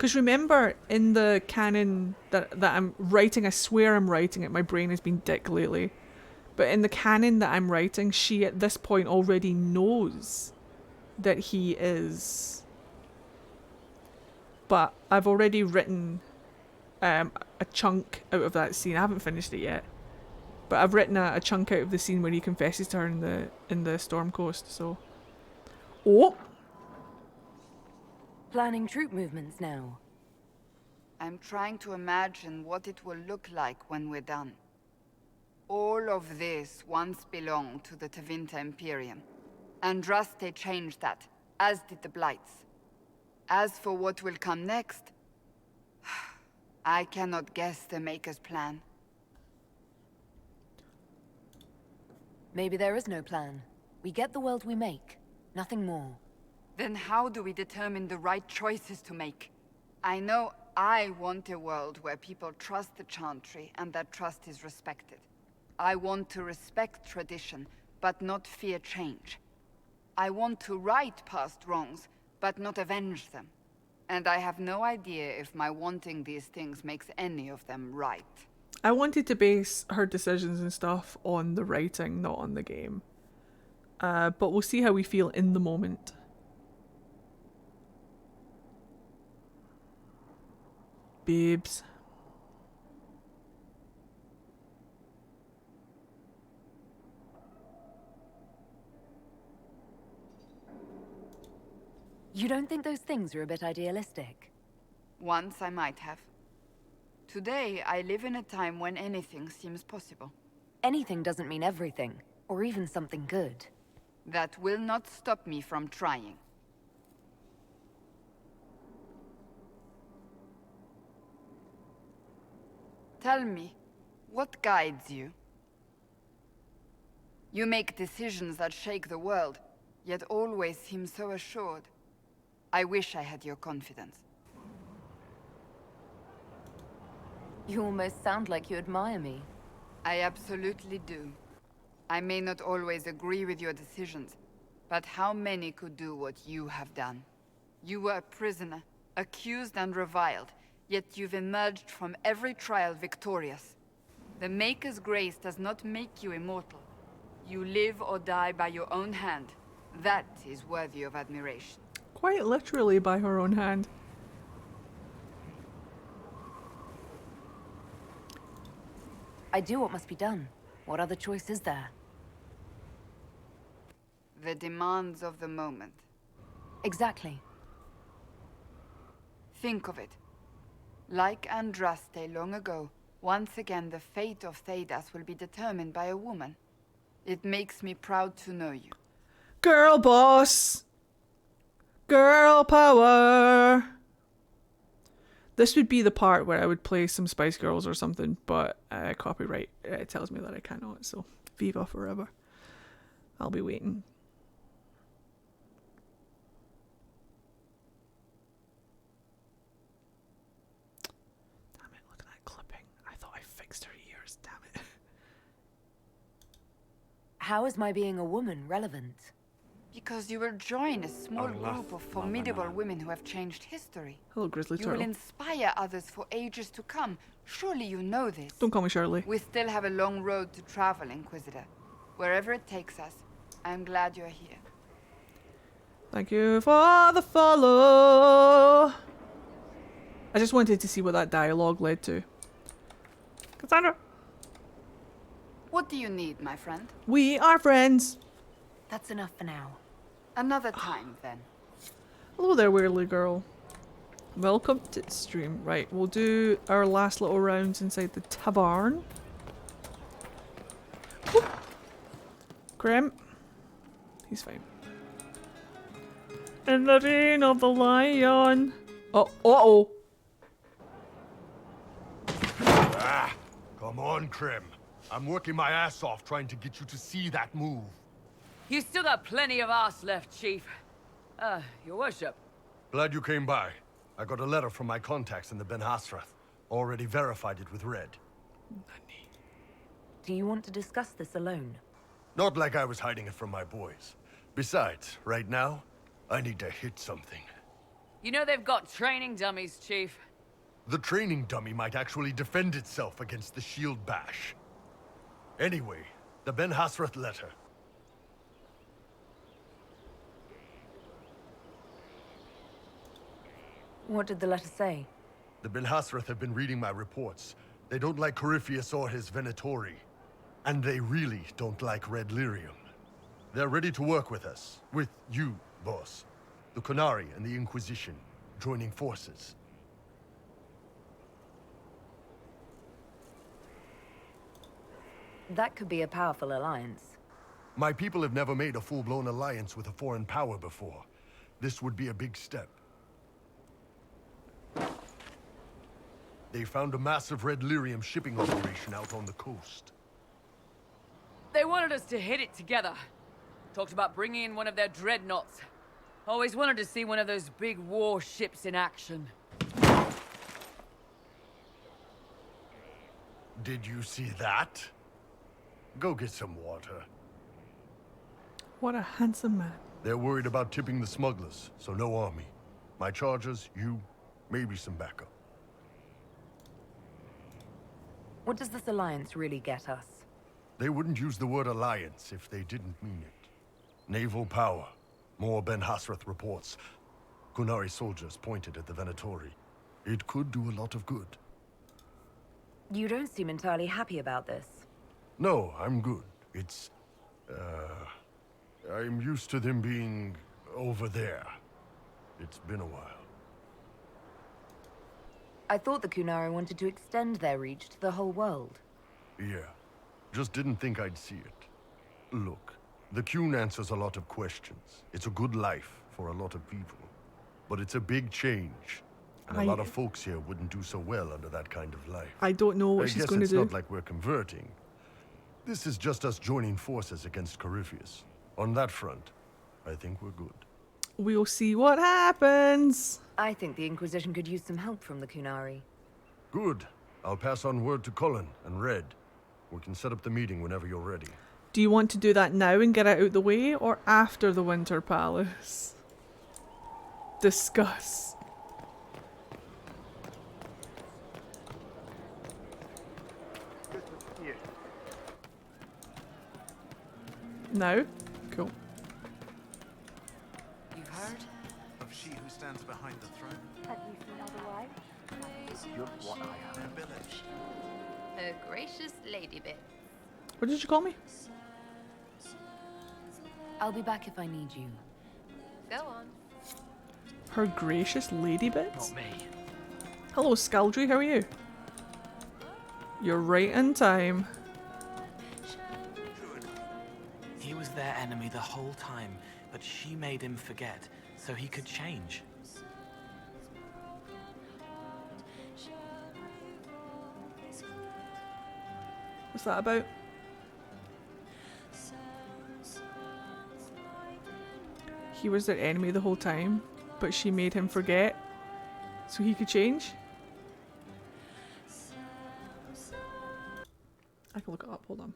Because remember, in the canon that I'm writing, I swear I'm writing it, my brain has been dick lately. But in the canon that I'm writing, she at this point already knows that he is. But I've already written a chunk out of that scene. I haven't finished it yet. But I've written a chunk out of the scene where he confesses to her in the Storm Coast, so. Oh! Planning troop movements now. I'm trying to imagine what it will look like when we're done. All of this once belonged to the Tevinter Imperium. Andraste changed that, as did the Blights. As for what will come next, I cannot guess the Maker's plan. Maybe there is no plan. We get the world we make, nothing more. Then how do we determine the right choices to make? I know I want a world where people trust the Chantry and that trust is respected. I want to respect tradition, but not fear change. I want to right past wrongs, but not avenge them. And I have no idea if my wanting these things makes any of them right. I wanted to base her decisions and stuff on the writing, not on the game. But we'll see how we feel in the moment. Babes. You don't think those things are a bit idealistic? Once I might have. Today, I live in a time when anything seems possible. Anything doesn't mean everything, or even something good. That will not stop me from trying. Tell me, what guides you? You make decisions that shake the world, yet always seem so assured. I wish I had your confidence. You almost sound like you admire me. I absolutely do. I may not always agree with your decisions, but how many could do what you have done? You were a prisoner, accused and reviled, yet you've emerged from every trial victorious. The Maker's grace does not make you immortal. You live or die by your own hand. That is worthy of admiration. Quite literally by her own hand. I do what must be done. What other choice is there? The demands of the moment. Exactly. Think of it. Like Andraste long ago, once again the fate of Thedas will be determined by a woman. It makes me proud to know you. Girl boss! Girl power! This would be the part where I would play some Spice Girls or something, but copyright tells me that I cannot, so Viva forever. I'll be waiting. Damn it, look at that clipping. I thought I fixed her ears, damn it. How is my being a woman relevant? Because you will join a small group of formidable women who have changed history. Hello, Grizzly You Turtle. will inspire others for ages to come. Surely you know this. Don't call me Shirley. We still have a long road to travel, Inquisitor. Wherever it takes us, I'm glad you're here. Thank you for the follow. I just wanted to see what that dialogue led to. Cassandra. What do you need, my friend? We are friends. That's enough for now. Another time, then. Hello there, Weirly Girl. Welcome to the stream. Right, we'll do our last little rounds inside the tavern. Whoop. Grim. He's fine. In the reign of the lion. Oh, uh-oh. Ah, come on, Krim. I'm working my ass off trying to get you to see that move. You still got plenty of arse left, Chief. Your worship. Glad you came by. I got a letter from my contacts in the Ben Hasrath. Already verified it with Red. Do you want to discuss this alone? Not like I was hiding it from my boys. Besides, right now, I need to hit something. You know they've got training dummies, Chief. The training dummy might actually defend itself against the shield bash. Anyway, the Ben Hasrath letter. What did the letter say? The Ben Hasrath have been reading my reports. They don't like Corypheus or his Venatori. And they really don't like Red Lyrium. They're ready to work with us. With you, boss. The Qunari and the Inquisition, joining forces. That could be a powerful alliance. My people have never made a full-blown alliance with a foreign power before. This would be a big step. They found a massive Red Lyrium shipping operation out on the coast. They wanted us to hit it together. Talked about bringing in one of their dreadnoughts. Always wanted to see one of those big warships in action. Did you see that? Go get some water. What a handsome man. They're worried about tipping the smugglers, so no army. My chargers, you, maybe some backup. What does this alliance really get us? They wouldn't use the word alliance if they didn't mean it. Naval power. More Ben Hasrath reports. Qunari soldiers pointed at the Venatori. It could do a lot of good. You don't seem entirely happy about this. No, I'm good. It's... I'm used to them being over there. It's been a while. I thought the Qunari wanted to extend their reach to the whole world. Yeah. Just didn't think I'd see it. Look, the Qun answers a lot of questions. It's a good life for a lot of people. But it's a big change. And a lot of folks here wouldn't do so well under that kind of life. I don't know what she's going to do. I guess it's not like we're converting. This is just us joining forces against Corypheus. On that front, I think we're good. We'll see what happens. I think the Inquisition could use some help from the Qunari. Good. I'll pass on word to Cullen and Red. We can set up the meeting whenever you're ready. Do you want to do that now and get it out the way, or after the Winter Palace? Discuss. No? Cool. You've heard of she who stands behind the throne? Have you seen otherwise? You're what I am. Their village. A gracious lady bit. What did you call me? I'll be back if I need you. Go on. Her gracious lady bits? Not me. Hello, Scaldry, how are you? You're right in time. He was their enemy the whole time, but she made him forget, so he could change. What's that about? He was their enemy the whole time, but she made him forget, so he could change? I can look it up, hold on.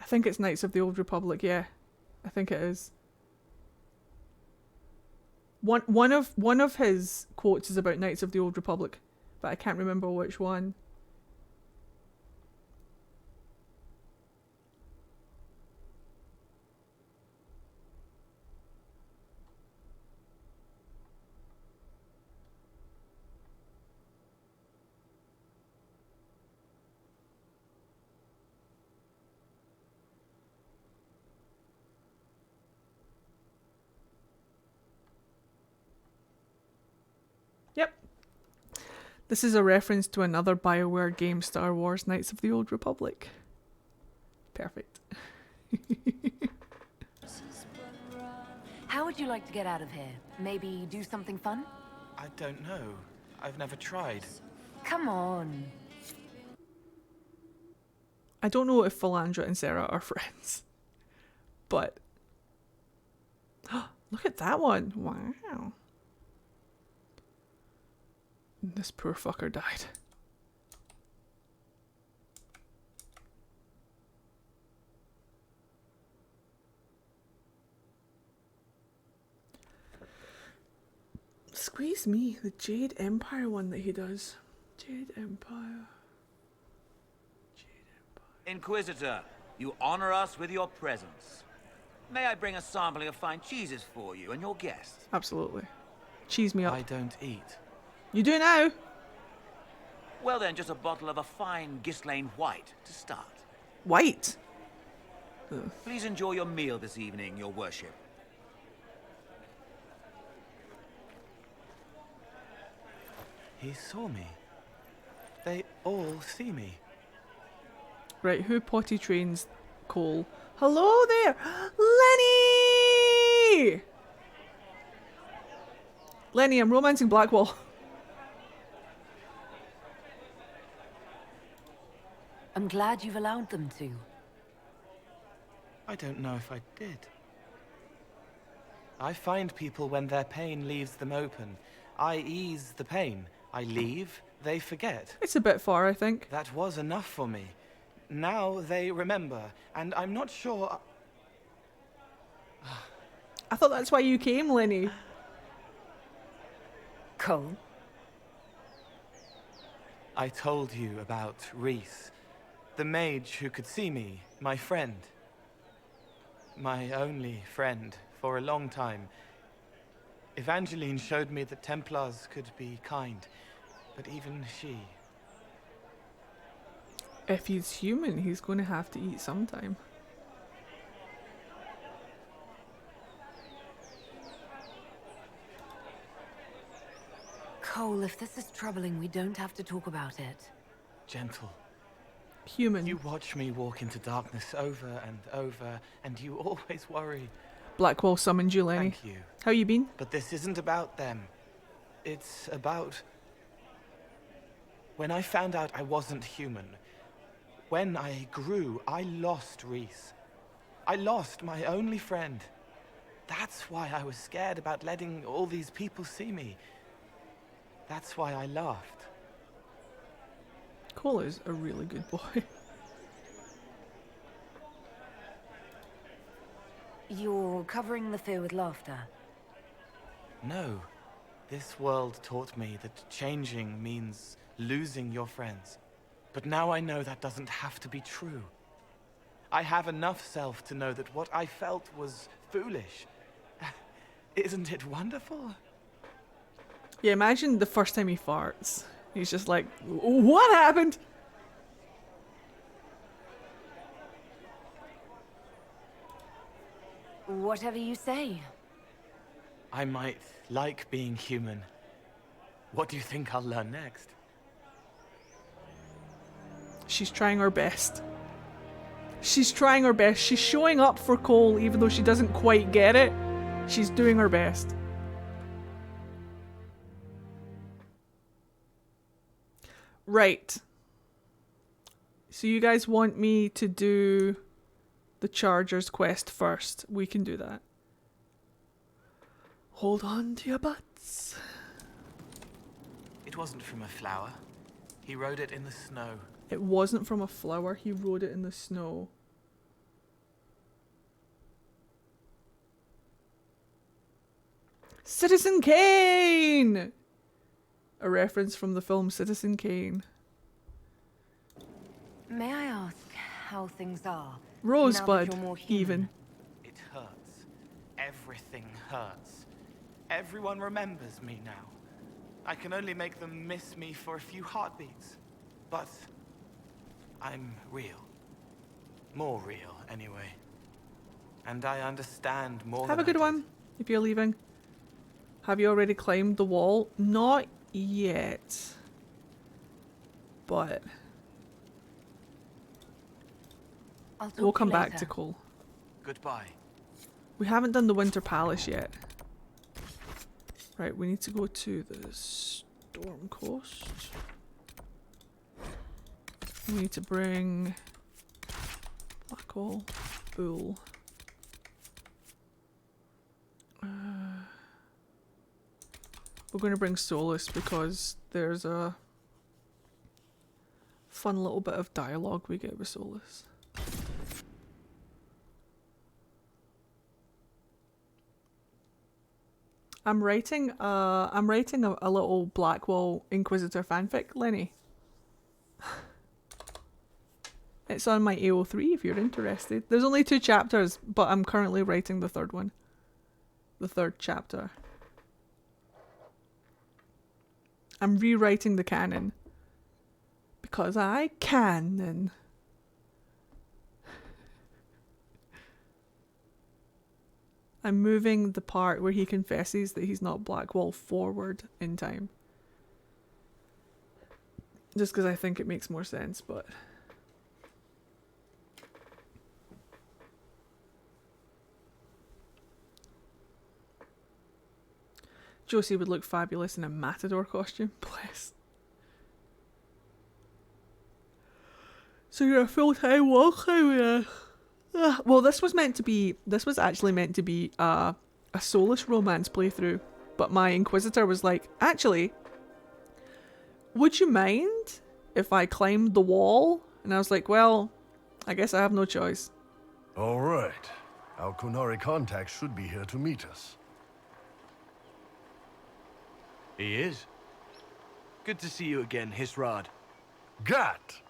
I think it's Knights of the Old Republic, yeah. I think it is. One of his quotes is about Knights of the Old Republic, but I can't remember which one. Yep. This is a reference to another BioWare game, Star Wars Knights of the Old Republic. Perfect. How would you like to get out of here? Maybe do something fun? I don't know. I've never tried. Come on. I don't know if Philandra and Sarah are friends, but look at that one. Wow. This poor fucker died. Squeeze me, the Jade Empire one that he does. Jade Empire. Inquisitor, you honor us with your presence. May I bring a sampling of fine cheeses for you and your guests? Absolutely. Cheese me up. I don't eat. You do now? Well then, just a bottle of a fine Ghislaine White to start. White? Ugh. Please enjoy your meal this evening, your worship. He saw me. They all see me. Right, who potty trains Cole? Hello there! Lenny! Lenny, I'm romancing Blackwall. I'm glad you've allowed them to. I don't know if I did. I find people when their pain leaves them open. I ease the pain. I leave, they forget. It's a bit far, I think. That was enough for me. Now they remember, and I'm not sure... I thought that's why you came, Lenny. Cole? I told you about Reese, the mage who could see me, my friend. My only friend for a long time. Evangeline showed me that Templars could be kind, but even she... If he's human, he's going to have to eat sometime. Cole, if this is troubling, we don't have to talk about it. Gentle. Human. You watch me walk into darkness over and over, and you always worry. Blackwall summoned you, Lenny. Thank you. How you been? But this isn't about them. It's about... When I found out I wasn't human, when I grew, I lost Reese. I lost my only friend. That's why I was scared about letting all these people see me. That's why I laughed. Cole is a really good boy. You're covering the fear with laughter. No. This world taught me that changing means losing your friends. But now I know that doesn't have to be true. I have enough self to know that what I felt was foolish. Isn't it wonderful? Yeah, imagine the first time he farts. He's just like, what happened? Whatever you say. I might like being human. What do you think I'll learn next? She's trying her best. She's trying her best. She's showing up for Cole even though she doesn't quite get it. She's doing her best. Right. So you guys want me to do the Chargers quest first. We can do that. Hold on to your butts. It wasn't from a flower. He wrote it in the snow. It wasn't from a flower. He wrote it in the snow. Citizen Kane! A reference from the film Citizen Kane. May I ask how things are? Rosebud, now that you're more human? even. It hurts. Everything hurts. Everyone remembers me now. I can only make them miss me for a few heartbeats. But I'm real. More real, anyway. And I understand more Have than a good I did. one, if you're leaving. Have you already climbed the wall? Not yet. But I'll talk we'll come to you back later. to Cole. Goodbye. We haven't done the Winter Palace yet. Right, we need to go to the Storm Coast. We need to bring Blackwall, Bull. We're going to bring Solus because there's a fun little bit of dialogue we get with Solus. I'm writing a little Blackwall Inquisitor fanfic, Lenny. It's on my AO3 if you're interested. There's only 2 chapters, but I'm currently writing the 3rd one. The 3rd chapter. I'm rewriting the canon. Because I can. I'm moving the part where he confesses that he's not Blackwall forward in time. Just because I think it makes more sense, but... Josie would look fabulous in a matador costume. Bless. So you're a full-time walker. Well, this was actually meant to be a Solus romance playthrough, but my Inquisitor was like, actually, would you mind if I climbed the wall? And I was like, well, I guess I have no choice. All right. Our Kunari contact should be here to meet us. He is. Good to see you again, Hisrad. Gat!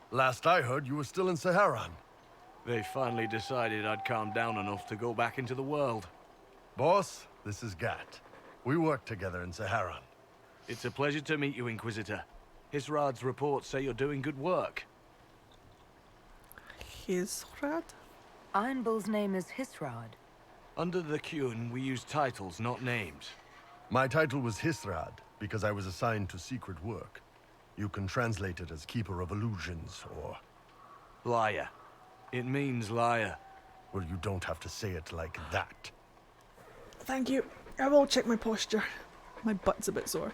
Last I heard, you were still in Saharan. They finally decided I'd calmed down enough to go back into the world. Boss, this is Gat. We work together in Saharan. It's a pleasure to meet you, Inquisitor. Hisrad's reports say you're doing good work. Hisrad? Iron Bull's name is Hisrad. Under the Qun, we use titles, not names. My title was Hisrad, because I was assigned to secret work. You can translate it as Keeper of Illusions, or... Liar. It means liar. Well, you don't have to say it like that. Thank you. I will check my posture. My butt's a bit sore.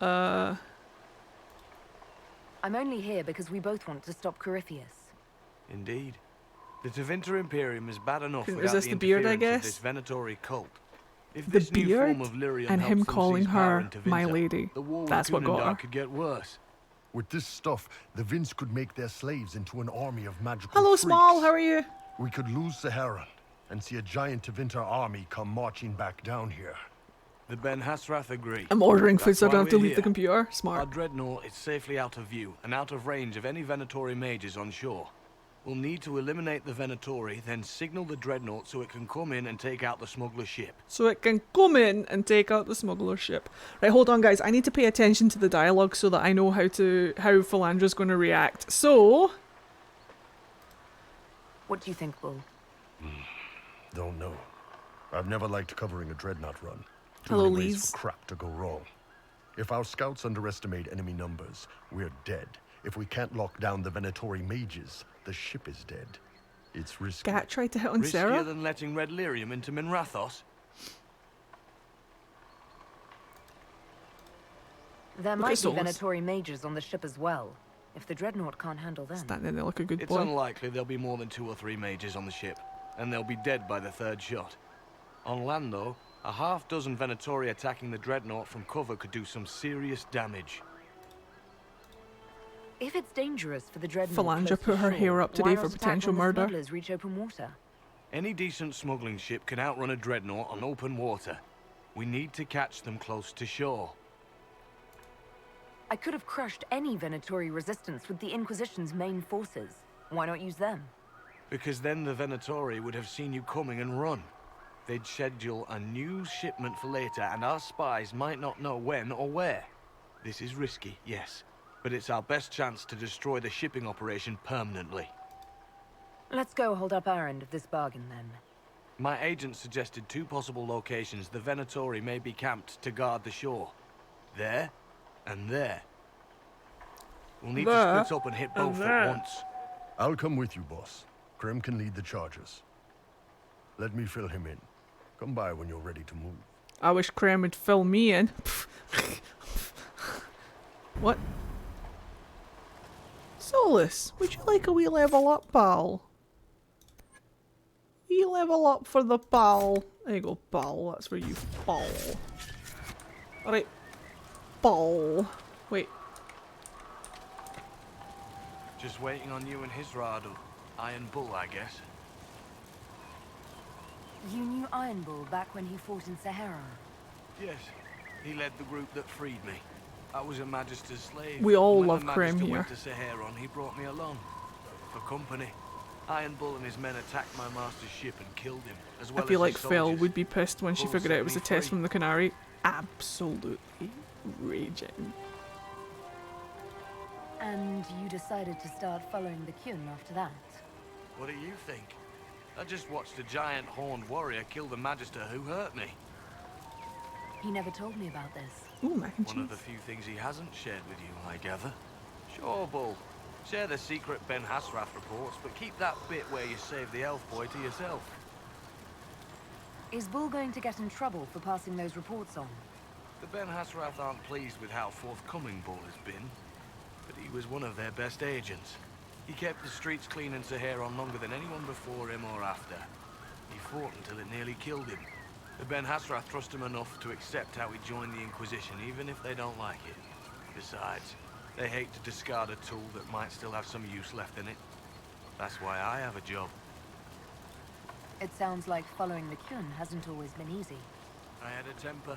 I'm only here because we both want to stop Corypheus. Indeed. The Tevinter Imperium is bad enough Couldn't without resist the the beard, I interference of guess. this Venatori cult. If The this new beard form of lyrium and him helps them calling seize power her in Tevinter, my lady. the war That's with what got Kunindar her. could get worse. With this stuff, the Vince could make their slaves into an army of magical Hello, freaks. Small. How are you? We could lose Saharan and see a giant Tevinter army come marching back down here. The Ben Hasrath agree. I'm ordering food That's so I why don't have to we're leave the here. computer. Our Smart. dreadnought is safely out of view and out of range of any Venatori mages on shore. We'll need to eliminate the Venatori, then signal the dreadnought so it can come in and take out the smuggler ship. So it can come in and take out the smuggler ship. Right, hold on, guys. I need to pay attention to the dialogue so that I know how Philandra's going to react. So... What do you think, Bull? Don't know. I've never liked covering a dreadnought run. Too Hello, many ways Lise. for crap to go wrong. If our scouts underestimate enemy numbers, we're dead. If we can't lock down the Venatori mages, the ship is dead. It's risky. Gat tried to hit on Riskier Sarah. than letting Red Lyrium into Minrathos? There Look might at be Solus. Venatori mages on the ship as well, if the dreadnought can't handle them. Standing there like a good It's boy. unlikely there'll be more than 2 or 3 mages on the ship, and they'll be dead by the 3rd shot. On land, though, a half-dozen Venatori attacking the dreadnought from cover could do some serious damage. If it's dangerous for the dreadnought Philandra close to put her shore, hair up why today not for attack potential when the murder. smugglers reach open water? Any decent smuggling ship can outrun a dreadnought on open water. We need to catch them close to shore. I could have crushed any Venatori resistance with the Inquisition's main forces. Why not use them? Because then the Venatori would have seen you coming and run. They'd schedule a new shipment for later, and our spies might not know when or where. This is risky, yes, but it's our best chance to destroy the shipping operation permanently. Let's go hold up our end of this bargain, then. My agent suggested 2 possible locations the Venatori may be camped to guard the shore. There, and there. We'll need to split up and hit both at once. I'll come with you, boss. Krem can lead the charges. Let me fill him in. Come by when you're ready to move. I wish Krem would fill me in. What? Solus, would you like a wee level up, pal? Wee level up for the pal. There you go, pal. That's for you, pal. Alright. Ball. Wait. Just waiting on you and his Radu. Iron Bull, I guess. You knew Iron Bull back when he fought in Sahara? Yes. He led the group that freed me. I was a Magister's slave. We all When love the Krem Magister here. went to Sahara, he brought me along. For company. Iron Bull and his men attacked my master's ship and killed him, as well I feel as like his Phil soldiers. would be pissed when she Bull figured out set it was me a test free. from the Canary. Absolutely raging. And you decided to start following the Kyun after that? What do you think? I just watched a giant horned warrior kill the Magister who hurt me. He never told me about this. Ooh, mac and One of the cheese. few things he hasn't shared with you, I gather. Sure, Bull. Share the secret Ben Hasrath reports, but keep that bit where you saved the elf boy to yourself. Is Bull going to get in trouble for passing those reports on? The Ben Hasrath aren't pleased with how forthcoming Bull has been, but he was one of their best agents. He kept the streets clean in Saharon longer than anyone before him or after. He fought until it nearly killed him. The Ben Hasrath trust him enough to accept how he joined the Inquisition, even if they don't like it. Besides, they hate to discard a tool that might still have some use left in it. That's why I have a job. It sounds like following the Kyun hasn't always been easy. I had a temper.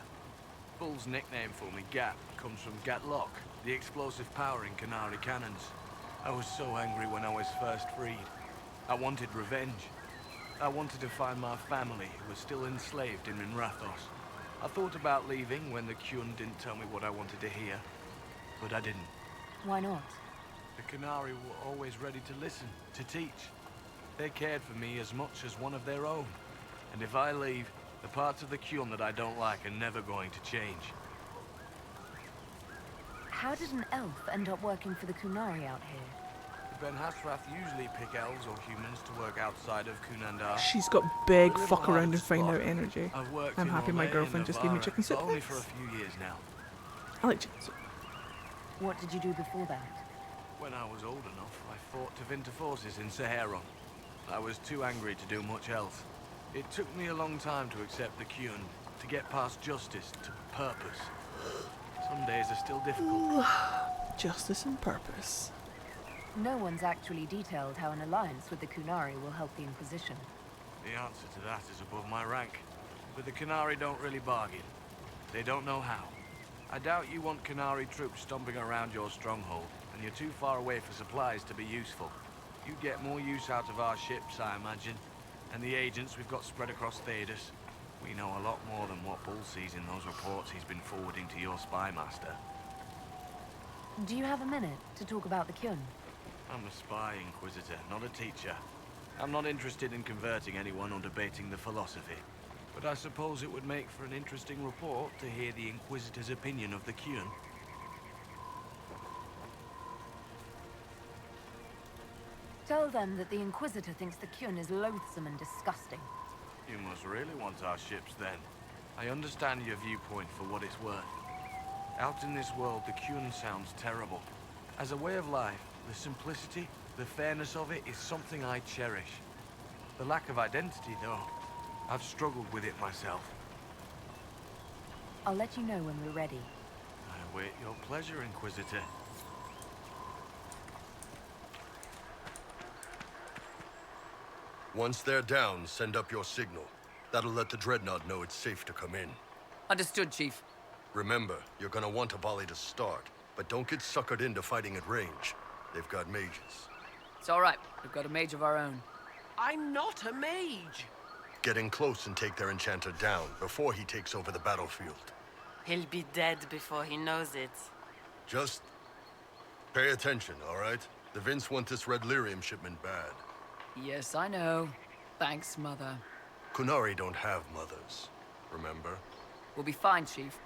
Bull's nickname for me, Gat, comes from Gatlock, the explosive power in Canary cannons. I was so angry when I was first freed. I wanted revenge. I wanted to find my family, who was still enslaved in Minrathos. I thought about leaving when the Kyun didn't tell me what I wanted to hear, but I didn't. Why not? The Canary were always ready to listen, to teach. They cared for me as much as one of their own. And if I leave, the parts of the Kyun that I don't like are never going to change. How did an elf end up working for the Kunari out here? The Ben Hasrath usually pick elves or humans to work outside of Kunandar. She's got big It's a fuck little around hard and to find spot. out energy. I've worked I'm in happy my Orlais girlfriend and just gave me Navarra, chicken soup. but only for a Thanks. few years now. I like chicken soup. What did you do before that? When I was old enough, I fought Tevinter forces in Saharon. I was too angry to do much else. It took me a long time to accept the Kyun, to get past justice to purpose. Some days are still difficult. Justice and purpose. No one's actually detailed how an alliance with the Kunari will help the Inquisition. The answer to that is above my rank. But the Canary don't really bargain. They don't know how. I doubt you want Canary troops stomping around your stronghold, and you're too far away for supplies to be useful. You get more use out of our ships, I imagine, and the agents we've got spread across Thedas. We know a lot more than what Bull sees in those reports he's been forwarding to your spy master. Do you have a minute to talk about the Kyun? I'm a spy, Inquisitor, not a teacher. I'm not interested in converting anyone or debating the philosophy. But I suppose it would make for an interesting report to hear the Inquisitor's opinion of the Kyun. Tell them that the Inquisitor thinks the Kyun is loathsome and disgusting. You must really want our ships, then. I understand your viewpoint for what it's worth. Out in this world, the Kyun sounds terrible. As a way of life, the simplicity, the fairness of it is something I cherish. The lack of identity, though, I've struggled with it myself. I'll let you know when we're ready. I await your pleasure, Inquisitor. Once they're down, send up your signal. That'll let the Dreadnought know it's safe to come in. Understood, Chief. Remember, you're gonna want a volley to start, but don't get suckered into fighting at range. They've got mages. It's all right. We've got a mage of our own. I'm not a mage. Get in close and take their enchanter down before he takes over the battlefield. He'll be dead before he knows it. Just pay attention, all right? The Vince want this red lyrium shipment bad. Yes, I know. Thanks, Mother. Kunari don't have mothers, remember? We'll be fine, Chief.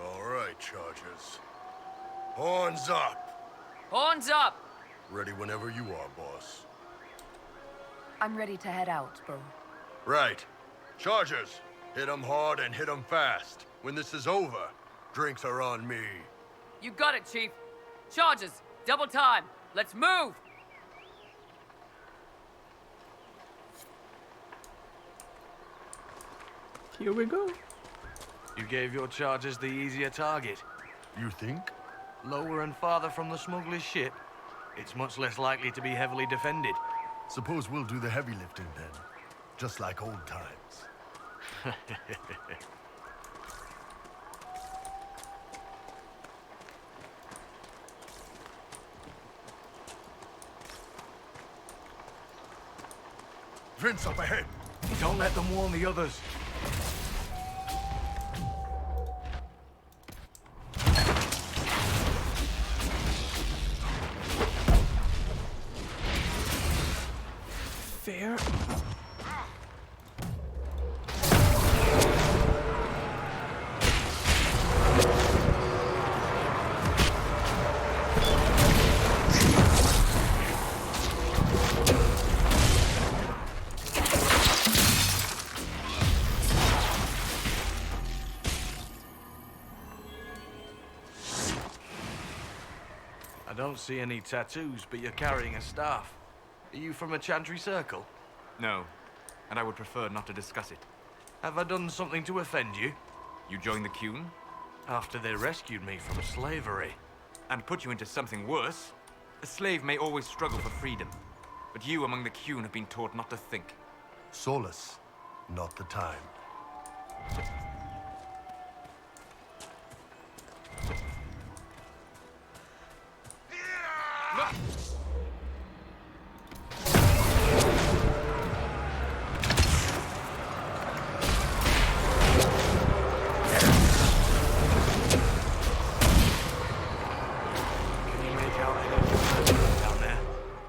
All right, Chargers. Horns up! Horns up! Ready whenever you are, boss. I'm ready to head out, Bull. Right. Chargers, hit 'em hard and hit 'em fast. When this is over, drinks are on me. You got it, Chief. Charges, double time. Let's move! Here we go. You gave your charges the easier target. You think? Lower and farther from the smuggler's ship, it's much less likely to be heavily defended. Suppose we'll do the heavy lifting then. Just like old times. Vince up ahead. Don't let them warn the others. Fair. I don't see any tattoos, but you're carrying a staff. Are you from a Chantry circle? No, and I would prefer not to discuss it. Have I done something to offend you? You joined the Qun? After they rescued me from slavery. And put you into something worse? A slave may always struggle for freedom, but you among the Qun have been taught not to think. Solus, not the time.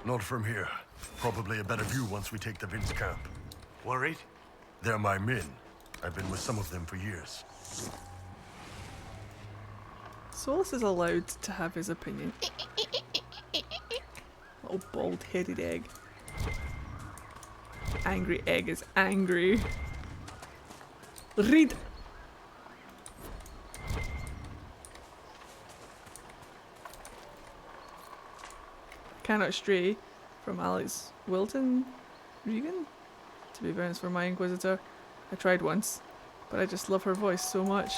Not from here. Probably a better view once we take the Vince camp. Worried? They're my men. I've been with some of them for years. Solus is allowed to have his opinion. Little bald-headed egg. Angry egg is angry. Read! Cannot stray from Alex Wilton Regan. To be honest, for my Inquisitor, I tried once, but I just love her voice so much.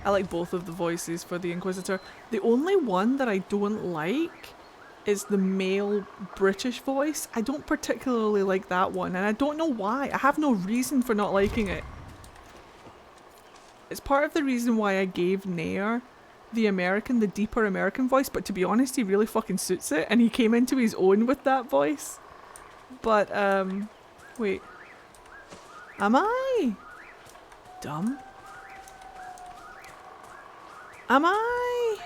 I like both of the voices for the Inquisitor. The only one that I don't like is the male British voice. I don't particularly like that one, and I don't know why. I have no reason for not liking it. It's part of the reason why I gave Nair the deeper American voice, but to be honest, he really fucking suits it, and he came into his own with that voice. But, wait. Am I dumb? Am I?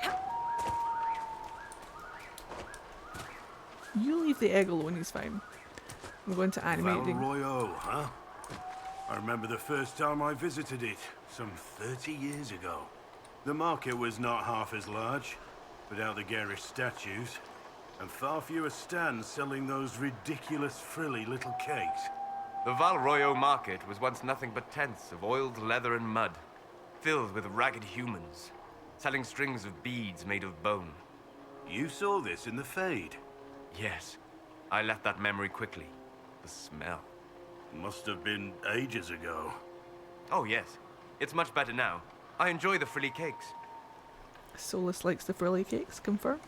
You leave the egg alone, he's fine. I'm going to animate it. Valroyo, huh? I remember the first time I visited it, some 30 years ago. The market was not half as large, without the garish statues, and far fewer stands selling those ridiculous frilly little cakes. The Valroyo market was once nothing but tents of oiled leather and mud, filled with ragged humans, selling strings of beads made of bone. You saw this in the Fade? Yes. I left that memory quickly. The smell. Must have been ages ago. Oh yes. It's much better now. I enjoy the frilly cakes. Solus likes the frilly cakes, confirmed.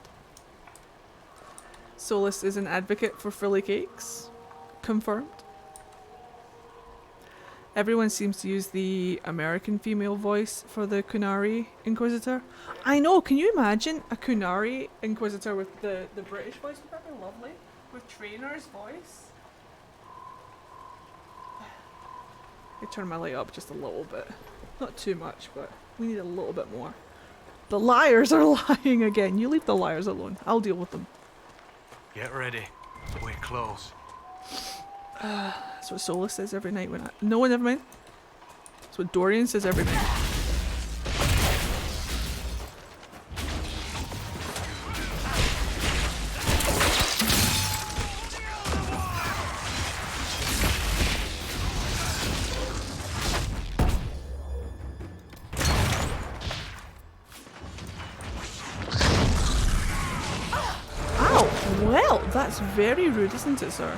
Solus is an advocate for frilly cakes, confirmed. Everyone seems to use the American female voice for the Kunari Inquisitor. I know, can you imagine a Kunari Inquisitor with the British voice? Would that be lovely? With Trainer's voice? I turn my light up just a little bit. Not too much, but we need a little bit more. The liars are lying again. You leave the liars alone. I'll deal with them. Get ready. We're close. That's what Solus says every night when I... No, never mind. That's what Dorian says every night. Ow! Well, that's very rude, isn't it, sir?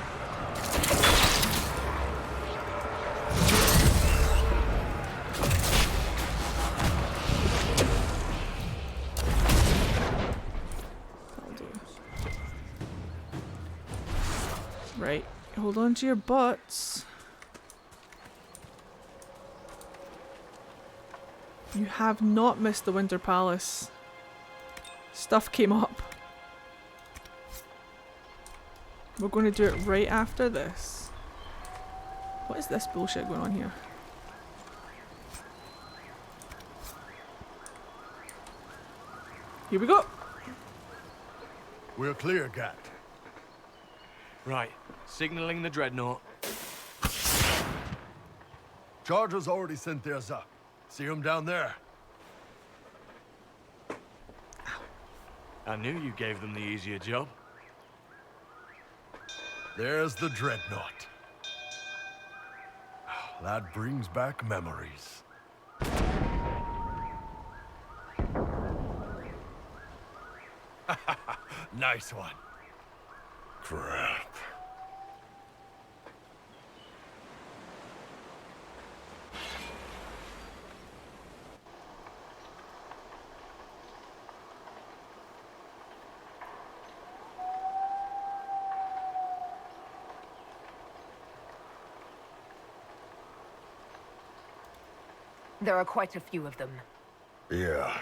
Right, hold on to your butts. You have not missed the Winter Palace. Stuff came up. We're going to do it right after this. What is this bullshit going on here? Here we go. We're clear, Gat. Right, signaling the dreadnought. Chargers already sent theirs up. See them down there? I knew you gave them the easier job. There's the dreadnought. That brings back memories. Nice one. Crap. There are quite a few of them. Yeah,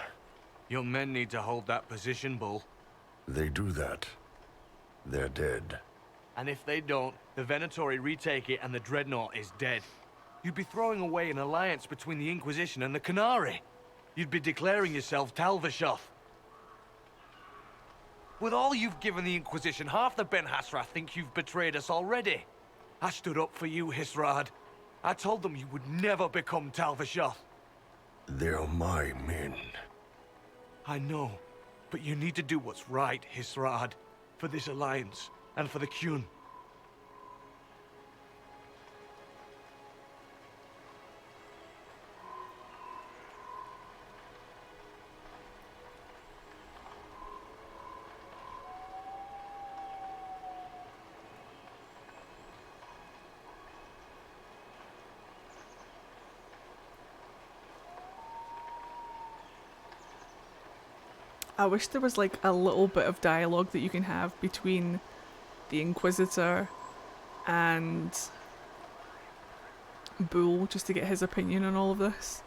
Your men need to hold that position, Bull. they do that. They're dead. And if they don't, the Venatori retake it and the dreadnought is dead. You'd be throwing away an alliance between the Inquisition and the Canary. You'd be declaring yourself Talvishoth. With all you've given the Inquisition, half the Ben Hassrath think you've betrayed us already. I stood up for you, Hisrad. I told them you would never become Talvishoth. They're my men. I know, but you need to do what's right, Hisrad. For this alliance, and for the Qun. I wish there was like a little bit of dialogue that you can have between the Inquisitor and Bull, just to get his opinion on all of this.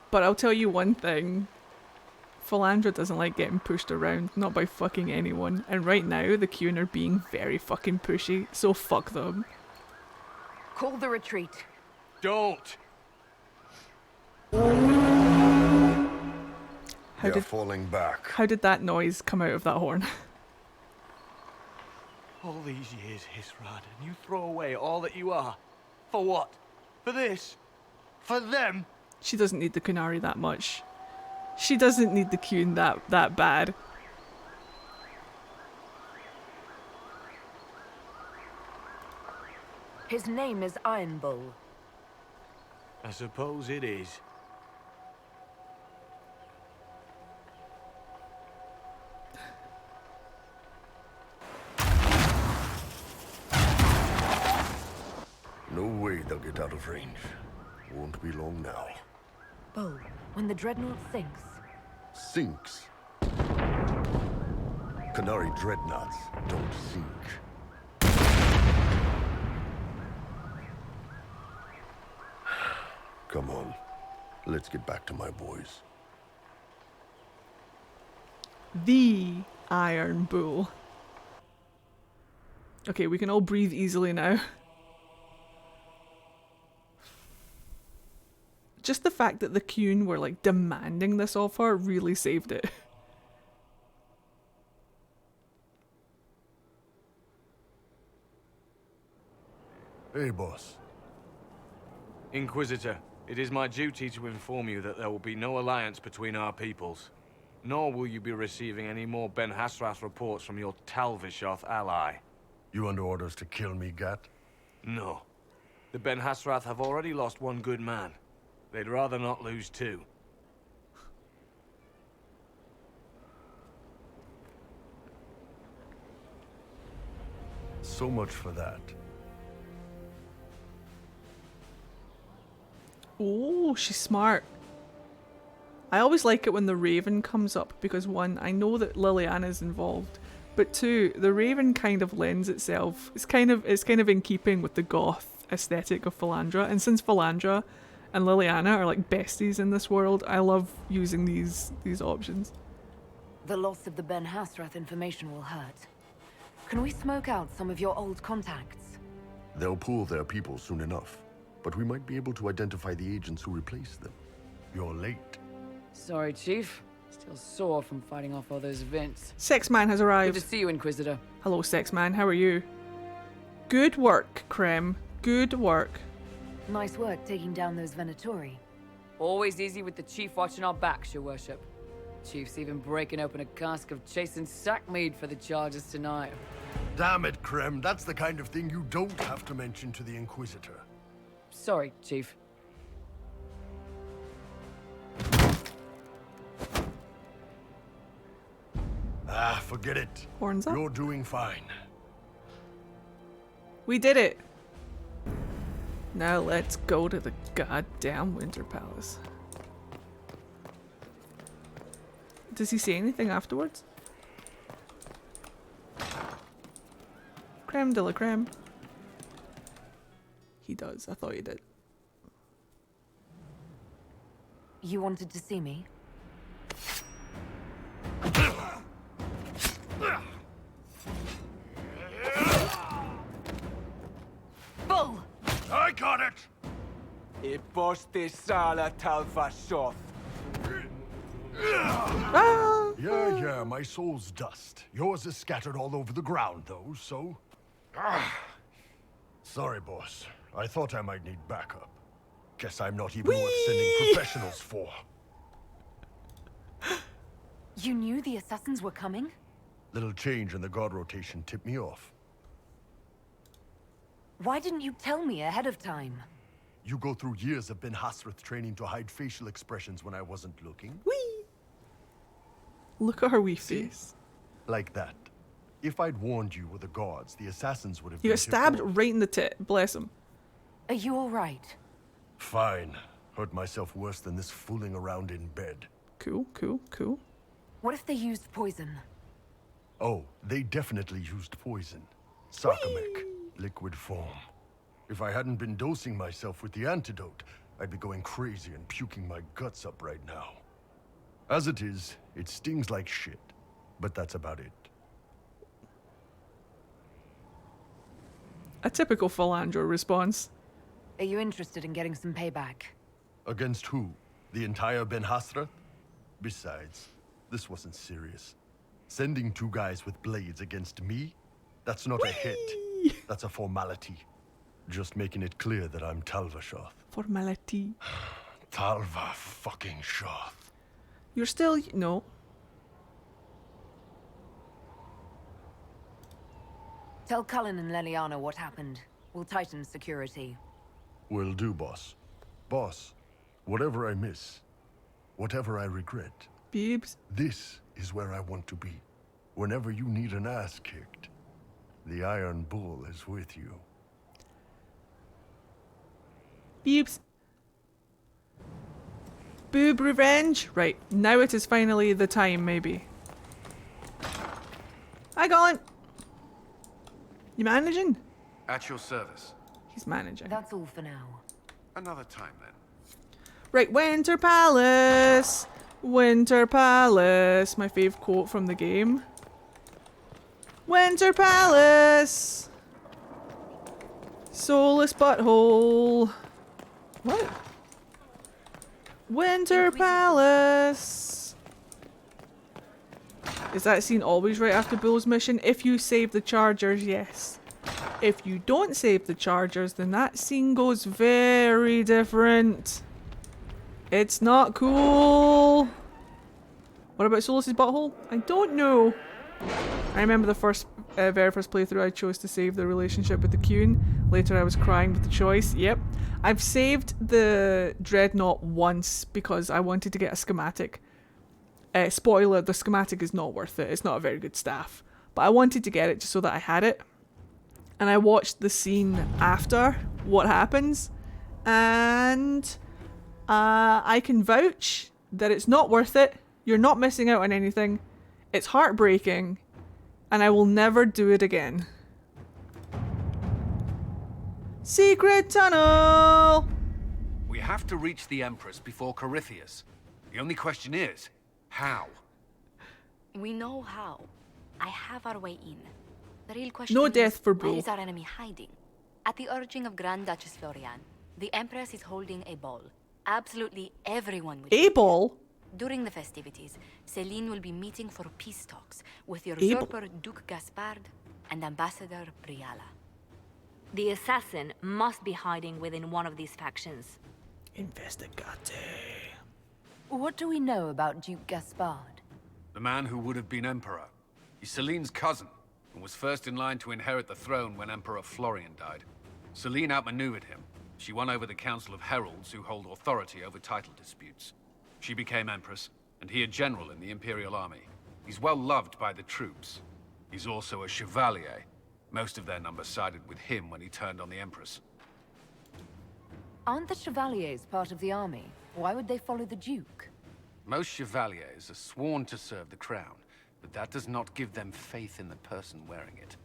But I'll tell you one thing. Philandra doesn't like getting pushed around, not by fucking anyone. And right now, the Qun are being very fucking pushy, so fuck them. Call the retreat. Don't! They're falling back. How did that noise come out of that horn? All these years, Hisrad, and you throw away all that you are. For what? For this? For them? She doesn't need the Canary that much. She doesn't need the Qun that bad. His name is Iron Bull. I suppose it is. No way they'll get out of range. Won't be long now. Bull, when the dreadnought sinks. Sinks. Canary dreadnoughts don't sink. Come on. Let's get back to my boys. The Iron Bull. Okay, we can all breathe easily now. Just the fact that the Qun were like demanding this of her really saved it. Hey, boss. Inquisitor, it is my duty to inform you that there will be no alliance between our peoples. Nor will you be receiving any more Ben Hassrath reports from your Talvishoth ally. You under orders to kill me, Gat? No. The Ben Hassrath have already lost one good man. They'd rather not lose two. So much for that. Oh, she's smart. I always like it when the Raven comes up because one, I know that Liliana's involved, but two, the Raven kind of lends itself. It's kind of in keeping with the goth aesthetic of Philandra, and since Philandra and Liliana are like besties in this world, I love using these options. The loss of the Ben Hasrath information will hurt. Can we smoke out some of your old contacts? They'll pool their people soon enough, but we might be able to identify the agents who replaced them. You're late. Sorry, Chief. Still sore from fighting off all those events. Sexman has arrived. Good to see you, Inquisitor. Hello, Sexman. How are you? Good work, Krem. Good work. Nice work taking down those Venatori. Always easy with the Chief watching our backs, Your Worship. Chief's even breaking open a cask of chastened sackmead for the charges tonight. Damn it, Krem. That's the kind of thing you don't have to mention to the Inquisitor. Sorry, Chief. Ah, forget it. Horns up. You're doing fine. We did it. Now let's go to the goddamn Winter Palace. Does he say anything afterwards? Creme de la creme. He does. I thought he did. You wanted to see me? Bull! I got it! Yeah, my soul's dust. Yours is scattered all over the ground, though, so... Sorry, boss. I thought I might need backup. Guess I'm not even worth sending professionals for. You knew the assassins were coming? Little change in the guard rotation tipped me off. Why didn't you tell me ahead of time? You go through years of Ben Hasrath training to hide facial expressions when I wasn't looking. Whee! Look at her wee face. Like that. If I'd warned you or the guards, the assassins would have You been got stabbed tipped off. right in the tit. Bless him. Are you alright? Fine. Hurt myself worse than this fooling around in bed. Cool, cool, cool. What if they used poison? Oh, they definitely used poison. Sarcomec, liquid form. If I hadn't been dosing myself with the antidote, I'd be going crazy and puking my guts up right now. As it is, it stings like shit, but that's about it. A typical Philandro response. Are you interested in getting some payback? Against who? The entire Ben Hasrath? Besides, this wasn't serious. Sending two guys with blades against me? That's not a hit. That's a formality. Just making it clear that I'm Talva Shoth. Formality. Talva fucking Shoth. You're still... No. Tell Cullen and Leliana what happened. We'll tighten security. Will do, boss. Boss, whatever I miss, whatever I regret, Beebs. This is where I want to be. Whenever you need an ass kicked, the Iron Bull is with you. Beebs. Boob revenge? Right, now it is finally the time, maybe. Hi, Colin. You managing? At your service. He's managing. That's all for now. Another time, then. Right, Winter Palace. Winter Palace. My fave quote from the game. Winter Palace. Soulless butthole. What? Winter Palace. Is that scene always right after Bull's mission? If you save the Chargers, yes. If you don't save the Chargers, then that scene goes very different. It's not cool. What about Solus's butthole? I don't know. I remember the very first playthrough I chose to save the relationship with the Queen. Later I was crying with the choice. Yep. I've saved the Dreadnought once because I wanted to get a schematic. Spoiler, the schematic is not worth it. It's not a very good staff. But I wanted to get it just so that I had it. And I watched the scene after what happens. And I can vouch that it's not worth it. You're not missing out on anything. It's heartbreaking, and I will never do it again. Secret tunnel! We have to reach the Empress before Corypheus. The only question is, how? We know how. I have our way in. The real question No is, death for where Bull. is our enemy hiding? At the urging of Grand Duchess Florian, the Empress is holding a ball. Absolutely everyone will A ball? During the festivities, Celine will be meeting for peace talks with the A ball? usurper Duke Gaspard and Ambassador Briala. The assassin must be hiding within one of these factions. Investigate. What do we know about Duke Gaspard? The man who would have been Emperor. He's Celine's cousin, and was first in line to inherit the throne when Emperor Florian died. Celine outmaneuvered him. She won over the Council of Heralds, who hold authority over title disputes. She became Empress, and he a general in the Imperial Army. He's well loved by the troops. He's also a Chevalier. Most of their number sided with him when he turned on the Empress. Aren't the Chevaliers part of the army? Why would they follow the Duke? Most Chevaliers are sworn to serve the crown, but that does not give them faith in the person wearing it.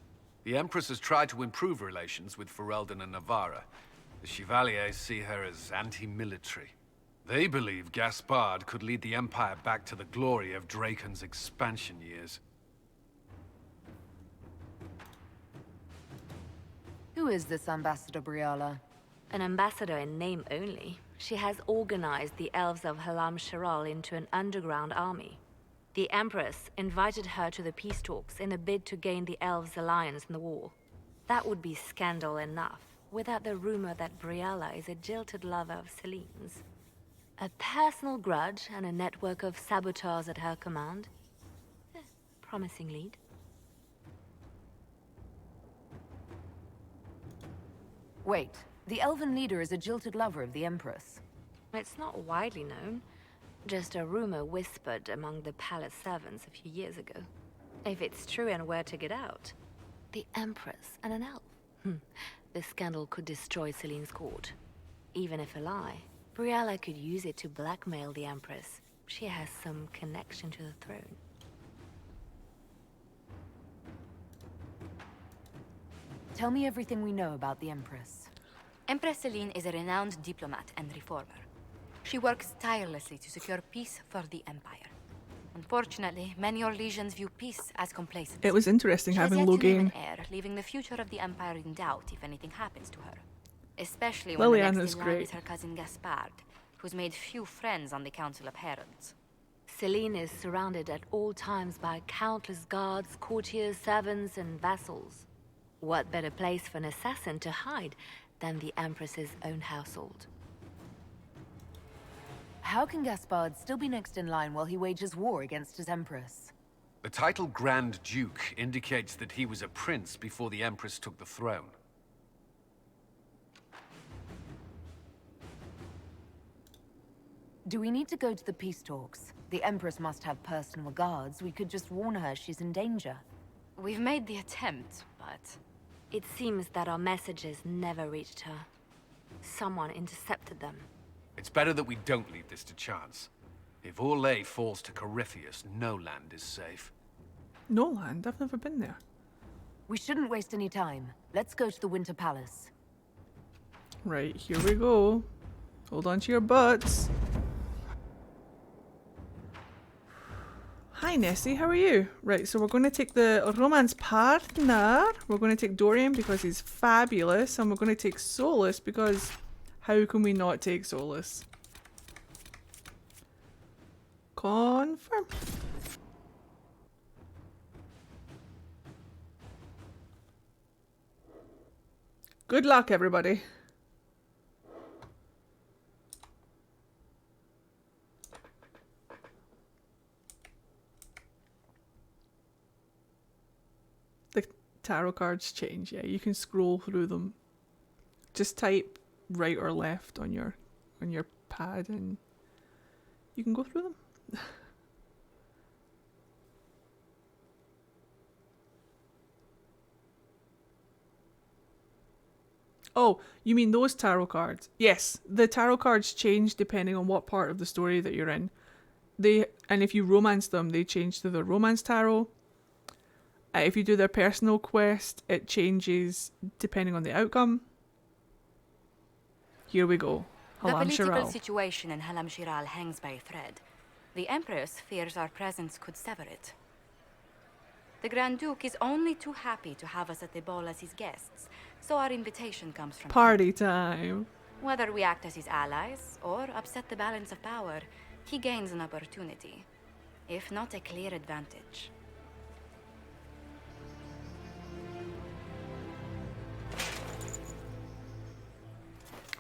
The Empress has tried to improve relations with Ferelden and Navarra. The Chevaliers see her as anti-military. They believe Gaspard could lead the Empire back to the glory of Draken's expansion years. Who is this Ambassador Briala? An ambassador in name only. She has organized the elves of Halam Sharal into an underground army. The Empress invited her to the peace talks in a bid to gain the elves' alliance in the war. That would be scandal enough, without the rumor that Briala is a jilted lover of Celine's. A personal grudge and a network of saboteurs at her command. Promising lead. Wait, the elven leader is a jilted lover of the Empress. It's not widely known. Just a rumor whispered among the palace servants a few years ago. If it's true and were to get out, the Empress and an elf. The scandal could destroy Celine's court. Even if a lie, Briala could use it to blackmail the Empress. She has some connection to the throne. Tell me everything we know about the Empress. Empress Celine is a renowned diplomat and reformer. She works tirelessly to secure peace for the Empire. Unfortunately, many Orlesians view peace as complacency. It was interesting She has having yet to name Logain. an heir, leaving the future of the Empire in doubt if anything happens to her. Especially when the Liliana's next in line great. is her cousin Gaspard, who's made few friends on the Council of Heralds. Celine is surrounded at all times by countless guards, courtiers, servants, and vassals. What better place for an assassin to hide than the Empress's own household? How can Gaspard still be next in line while he wages war against his Empress? The title Grand Duke indicates that he was a prince before the Empress took the throne. Do we need to go to the peace talks? The Empress must have personal guards. We could just warn her she's in danger. We've made the attempt, but it seems that our messages never reached her. Someone intercepted them. It's better that we don't leave this to chance. If Orlais falls to Corypheus, no land is safe. No land? I've never been there. We shouldn't waste any time. Let's go to the Winter Palace. Right, here we go. Hold on to your butts. Hi Nessie, how are you? Right, so we're going to take the romance partner. We're going to take Dorian because he's fabulous. And we're going to take Solus because how can we not take Solus? Confirm. Good luck, everybody. The tarot cards change, yeah. You can scroll through them. Just type right or left on your pad and you can go through them. Oh, you mean those tarot cards? Yes, the tarot cards change depending on what part of the story that you're in. and if you romance them, they change to the romance tarot. If you do their personal quest, it changes depending on the outcome. Here we go. The Halam political Shiral. situation in Halam Shiral hangs by a thread. The Empress fears our presence could sever it. The Grand Duke is only too happy to have us at the ball as his guests, so our invitation comes from Party time. Whether we act as his allies or upset the balance of power, he gains an opportunity, if not a clear advantage.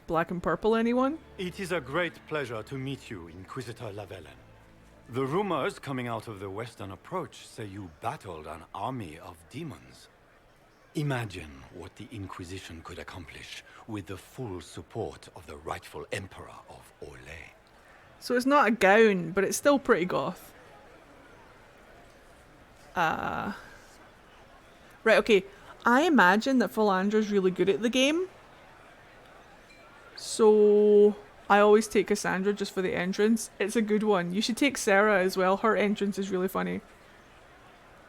Black and purple, anyone? It is a great pleasure to meet you, Inquisitor Lavellen. The rumors coming out of the Western Approach say you battled an army of demons. Imagine what the Inquisition could accomplish with the full support of the rightful Emperor of Orlais. So it's not a gown, but it's still pretty goth. Right, okay. I imagine that Philandra's really good at the game. So I always take Cassandra just for the entrance. It's a good one. You should take Sarah as well. Her entrance is really funny.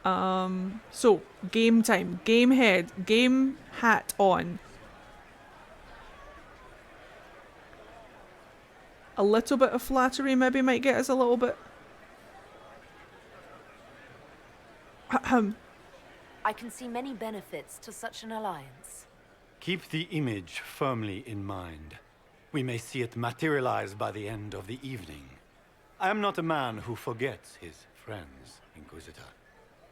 So game time. Game head. Game hat on. A little bit of flattery maybe might get us a little bit. I can see many benefits to such an alliance. Keep the image firmly in mind. We may see it materialize by the end of the evening. I am not a man who forgets his friends, Inquisitor.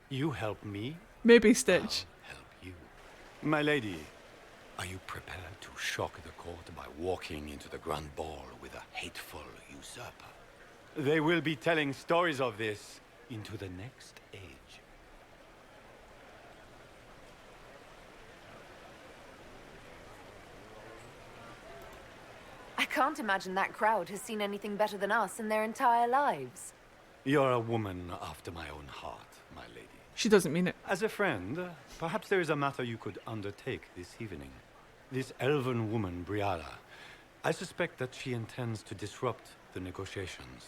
You help me, maybe Stitch. I'll help you. My lady, are you prepared to shock the court by walking into the Grand Ball with a hateful usurper? They will be telling stories of this into the next age. I can't imagine that crowd has seen anything better than us in their entire lives. You're a woman after my own heart, my lady. She doesn't mean it. As a friend, perhaps there is a matter you could undertake this evening. This elven woman, Briala, I suspect that she intends to disrupt the negotiations.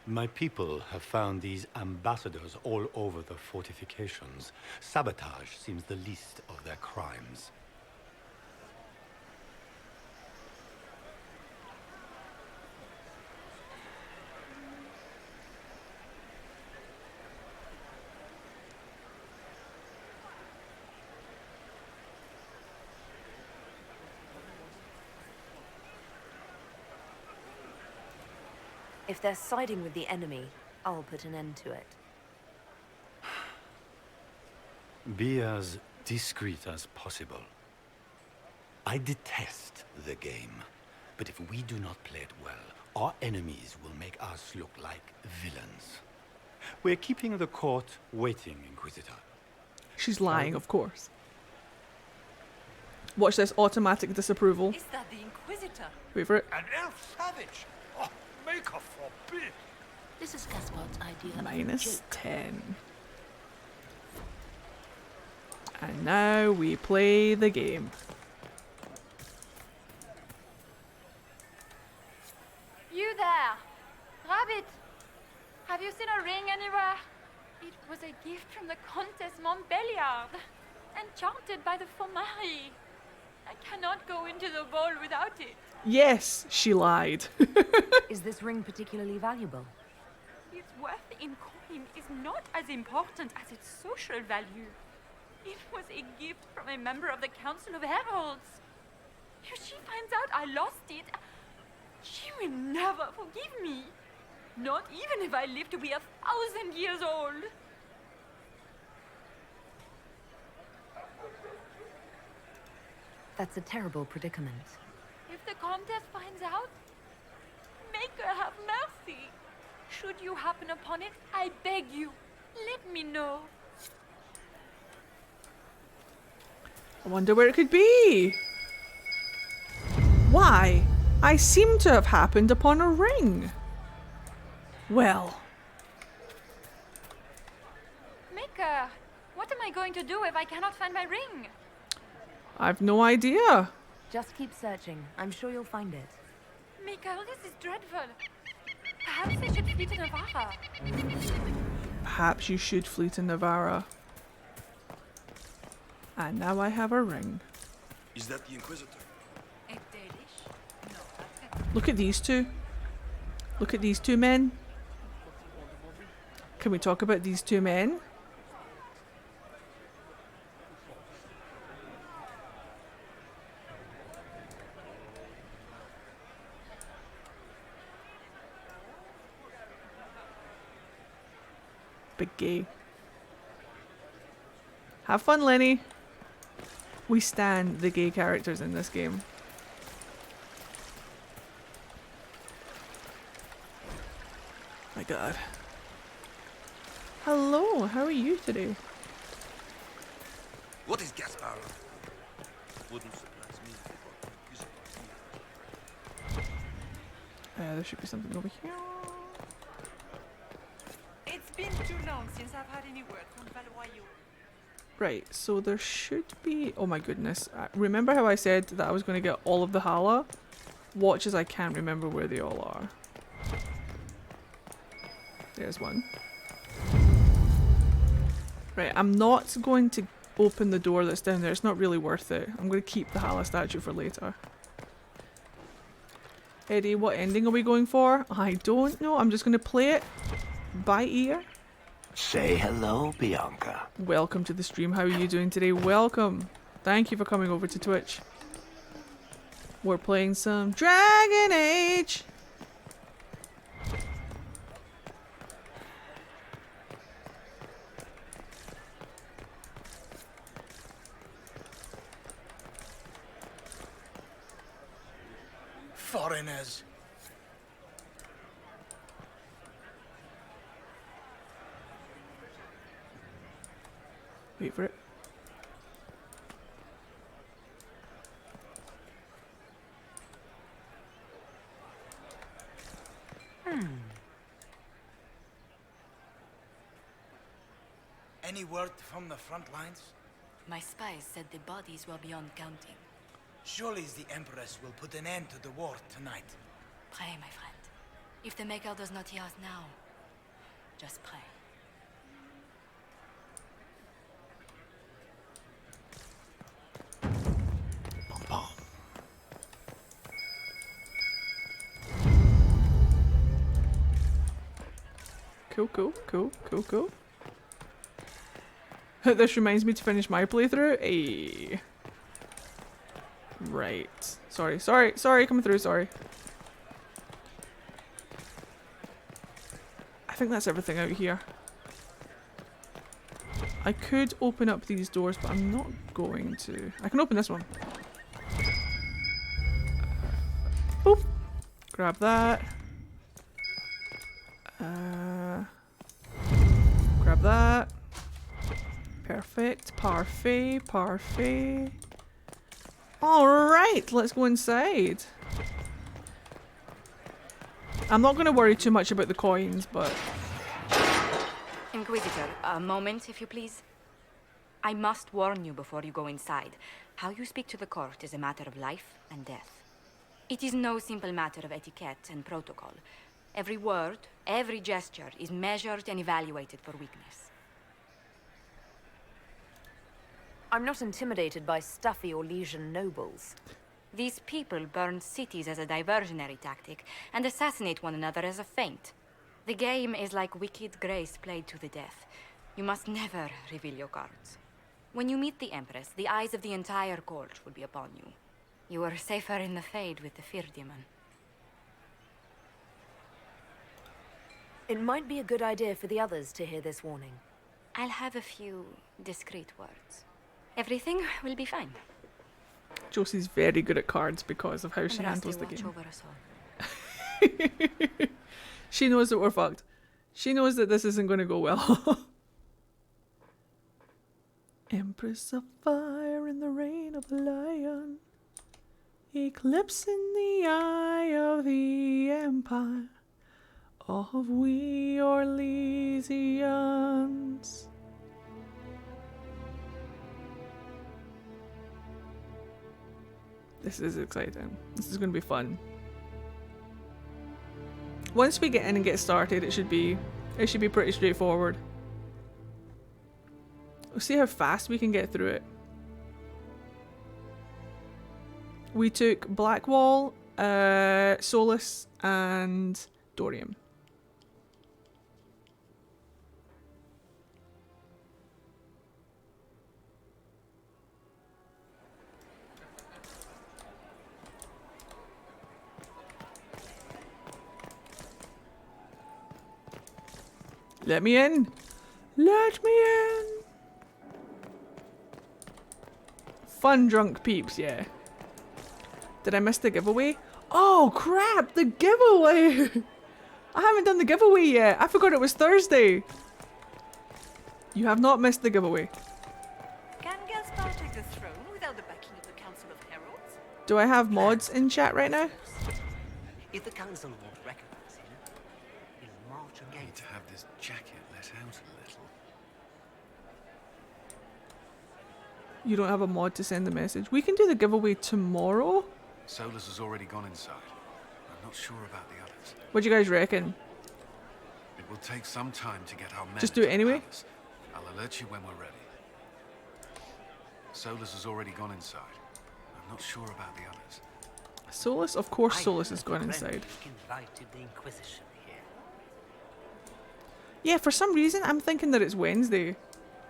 My people have found these ambassadors all over the fortifications. Sabotage seems the least of their crimes. If they're siding with the enemy, I'll put an end to it. Be as discreet as possible. I detest the game, but if we do not play it well, our enemies will make us look like villains. We're keeping the court waiting, Inquisitor. She's lying, of course. Watch this automatic disapproval. Is that the Inquisitor? Wait for it. An elf savage? Oh, make her forbid. This is Casper's idea. Minus 10. And now we play the game. You there! Rabbit! Have you seen a ring anywhere? It was a gift from the Countess Montbelliard, enchanted by the Fomari. I cannot go into the ball without it. Yes, she lied. Is this ring particularly valuable? Its worth in coin is not as important as its social value. It was a gift from a member of the Council of Heralds. If she finds out I lost it, she will never forgive me. Not even if I live to be 1,000 years old. That's a terrible predicament. If the Countess finds out, make her have mercy. Should you happen upon it, I beg you, let me know. I wonder where it could be. Why? I seem to have happened upon a ring. Well. Maker, what am I going to do if I cannot find my ring? I've no idea. Just keep searching. I'm sure you'll find it. Maker, this is dreadful. Perhaps I should flee to Navarra. Perhaps you should flee to Navarra. And now I have a ring. Is that the Inquisitor? Look at these two. Look at these two men. Can we talk about these two men? Big gay. Have fun, Lenny. We stan the gay characters in this game. My god. Hello, how are you today? What is Gaspar? Wouldn't surprise me if it were. There should be something over here. It's been too long since I've had any word from Valois. Right, so there should be... Oh my goodness. Remember how I said that I was going to get all of the Hala? Watch as I can't remember where they all are. There's one. Right, I'm not going to open the door that's down there. It's not really worth it. I'm going to keep the Hala statue for later. Eddie, what ending are we going for? I don't know. I'm just going to play it by ear. Say hello, Bianca. Welcome to the stream. How are you doing today? Welcome. Thank you for coming over to Twitch. We're playing some Dragon Age. Foreigners. Wait for it. Any word from the front lines? My spies said the bodies were beyond counting. Surely the Empress will put an end to the war tonight. Pray, my friend. If the Maker does not hear us now, just pray. Cool. This reminds me to finish my playthrough. Ayy. Right. Sorry, coming through, sorry. I think that's everything out here. I could open up these doors, but I'm not going to. I can open this one. Boop. Grab that. Grab that. Perfect. Parfait. Alright, let's go inside. I'm not going to worry too much about the coins, but... Inquisitor, a moment, if you please. I must warn you before you go inside. How you speak to the court is a matter of life and death. It is no simple matter of etiquette and protocol. Every word, every gesture is measured and evaluated for weakness. I'm not intimidated by stuffy Orlesian nobles. These people burn cities as a diversionary tactic and assassinate one another as a feint. The game is like Wicked Grace played to the death. You must never reveal your cards. When you meet the Empress, the eyes of the entire court will be upon you. You are safer in the Fade with the Fear Demon. It might be a good idea for the others to hear this warning. I'll have a few discreet words. Everything will be fine. Josie's very good at cards because of how she handles the game. Over us all. She knows that we're fucked. She knows that this isn't going to go well. Empress of fire in the reign of the lion, eclipsing the eye of the empire of we Orlesians. This is exciting. This is going to be fun. Once we get in and get started, it should be pretty straightforward. We'll see how fast we can get through it. We took Blackwall, Solus, and Dorium. Let me in! Let me in! Fun drunk peeps, yeah. Did I miss the giveaway? Oh crap! The giveaway! I haven't done the giveaway yet. I forgot it was Thursday. You have not missed the giveaway. Can Gaspar take the throne without the backing of the Council of Heralds? Do I have mods in chat right now? If the council won't recognize him, he'll march against. I need to have this jacket let out a little. You don't have a mod to send the message. We can do the giveaway tomorrow. Solus has already gone inside. I'm not sure about the others. What do you guys reckon? It will take some time to get our men. Just do it anyway? I'll alert you when we're ready. Solus has already gone inside. I'm not sure about the others. Solus? Of course Solus has gone inside. Invited the Inquisition here. Yeah, for some reason I'm thinking that it's Wednesday.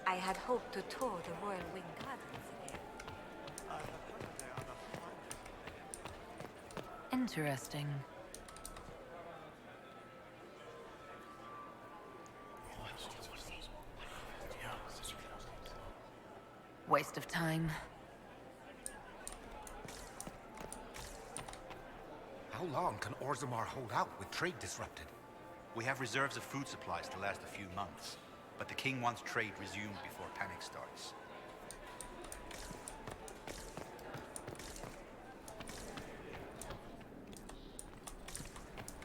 I had hoped to tour the Royal Wing Gardens again. Interesting. Waste of time. How long can Orzammar hold out with trade disrupted? We have reserves of food supplies to last a few months, but the king wants trade resumed before panic starts.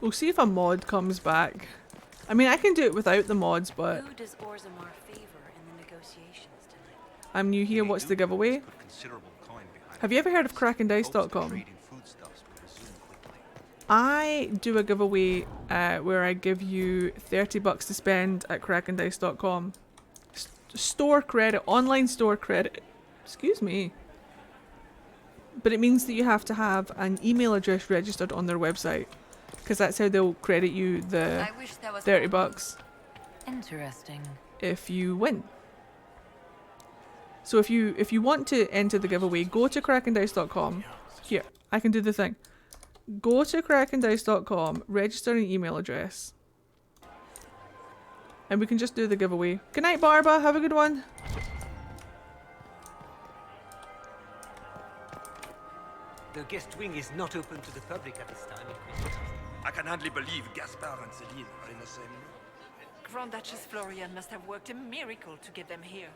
We'll see if a mod comes back. I mean, I can do it without the mods, but Who does Orzammar favor in the negotiations tonight? I'm new here. What's the giveaway? Have you ever heard of KrakenDice.com? I do a giveaway where I give you $30 to spend at KrakenDice.com. Store credit, online store credit. Excuse me. But it means that you have to have an email address registered on their website, because that's how they'll credit you the $30 Interesting. if you win. So if you want to enter the giveaway, go to KrakenDice.com. Here, I can do the thing. Go to KrakenDice.com, register an email address, and we can just do the giveaway. Good night, Barba. Have a good one. The guest wing is not open to the public at this time, Inquisitor. I can hardly believe Gaspar and Celine are in the same room. Grand Duchess Florian must have worked a miracle to get them here.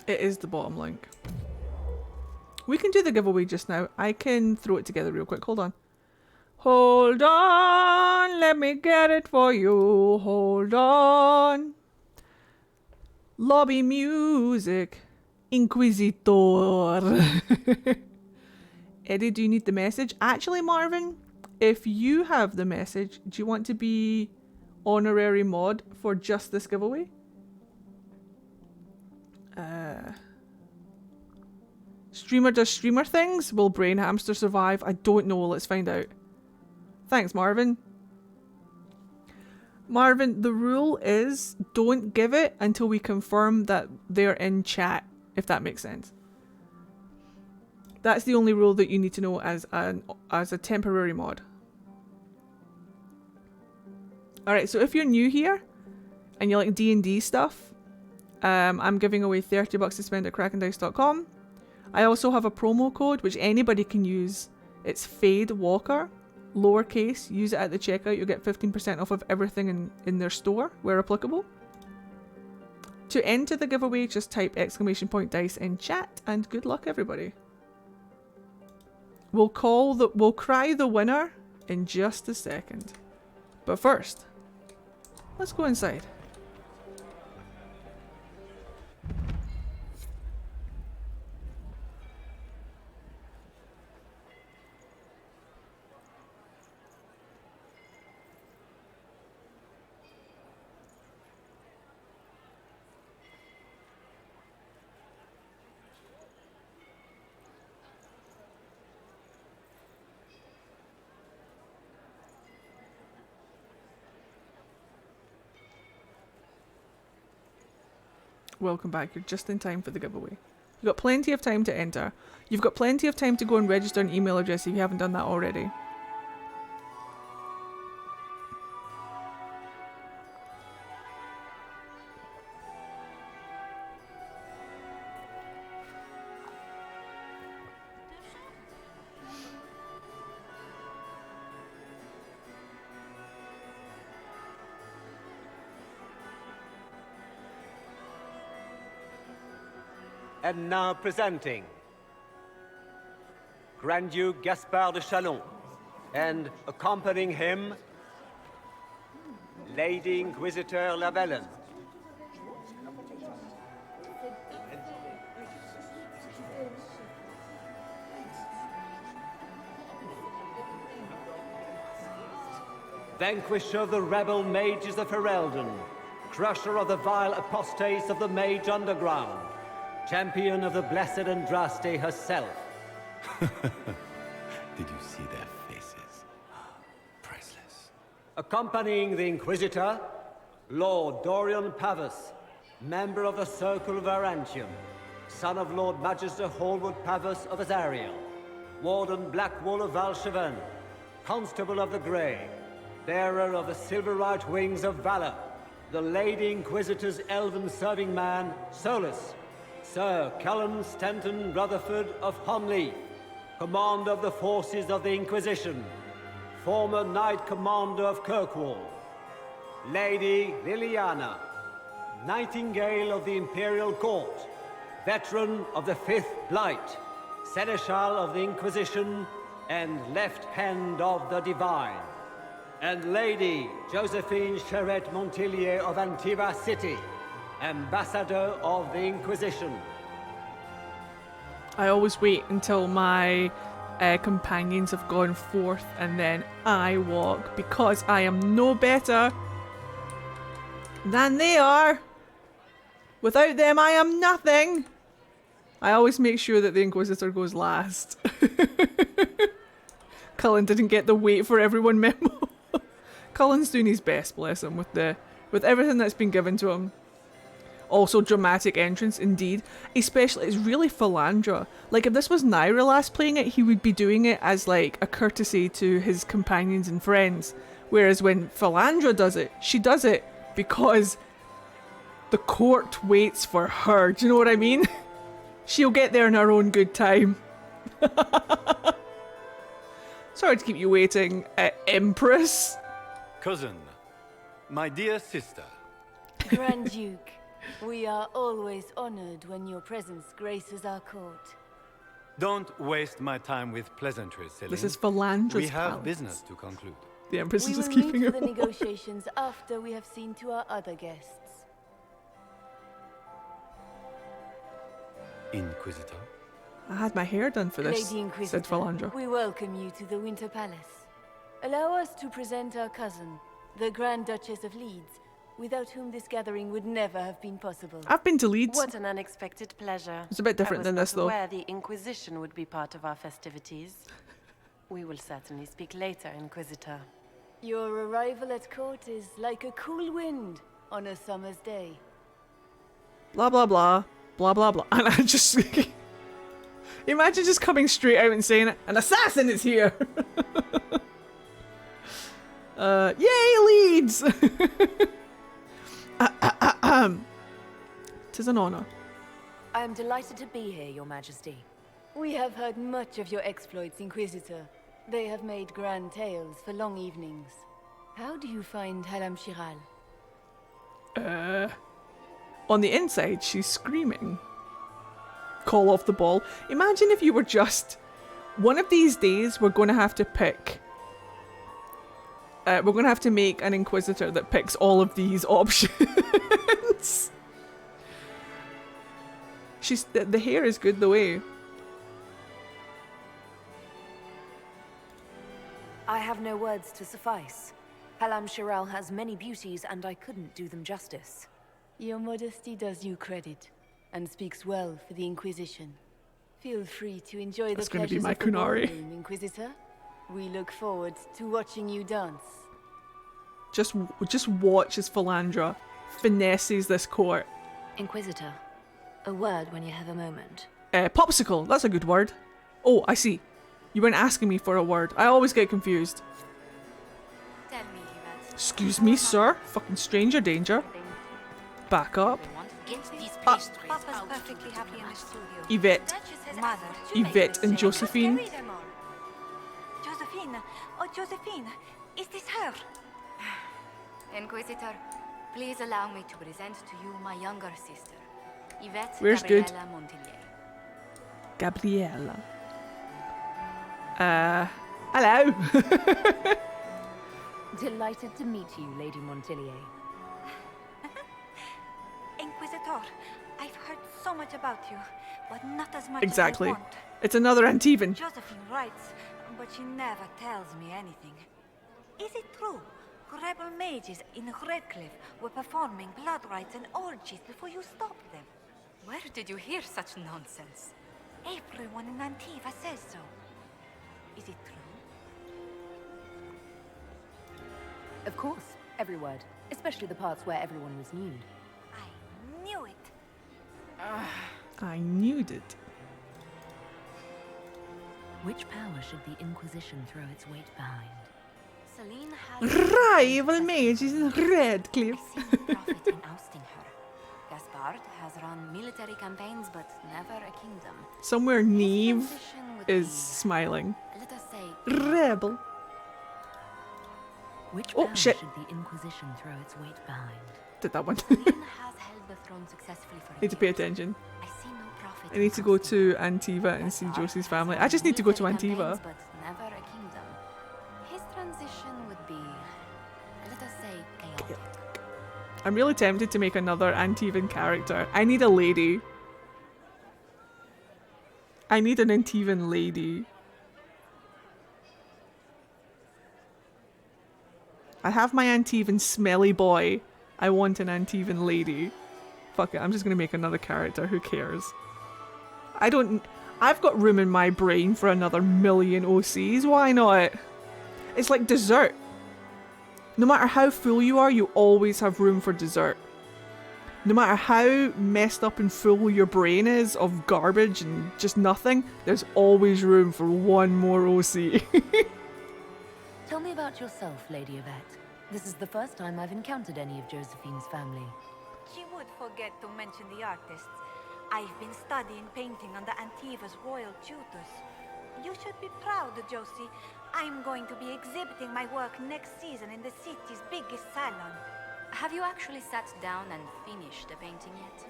It is the bottom link. We can do the giveaway just now. I can throw it together real quick. Hold on. Hold on. Let me get it for you. Hold on. Lobby music. Inquisitor. Eddie, do you need the message? Actually, Marvin, if you have the message, do you want to be honorary mod for just this giveaway? Streamer does streamer things? Will Brain Hamster survive? I don't know. Let's find out. Thanks, Marvin. Marvin, the rule is don't give it until we confirm that they're in chat, if that makes sense. That's the only rule that you need to know as a temporary mod. Alright, so if you're new here and you like D&D stuff, I'm giving away $30 to spend at KrakenDice.com. I also have a promo code which anybody can use. It's FadeWalker, lowercase. Use it at the checkout. You'll get 15% off of everything in their store where applicable. To enter the giveaway, just type !dice in chat, and good luck, everybody. We'll cry the winner in just a second. But first, let's go inside. Welcome back. You're just in time for the giveaway. You've got plenty of time to enter. You've got plenty of time to go and register an email address if you haven't done that already. And now presenting Grand Duke Gaspard de Chalon, and accompanying him, Lady Inquisitor Lavellen. Vanquisher of the rebel mages of Ferelden, crusher of the vile apostates of the Mage Underground, champion of the blessed Andraste herself. Did you see their faces? Priceless. Accompanying the Inquisitor, Lord Dorian Pavus, member of the Circle of Varantium, son of Lord Magister Hallwood Pavus of Azariel, Warden Blackwall of Valcheven, Constable of the Grey, bearer of the silver-right wings of valor, the Lady Inquisitor's elven serving man, Solus, Sir Callum Stanton Rutherford of Honleith, commander of the forces of the Inquisition, former Knight Commander of Kirkwall, Lady Liliana, Nightingale of the Imperial Court, veteran of the Fifth Blight, Seneschal of the Inquisition, and Left Hand of the Divine, and Lady Josephine Charette Montillier of Antiva City, Ambassador of the Inquisition. I always wait until my companions have gone forth and then I walk, because I am no better than they are. Without them, I am nothing. I always make sure that the Inquisitor goes last. Cullen didn't get the wait for everyone memo. Cullen's doing his best, bless him, with everything that's been given to him. Also, dramatic entrance, indeed. Especially, it's really Philandra. Like, if this was Naira last playing it, he would be doing it as, like, a courtesy to his companions and friends. Whereas when Philandra does it, she does it because the court waits for her. Do you know what I mean? She'll get there in her own good time. Sorry to keep you waiting, Empress. Cousin, my dear sister. Grand Duke, we are always honored when your presence graces our court. Don't waste my time with pleasantries, Celine. This is Philandra's We have palace. business to conclude. The Empress is just We will keeping meet her for the negotiations after we have seen to our other guests. Inquisitor? I had my hair done for this, Lady Inquisitor, said Philandra. we welcome you to the Winter Palace. Allow us to present our cousin, the Grand Duchess of Leeds, without whom this gathering would never have been possible. I've been to Leeds. What an unexpected pleasure. It's a bit different than this, though. I was not aware the Inquisition would be part of our festivities. We will certainly speak later, Inquisitor. Your arrival at court is like a cool wind on a summer's day. Blah, blah, blah. Blah, blah, blah. And I just... Imagine just coming straight out and saying it. An assassin is here! Yay, Leeds! Tis an honor. I am delighted to be here, Your Majesty. We have heard much of your exploits, Inquisitor. They have made grand tales for long evenings. How do you find Halam Shiral? On the inside, she's screaming. Call off the ball. Imagine if you were just... One of these days, we're going to have to pick... we're going to have to make an Inquisitor that picks all of these options. She's... The hair is good the way. I have no words to suffice. Halam Shiral has many beauties, and I couldn't do them justice. Your modesty does you credit, and speaks well for the Inquisition. Feel free to enjoy That's the gonna be pleasures my of the Kunari. ballroom, Inquisitor. We look forward to watching you dance. Just watch as Philandra finesses this court. Inquisitor, a word when you have a moment. Popsicle, that's a good word. Oh, I see. You weren't asking me for a word. I always get confused. Tell me, Yvette. Excuse me, sir. Fucking stranger danger. Back up. Get these pastries out. Perfectly happy in the studio. Yvette. Mother. Yvette and Josephine. Josephine. Oh, Josephine. Is this her? Inquisitor, please allow me to present to you my younger sister, Yvette Where's good? Gabriella Montillier. Gabriella. Hello. Delighted to meet you, Lady Montillier. Inquisitor, I've heard so much about you, but not as much Exactly. as I want. It's another Antivan. Josephine writes, but she never tells me anything. Is it true? Rebel mages in Redcliffe were performing blood rites and orgies before you stopped them. Where did you hear such nonsense? Everyone in Antiva says so. Is it true? Of course, every word. Especially the parts where everyone was nude. I knew it. I knew it. Which power should the Inquisition throw its weight behind? Celine has... Rival mages in Redcliffe. I see no profit in ousting her. Gaspard has run military campaigns, but never a kingdom. Somewhere Neve Transition would is be, smiling. let us say, Rebel. Which Oh, power shit. should the Inquisition throw its weight behind? Did that one. Celine has held the throne successfully for Need to pay attention. I see no profit I need to go to Antiva and see Josie's family. I just need to go to Antiva. but never a kingdom. His transition would be, let us say, chaotic. I'm really tempted to make another Antivan character. I need a lady. I need an Antivan lady. I have my Antivan smelly boy. I want an Antivan lady. Fuck it, I'm just gonna make another character. Who cares? I've got room in my brain for another million OCs. Why not? It's like dessert. No matter how full you are, you always have room for dessert. No matter how messed up and full your brain is of garbage and just nothing, there's always room for one more OC. Tell me about yourself, Lady Yvette. This is the first time I've encountered any of Josephine's family. She would forget to mention the artists. I've been studying painting under Antiva's royal tutors. You should be proud, Josie. I'm going to be exhibiting my work next season in the city's biggest salon. Have you actually sat down and finished the painting yet?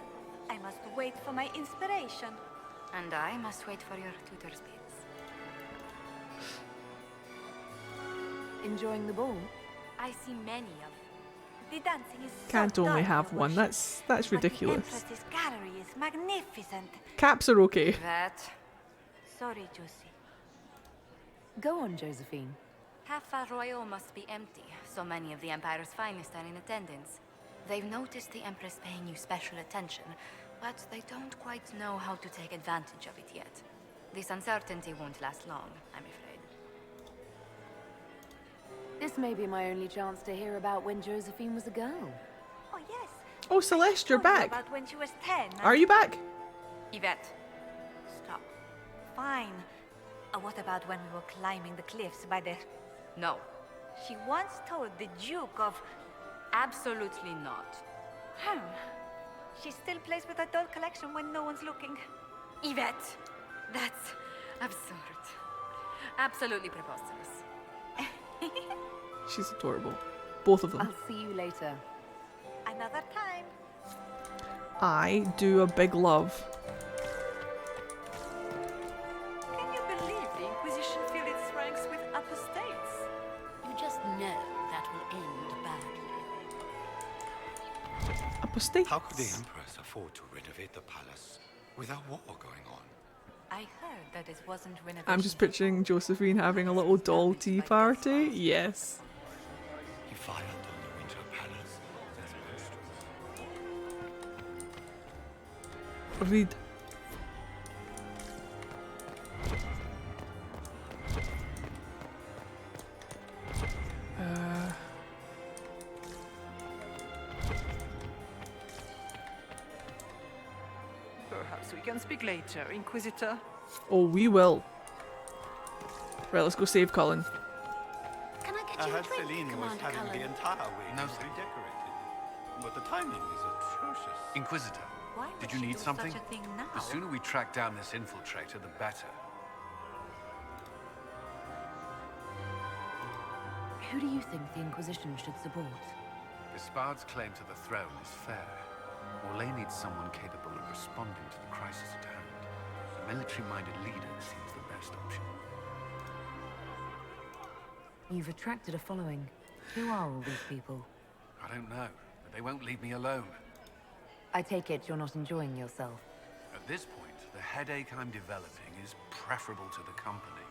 I must wait for my inspiration. And I must wait for your tutor's bits. Enjoying the ball? I see many of the dancing is so Can't only dull, have Your one. Worship. That's But ridiculous. The Empress's gallery is magnificent. Caps are okay. that. Sorry, Josie. Go on, Josephine. Half Royal must be empty. So many of the Empire's finest are in attendance. They've noticed the Empress paying you special attention, but they don't quite know how to take advantage of it yet. This uncertainty won't last long, I'm afraid. This may be my only chance to hear about when Josephine was a girl. Oh, yes. Oh, Celeste, you're Told you back. About when she was 10. Are you back? Yvette. Stop. Fine. What about when we were climbing the cliffs by the... No. She once told the Duke of... Absolutely not. She still plays with her doll collection when no one's looking. Yvette! That's absurd. Absolutely preposterous. She's adorable. Both of them. I'll see you later. Another time. I do a big love. Can you believe the Inquisition filled its ranks with apostates? You just know that will end badly. Apostates. How could the Empress afford to renovate the palace without war going on? I heard that it wasn't renovation. I'm just picturing Josephine having a little doll tea party. Yes. He fired on the Winter Palace. That's monstrous. Read. can speak later, Inquisitor. Oh, we will. Right, let's go save Cullen. Can I get I you a heard drink, Celine was Commander having Cullen? the entire wing redecorated. But the timing is atrocious. Inquisitor, Why did would you she need do something? such a thing now? The sooner we track down this infiltrator, the better. Who do you think the Inquisition should support? Gaspard's claim to the throne is fair. Orlais needs someone capable of responding to the crisis at hand. A military-minded leader seems the best option. You've attracted a following. Who are all these people? I don't know, but they won't leave me alone. I take it you're not enjoying yourself. At this point, the headache I'm developing is preferable to the company.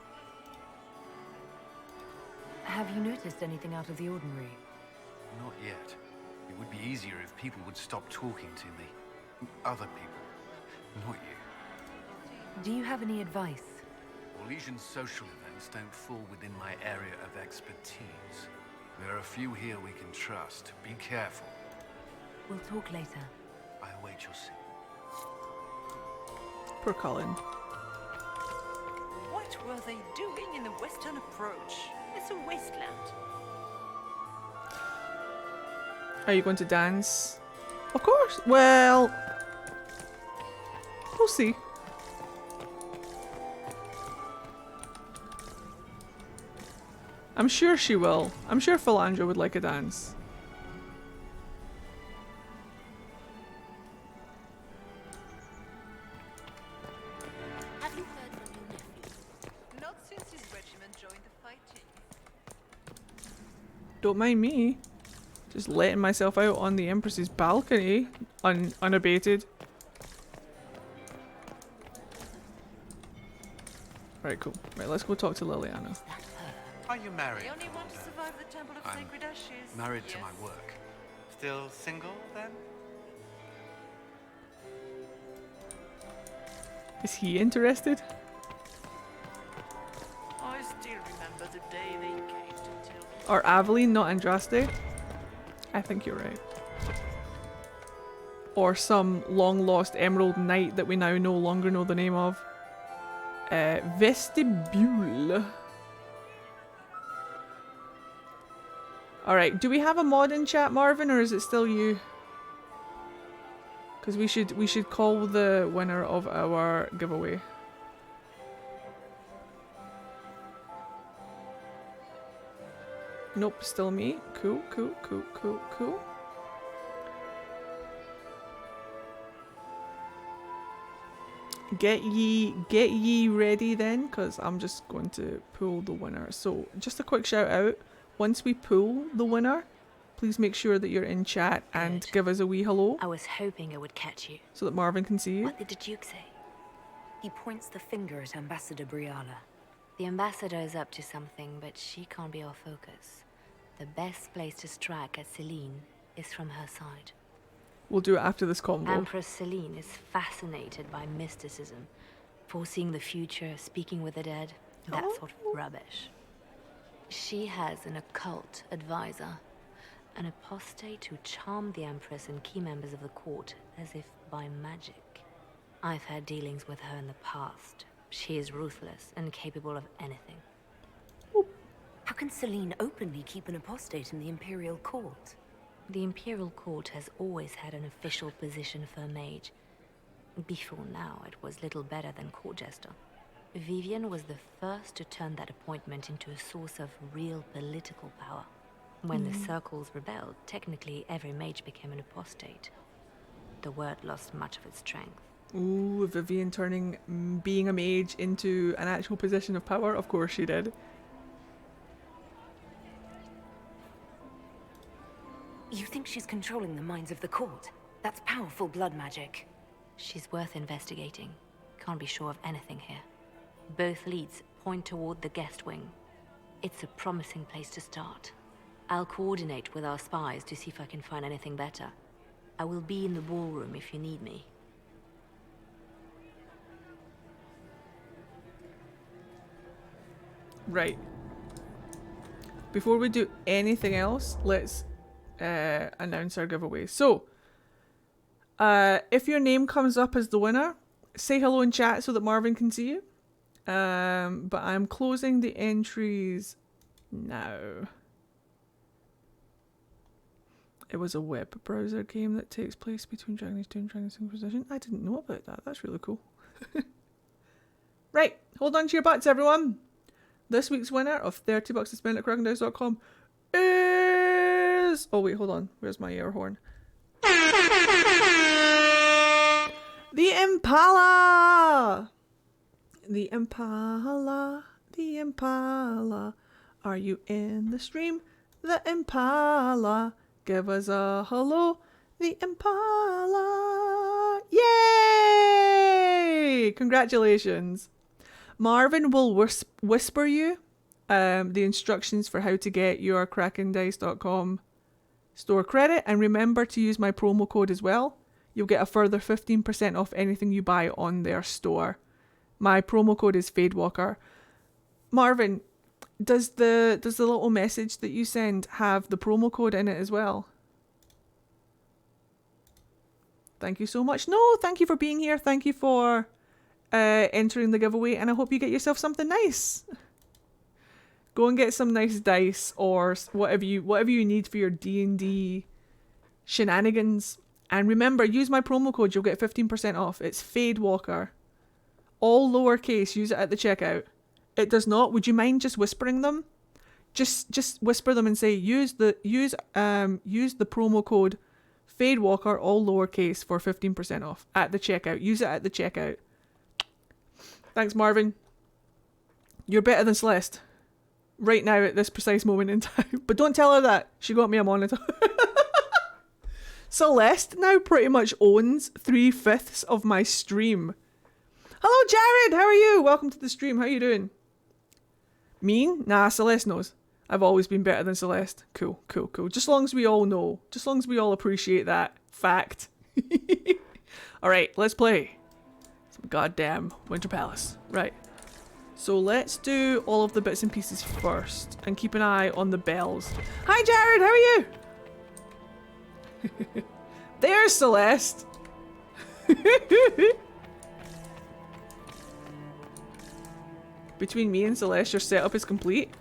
Have you noticed anything out of the ordinary? Not yet. It would be easier if people would stop talking to me. Other people. Not you. Do you have any advice? Orlesian social events don't fall within my area of expertise. There are a few here we can trust. Be careful. We'll talk later. I await your signal. Poor Cullen. What were they doing in the western approach? It's a wasteland. Are you going to dance? Of course. Well, we'll see. I'm sure she will. I'm sure Philandra would like a dance. Have you heard from your nephew? Not since his regiment joined the fighting. Don't mind me. Just letting myself out on the Empress's balcony, unabated. Right, cool. Right, let's go talk to Liliana. Are you married? The only one to survive the Temple of I'm Sacred Ashes. married to my work. Still single, then? Is he interested? I still remember the day they came to tell me. Or Aveline, not Andraste? I think you're right. Or some long-lost Emerald Knight that we now no longer know the name of. Vestibule. Alright, do we have a mod in chat, Marvin, or is it still you? Because we should call the winner of our giveaway. Nope, still me. Cool, cool, cool, cool, cool. Get ye ready then, because I'm just going to pull the winner. So just a quick shout out. Once we pull the winner, please make sure that you're in chat and give us a wee hello. I was hoping it would catch you. So that Marvin can see you. What did the Duke say? He points the finger at Ambassador Briala. The ambassador is up to something, but she can't be our focus. The best place to strike at Celine is from her side. We'll do it after this combo. Empress Celine is fascinated by mysticism, foreseeing the future, speaking with the dead, that sort of rubbish. She has an occult advisor, an apostate who charmed the Empress and key members of the court as if by magic. I've had dealings with her in the past. She is ruthless and capable of anything. How can Celine openly keep an apostate in the Imperial Court? The Imperial Court has always had an official position for a mage. Before now, it was little better than court jester. Vivian was the first to turn that appointment into a source of real political power. When the circles rebelled, technically every mage became an apostate. The word lost much of its strength. Ooh, Vivian turning being a mage into an actual position of power? Of course she did. You think she's controlling the minds of the court? That's powerful blood magic. She's worth investigating. Can't be sure of anything here. Both leads point toward the guest wing. It's a promising place to start. I'll coordinate with our spies to see if I can find anything better. I will be in the ballroom if you need me. Right. Before we do anything else, let's announce our giveaway. So, if your name comes up as the winner, say hello in chat so that Marvin can see you. But I'm closing the entries now. It was a web browser game that takes place between Dragon Age 2 and Dragon Age Inquisition. I didn't know about that. That's really cool. Right, hold on to your butts, everyone. This week's winner of $30 to spend at crackendice.com is... Oh wait, hold on. Where's my air horn? The Impala! The Impala, the Impala. Are you in the stream? The Impala. Give us a hello. The Impala. Yay! Congratulations. Marvin will whisper you the instructions for how to get your crackendice.com store credit. And remember to use my promo code as well. You'll get a further 15% off anything you buy on their store. My promo code is Fadewalker. Marvin, does the little message that you send have the promo code in it as well? Thank you so much. No, thank you for being here. Thank you for entering the giveaway, and I hope you get yourself something nice. Go and get some nice dice or whatever you need for your D&D shenanigans. And remember, use my promo code. You'll get 15% off. It's Fadewalker. All lowercase. Use it at the checkout. It does not. Would you mind just whispering them? Just whisper them and say use the promo code Fadewalker, all lowercase, for 15% off at the checkout. Use it at the checkout. Thanks, Marvin. You're better than Celeste right now at this precise moment in time. But don't tell her that. She got me a monitor. Celeste now pretty much owns 3/5 of my stream. Hello, Jared. How are you? Welcome to the stream. How you doing? Mean? Nah, Celeste knows. I've always been better than Celeste. Cool, cool, cool. Just as long as we all know. Just as long as we all appreciate that fact. Alright, let's play some goddamn Winter Palace. Right. So let's do all of the bits and pieces first. And keep an eye on the bells. Hi, Jared. How are you? There's Celeste. Between me and Celeste, your setup is complete.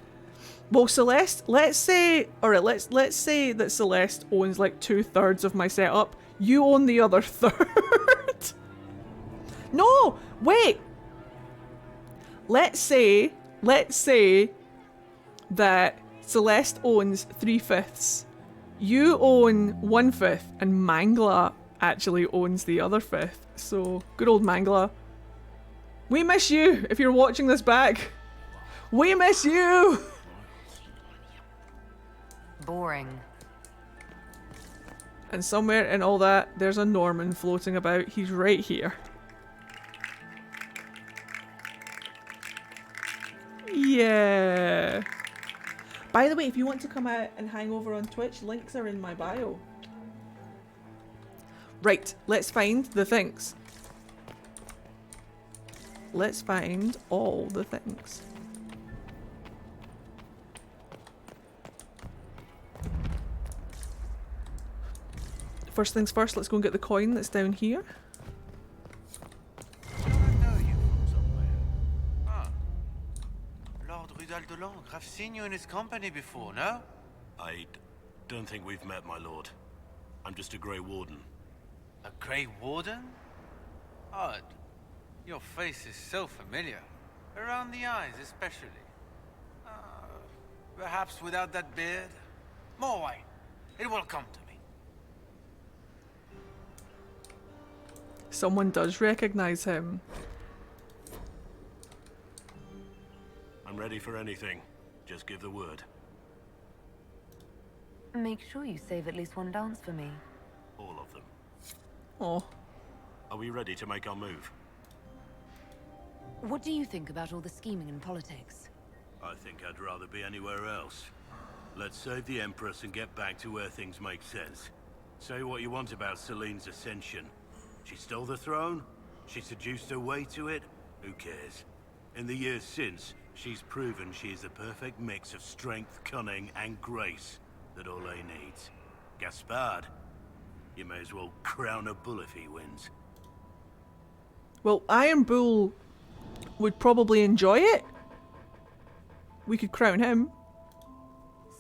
Well, Celeste, let's say that Celeste owns like 2/3 of my setup. You own the other third. No, wait. Let's say that Celeste owns 3/5. You own 1/5, and Mangla actually owns the other 5th. So, good old Mangla. We miss you if you're watching this back. We miss you! Boring. And somewhere in all that, there's a Norman floating about. He's right here. Yeah. By the way, if you want to come out and hang over on Twitch, links are in my bio. Right, let's find the things. Let's find all the things. First things first, let's go and get the coin that's down here. Lord Rudal de Langres, I've seen you in his company before, no? I don't think we've met, my lord. I'm just a Grey Warden. A Grey Warden? Odd. Your face is so familiar. Around the eyes, especially. Perhaps without that beard? More wine. It will come to me. Someone does recognize him. I'm ready for anything. Just give the word. Make sure you save at least one dance for me. All of them. Oh. Are we ready to make our move? What do you think about all the scheming and politics? I think I'd rather be anywhere else. Let's save the Empress and get back to where things make sense. Say what you want about Celine's ascension. She stole the throne? She seduced her way to it? Who cares? In the years since, she's proven she is the perfect mix of strength, cunning, and grace that Orlais needs. Gaspard, you may as well crown a bull if he wins. Well, Iron Bull would probably enjoy it. We could crown him.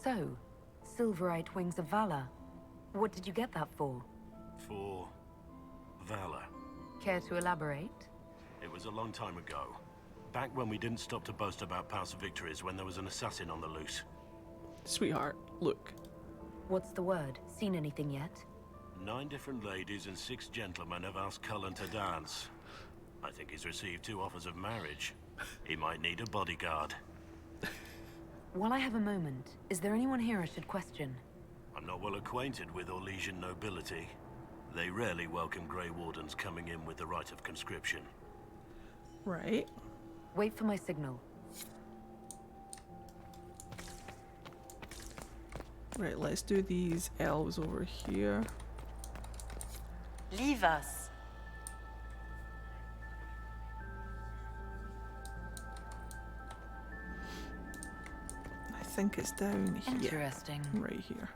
So, Silverite Wings of Valor. What did you get that for? For valor. Care to elaborate? It was a long time ago. Back when we didn't stop to boast about past victories when there was an assassin on the loose. Sweetheart, look. What's the word? Seen anything yet? 9 different ladies and 6 gentlemen have asked Cullen to dance. I think he's received 2 offers of marriage. He might need a bodyguard. While I have a moment, is there anyone here I should question? I'm not well acquainted with Orlesian nobility. They rarely welcome Grey Wardens coming in with the right of conscription. Right. Wait for my signal. Right, let's do these elves over here. Leave us. I think it's down here. Interesting. Right here.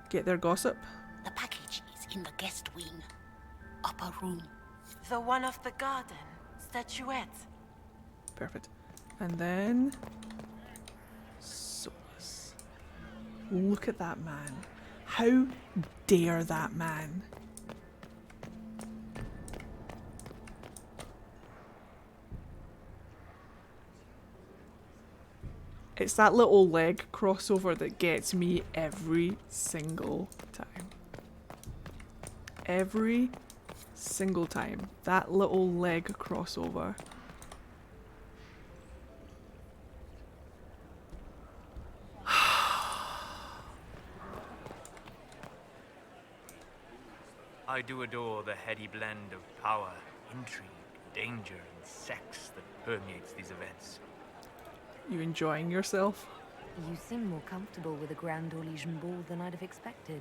Get their gossip. The package is in the guest wing. Upper room. The one of the garden. Statuette. Perfect. And then... Solus. Look at that man. How dare that man? It's that little leg crossover that gets me every single time. Every single time. That little leg crossover. I do adore the heady blend of power, intrigue, danger, and sex that permeates these events. You enjoying yourself? You seem more comfortable with a Grand Orlesian ball than I'd have expected.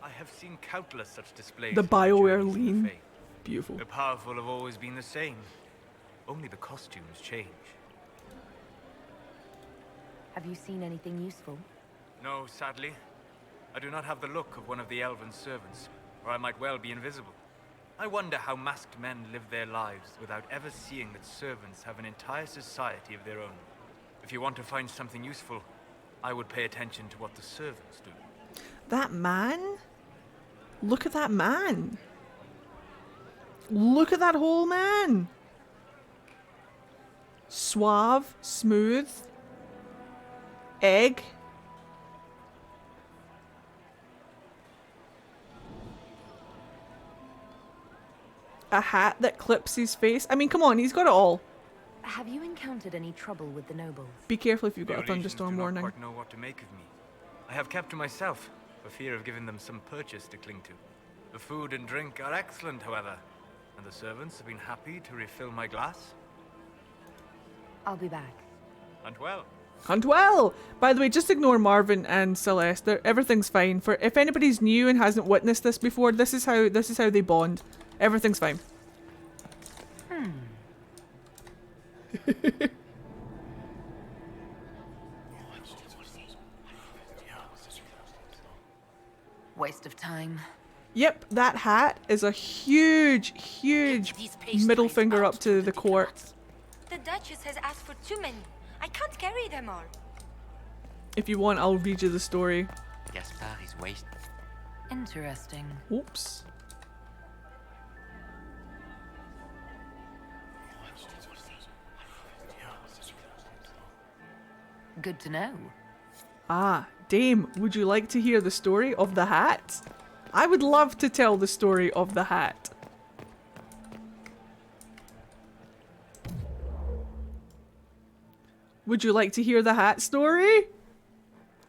I have seen countless such displays. The in my BioWare journeys in the lean. faith. Beautiful. The powerful have always been the same. Only the costumes change. Have you seen anything useful? No, sadly. I do not have the look of one of the elven servants, or I might well be invisible. I wonder how masked men live their lives without ever seeing that servants have an entire society of their own. If you want to find something useful, I would pay attention to what the servants do. That man? Look at that man. Look at that whole man. Suave, smooth, egg. A hat that clips his face. I mean, come on, he's got it all. Have you encountered any trouble with the nobles? Be careful if you've The got a thunderstorm Orlesians do warning. not quite know what to make of me. I have kept to myself, for fear of giving them some purchase to cling to. The food and drink are excellent, however, and the servants have been happy to refill my glass. I'll be back. And well. And well! By the way, just ignore Marvin and Celeste. Everything's fine. For if anybody's new and hasn't witnessed this before, this is how they bond. Everything's fine. Waste of time. Yep, that hat is a huge, huge middle finger up to the court. The Duchess has asked for too many. I can't carry them all. If you want, I'll read you the story. Gaspard is wasted. Interesting. Oops. Good to know. Ah, Dame, would you like to hear the story of the hat? I would love to tell the story of the hat. Would you like to hear the hat story?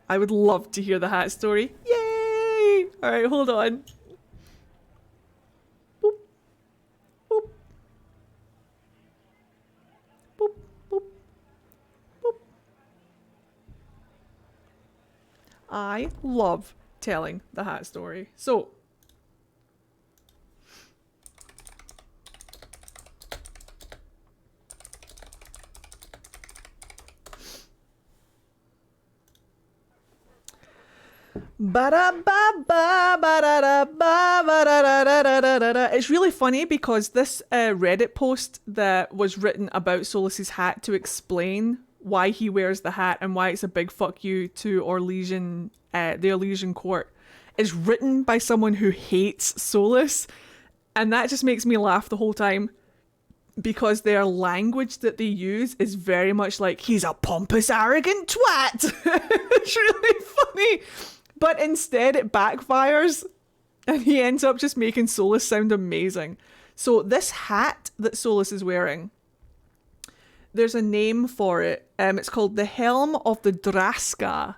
I would love to hear the hat story. Yay! Alright, hold on. Boop. Boop. Boop. Boop. Boop. I love telling the hat story. So, It's really funny because this Reddit post that was written about Solus's hat to explain why he wears the hat and why it's a big fuck you to Orlesian, the Orlesian court, is written by someone who hates Solus, and that just makes me laugh the whole time because their language that they use is very much like, he's a pompous, arrogant twat. It's really funny. But instead it backfires and he ends up just making Solus sound amazing. So this hat that Solus is wearing, there's a name for it. It's called the Helm of the Draska.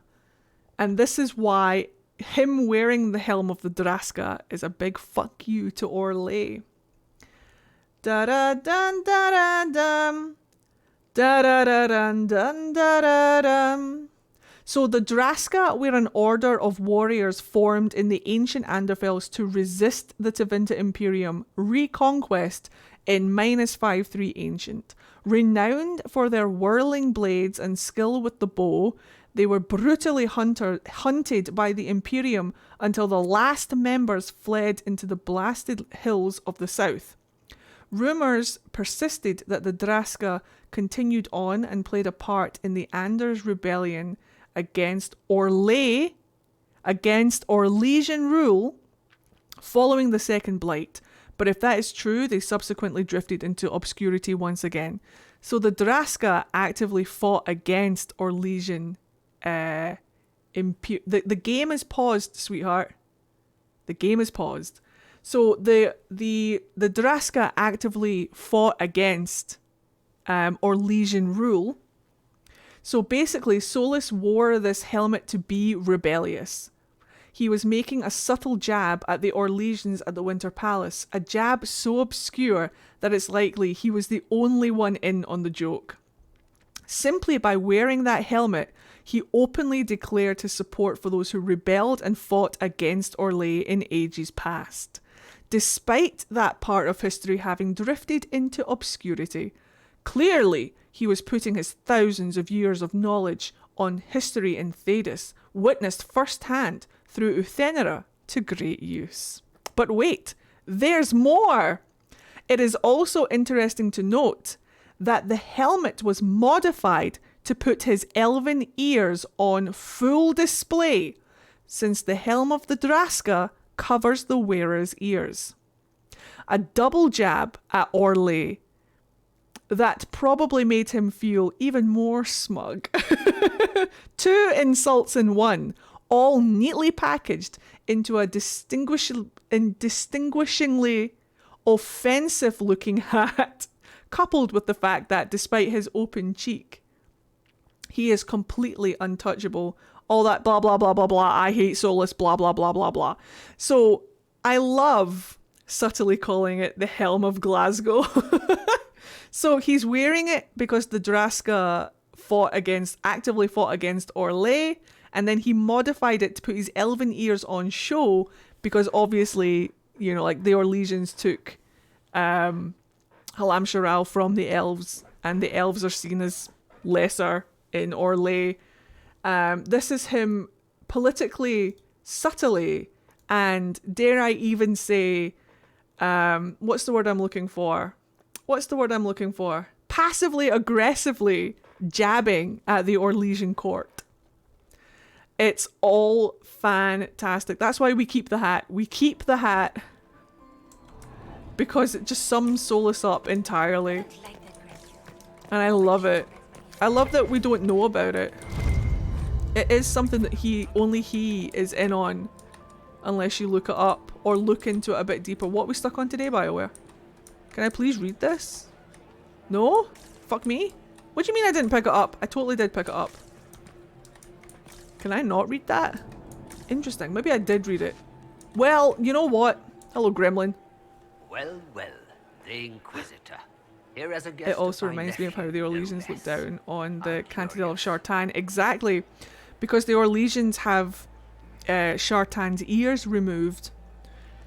And this is why him wearing the Helm of the Draska is a big fuck you to Orlais. Da-da-dun, da-da-dum. Da-da-da-dun, dun, da-da-dum. So the Draska were an order of warriors formed in the ancient Anderfels to resist the Tevinter Imperium reconquest in -5-3 Ancient. Renowned for their whirling blades and skill with the bow, they were brutally hunted by the Imperium until the last members fled into the blasted hills of the south. Rumours persisted that the Draska continued on and played a part in the Anders rebellion against Orlais, against Orlesian rule, following the Second Blight. But if that is true, they subsequently drifted into obscurity once again. So the Draska actively fought against Orlesian. The game is paused, sweetheart. The game is paused. So the Draska actively fought against Orlesian rule. So basically, Solus wore this helmet to be rebellious. He was making a subtle jab at the Orlesians at the Winter Palace, a jab so obscure that it's likely he was the only one in on the joke. Simply by wearing that helmet, he openly declared his support for those who rebelled and fought against Orlais in ages past. Despite that part of history having drifted into obscurity, clearly he was putting his thousands of years of knowledge on history in Thedas, witnessed firsthand through Uthenera, to great use. But wait, there's more! It is also interesting to note that the helmet was modified to put his elven ears on full display, since the Helm of the Draska covers the wearer's ears. A double jab at Orlais that probably made him feel even more smug. 2 insults in one, all neatly packaged into a distinguishingly offensive-looking hat, coupled with the fact that despite his open cheek, he is completely untouchable. All that blah, blah, blah, blah, blah, I hate Solus, blah, blah, blah, blah, blah. So I love subtly calling it the Helm of Glasgow. So he's wearing it because the Draska actively fought against Orlais, and then he modified it to put his elven ears on show because obviously, you know, like the Orlesians took Halam Sharal from the elves, and the elves are seen as lesser in Orlais. This is him politically, subtly, and dare I even say, what's the word I'm looking for? Passively aggressively jabbing at the Orlesian court. It's all fantastic. That's why we keep the hat. We keep the hat because it just sums Solus up entirely. And I love it. I love that we don't know about it. It is something that only he is in on, unless you look it up or look into it a bit deeper. What are we stuck on today, BioWare? Can I please read this? No? Fuck me? What do you mean I didn't pick it up? I totally did pick it up. Can I not read that? Interesting. Maybe I did read it. Well, you know what? Hello, Gremlin. Well, well, the Inquisitor. Here as a guest. It also reminds me of how the Orlesians look down on the Cantadel of Shartan. Exactly. Because the Orlesians have Shartan's ears removed.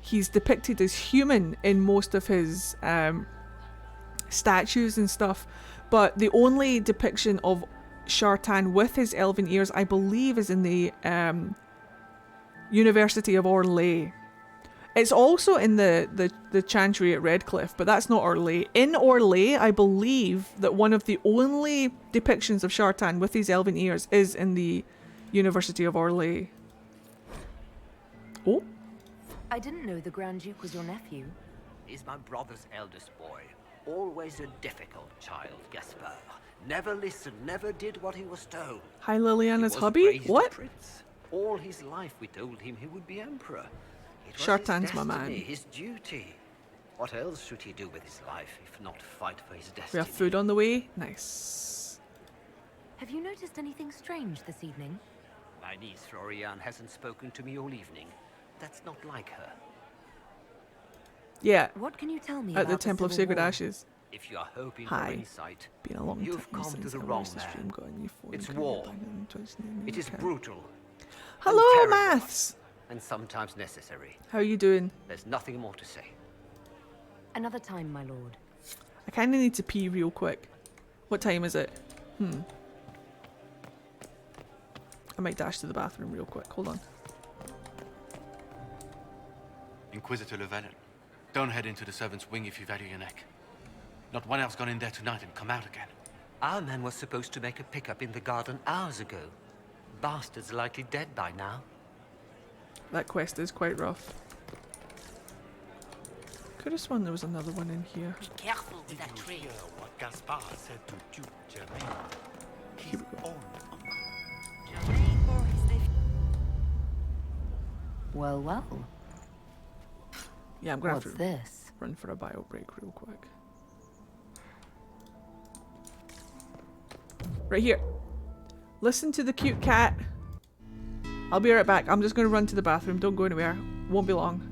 He's depicted as human in most of his statues and stuff, but the only depiction of Shartan with his elven ears, I believe, is in the University of Orlais. It's also in the Chantry at Redcliffe, but that's not Orlais. In Orlais, I believe that one of the only depictions of Shartan with his elven ears is in the University of Orlais. Oh? I didn't know the Grand Duke was your nephew. He's my brother's eldest boy. Always a difficult child, Gaspar. Never listened, never did what he was told. Hi, Liliana's He was hubby? raised a What? prince. All his life we told him he would be emperor. It was Shartan's his my destiny, man. his duty. What else should he do with his life if not fight for his We destiny? have food on the way. Nice. Have you noticed anything strange this evening? My niece Florian hasn't spoken to me all evening. That's not like her. Yeah. What can you tell me At about the Temple of Civil Sacred War? Ashes. If you are hoping Hi. for insight, Been a long you've time come to since the I wrong watched the stream. man. Got a new phone. It's Couldn't war. get back in Twitch name. It is Okay. brutal. Hello, and terrible, Maths. and sometimes necessary. How are you doing? There's nothing more to say. Another time, my lord. I kind of need to pee real quick. What time is it? I might dash to the bathroom real quick. Hold on. Inquisitor Llewellyn, don't head into the servants' wing if you value your neck. Not one else gone in there tonight and come out again. Our man was supposed to make a pickup in the garden hours ago. Bastard's likely dead by now. That quest is quite rough. Could have sworn there was another one in here. Be careful with that tree. What Gaspar said to Duke Germain. Here we go. Well, well. Yeah, I'm gonna What's have to this? run for a bio break real quick. Right here. Listen to the cute cat. I'll be right back. I'm just gonna run to the bathroom. Don't go anywhere. Won't be long.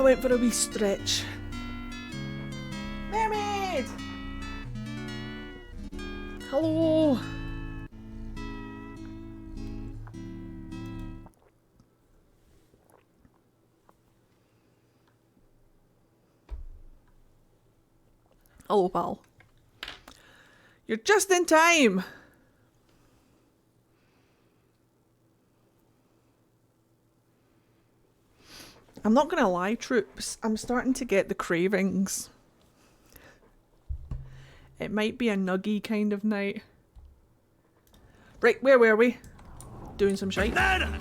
I went for a wee stretch. Mermaid! Hello! Hello, pal. You're just in time! I'm not gonna lie, troops. I'm starting to get the cravings. It might be a nuggy kind of night. Right, where were we? Doing some shite.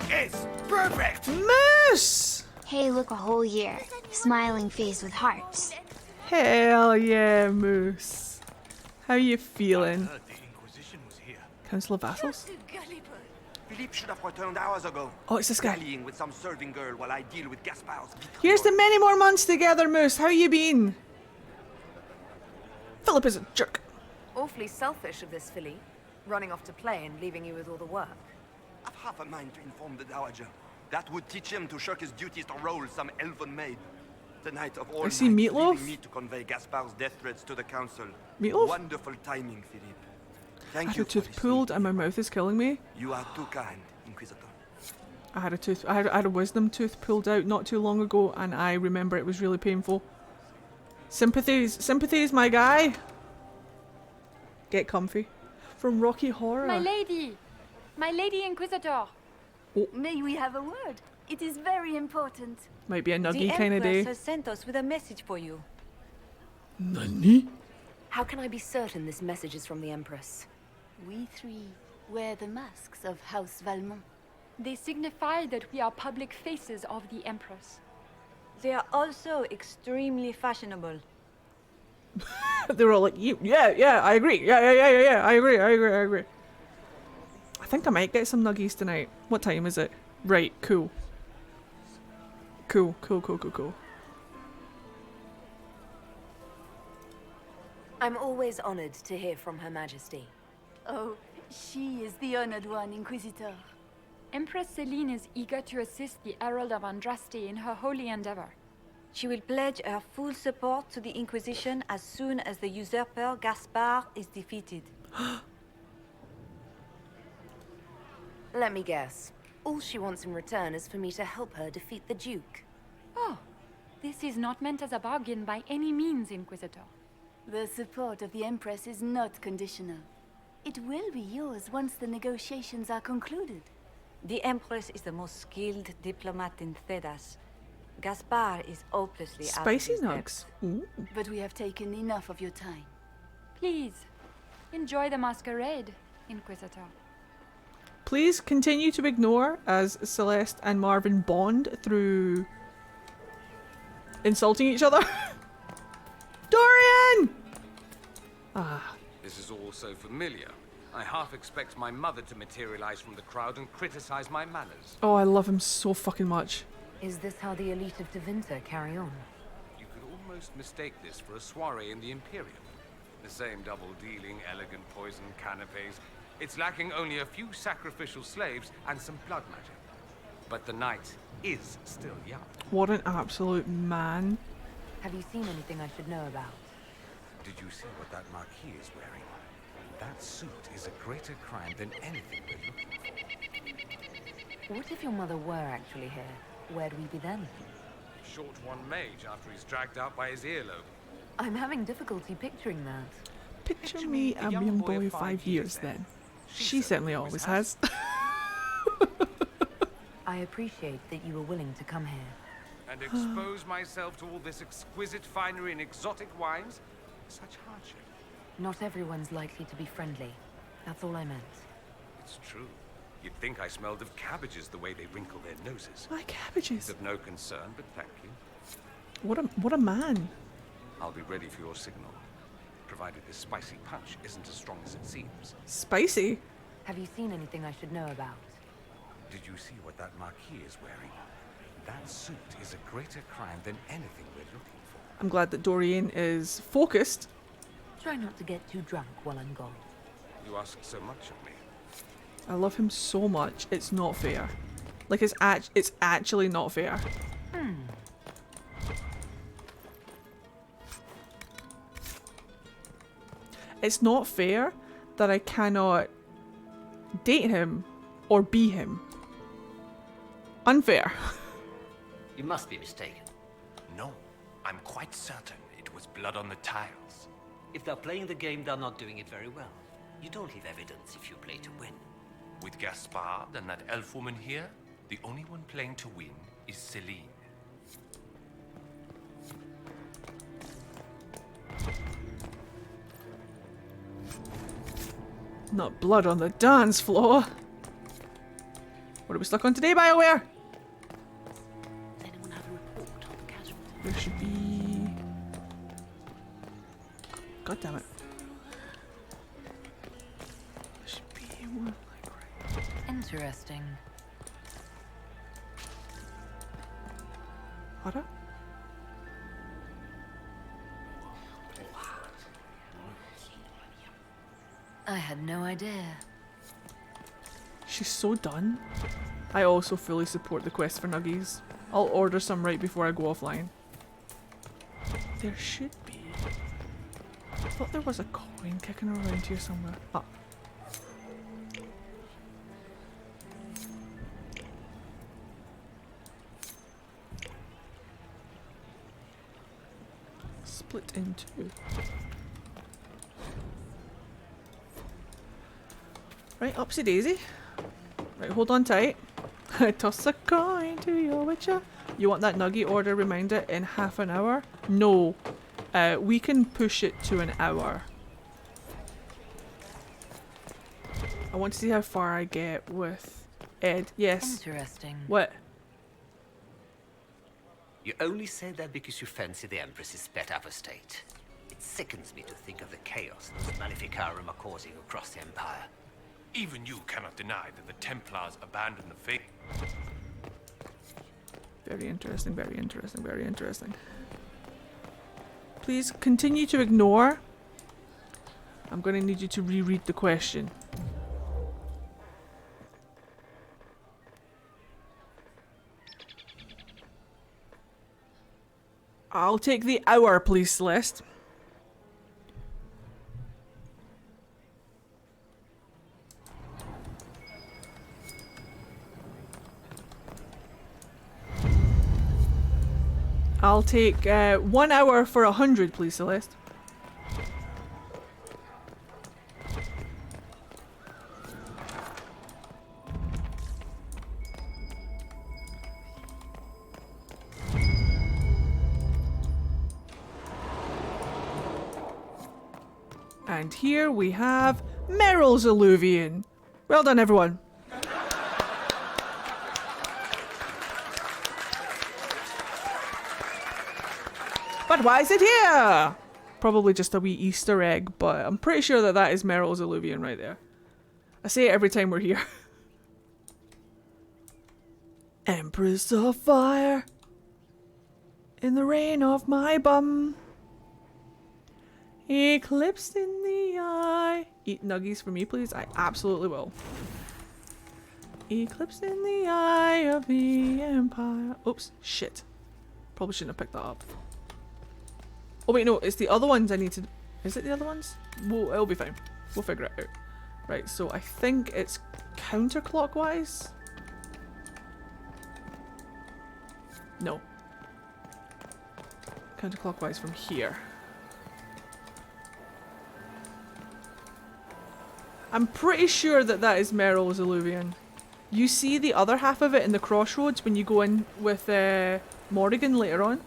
It's perfect! Moose! Hey, look, a whole year. Smiling face with hearts. Hell yeah, Moose. How you feeling? Council of Vassals? Philippe should have returned hours ago. Oh, it's this guy. Rallying with some serving girl while I deal with Gaspard's betrayal. Here's to many more months together, Moose. How you been? Philip is a jerk. Awfully selfish of this filly, running off to play and leaving you with all the work. I've half a mind to inform the Dowager. That would teach him to shirk his duties to roll some elven maid. The night of all I see nights, Meatloaf. leaving me to convey Gaspard's death threats to the council. Meatloaf? Wonderful timing, Philippe. I Thank had you a tooth pulled and my mouth is killing me. You are too kind, Inquisitor. I had a wisdom tooth pulled out not too long ago and I remember it was really painful. Sympathies, my guy. Get comfy. From Rocky Horror. My lady Inquisitor. Oh. May we have a word? It is very important. Might be a nuggy kind of day. The Empress has sent us with a message for you. Nani? How can I be certain this message is from the Empress? We three wear the masks of House Valmont. They signify that we are public faces of the Empress. They are also extremely fashionable. They're all like, yeah, I agree. Yeah, I agree. I think I might get some nuggies tonight. What time is it? Right, cool. Cool. I'm always honored to hear from Her Majesty. Oh, she is the honored one, Inquisitor. Empress Celine is eager to assist the Herald of Andraste in her holy endeavor. She will pledge her full support to the Inquisition as soon as the usurper Gaspard is defeated. Let me guess. All she wants in return is for me to help her defeat the Duke. Oh, this is not meant as a bargain by any means, Inquisitor. The support of the Empress is not conditional. It will be yours once the negotiations are concluded. The Empress is the most skilled diplomat in Thedas. Gaspard is hopelessly Spicy out of his nugs. Ooh. depth. But we have taken enough of your time. Please, enjoy the masquerade, Inquisitor. Please continue to ignore as Celeste and Marvin bond through insulting each other. Dorian! Ah. This is all so familiar. I half expect my mother to materialize from the crowd and criticize my manners. Oh, I love him so fucking much. Is this how the elite of Tevinter carry on? You could almost mistake this for a soiree in the Imperium. The same double-dealing, elegant poison canapes. It's lacking only a few sacrificial slaves and some blood magic. But the night is still young. What an absolute man. Have you seen anything I should know about? Did you see what that Marquis is wearing? That suit is a greater crime than anything we're looking for. What if your mother were actually here? Where'd we be then? Short one mage after he's dragged out by his earlobe. I'm having difficulty picturing that. Picture me a young boy of 5 years then. She certainly always has. I appreciate that you were willing to come here. And expose myself to all this exquisite finery and exotic wines? Such hardship. Not everyone's likely to be friendly. That's all I meant. It's true. You'd think I smelled of cabbages the way they wrinkle their noses. My cabbages. It's of no concern, but thank you. What a man. I'll be ready for your signal, provided this spicy punch isn't as strong as it seems. Spicy? Have you seen anything I should know about? Did you see what that Marquis is wearing? That suit is a greater crime than anything we're looking for. I'm glad that Dorian is focused. Try not to get too drunk while I'm gone. You ask so much of me. I love him so much, it's not fair. Like, it's actually not fair. It's not fair that I cannot date him or be him. Unfair. You must be mistaken. No, I'm quite certain it was blood on the tiles. If they're playing the game, they're not doing it very well. You don't leave evidence if you play to win. With Gaspard and that elf woman here, the only one playing to win is Celine. Not blood on the dance floor. What are we stuck on today, BioWare? Anyone have a report on the casualty? There should be... God damn it. There should be one, like, right. Interesting. What? I had no idea. She's so done. I also fully support the quest for nuggies. I'll order some right before I go offline. There should be. I thought there was a coin kicking around here somewhere. Ah. Split in two. Right, upsy daisy. Right, hold on tight. Toss a coin to your witcher. You want that nugget order reminder in half an hour? No. We can push it to an hour. I want to see how far I get with Ed. Yes. Interesting. What? You only say that because you fancy the Empress's pet apostate. It sickens me to think of the chaos those Maleficarum are causing across the Empire. Even you cannot deny that the Templars abandoned the faith. Very interesting, very interesting, very interesting. Please continue to ignore. I'm going to need you to reread the question. I'll take the hour, please, Celeste. I'll take 1 hour for 100, please, Celeste. And here we have Meryl's Alluvion. Well done, everyone. But why is it here? Probably just a wee Easter egg, but I'm pretty sure that that is Meryl's Alluvion right there. I say it every time we're here. Empress of Fire, in the rain of my bum, eclipsed in the eye. Eat nuggies for me, please. I absolutely will. Eclipsed in the eye of the Empire. Oops, shit. Probably shouldn't have picked that up. Oh wait, no, it's the other ones I need to... Is it the other ones? Well, it'll be fine. We'll figure it out. Right, so I think it's counterclockwise? No. Counterclockwise from here. I'm pretty sure that that is Meryl's Alluvion. You see the other half of it in the crossroads when you go in with Morrigan later on.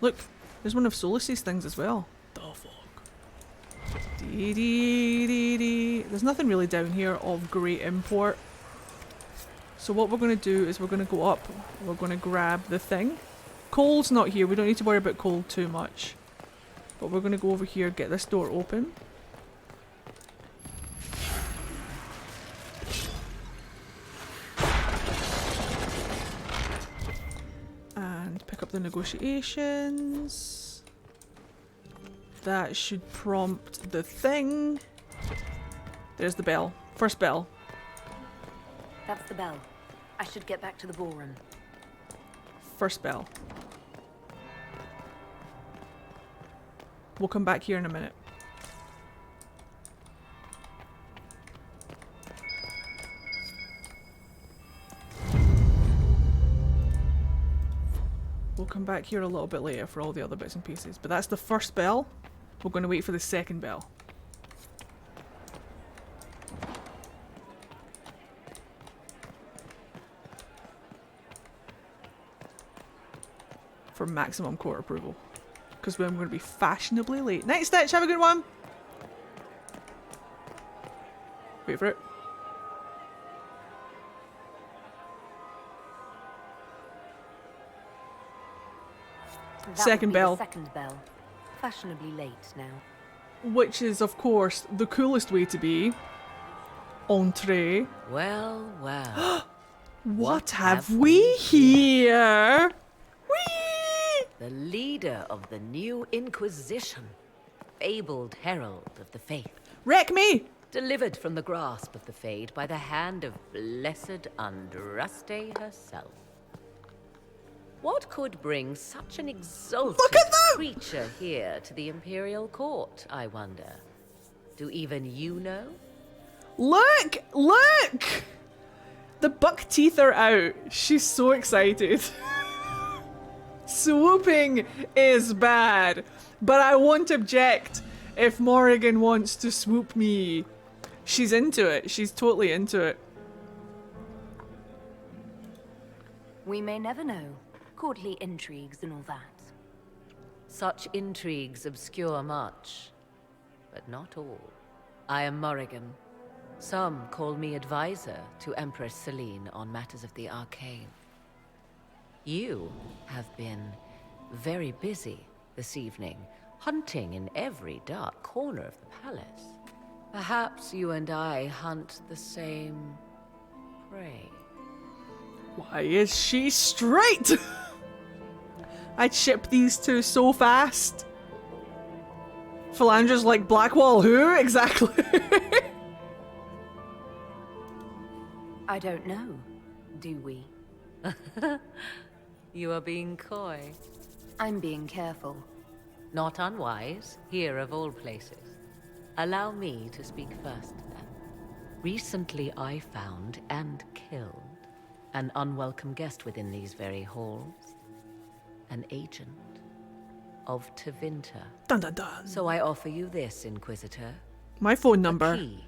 Look, there's one of Solus's things as well. The fuck. There's nothing really down here of great import. So what we're going to do is we're going to go up. We're going to grab the thing. Cole's not here. We don't need to worry about Cole too much. But we're going to go over here, get this door open. And pick up the negotiations. That should prompt the thing. There's the bell. First bell. That's the bell. I should get back to the ballroom. First bell. We'll come back here in a minute. We'll come back here a little bit later for all the other bits and pieces. But that's the first bell. We're going to wait for the second bell. For maximum court approval. Because we're going to be fashionably late. Night Stitch, have a good one! Wait for it. That Second would be bell. The second bell. Fashionably late now. Which is, of course, the coolest way to be. Entree. Well, well. What have we here? The leader of the new Inquisition. Fabled herald of the faith. Wreck me! Delivered from the grasp of the Fade by the hand of blessed Andraste herself. What could bring such an exalted creature here to the Imperial Court, I wonder? Do even you know? Look! Look! The buck teeth are out. She's so excited. Swooping is bad, but I won't object if Morrigan wants to swoop me. She's into it. She's totally into it. We may never know. Courtly intrigues and all that. Such intrigues obscure much, but not all. I am Morrigan. Some call me advisor to Empress Celine on matters of the arcane. You have been very busy this evening, hunting in every dark corner of the palace. Perhaps you and I hunt the same prey. Why is she straight? I'd ship these two so fast. Philandra's like, Blackwall who? Exactly. I don't know. Do we? You are being coy. I'm being careful. Not unwise, here of all places. Allow me to speak first, then. Recently I found and killed an unwelcome guest within these very halls. An agent of Tevinter. Dun dun dun. So I offer you this, Inquisitor. My phone number. A key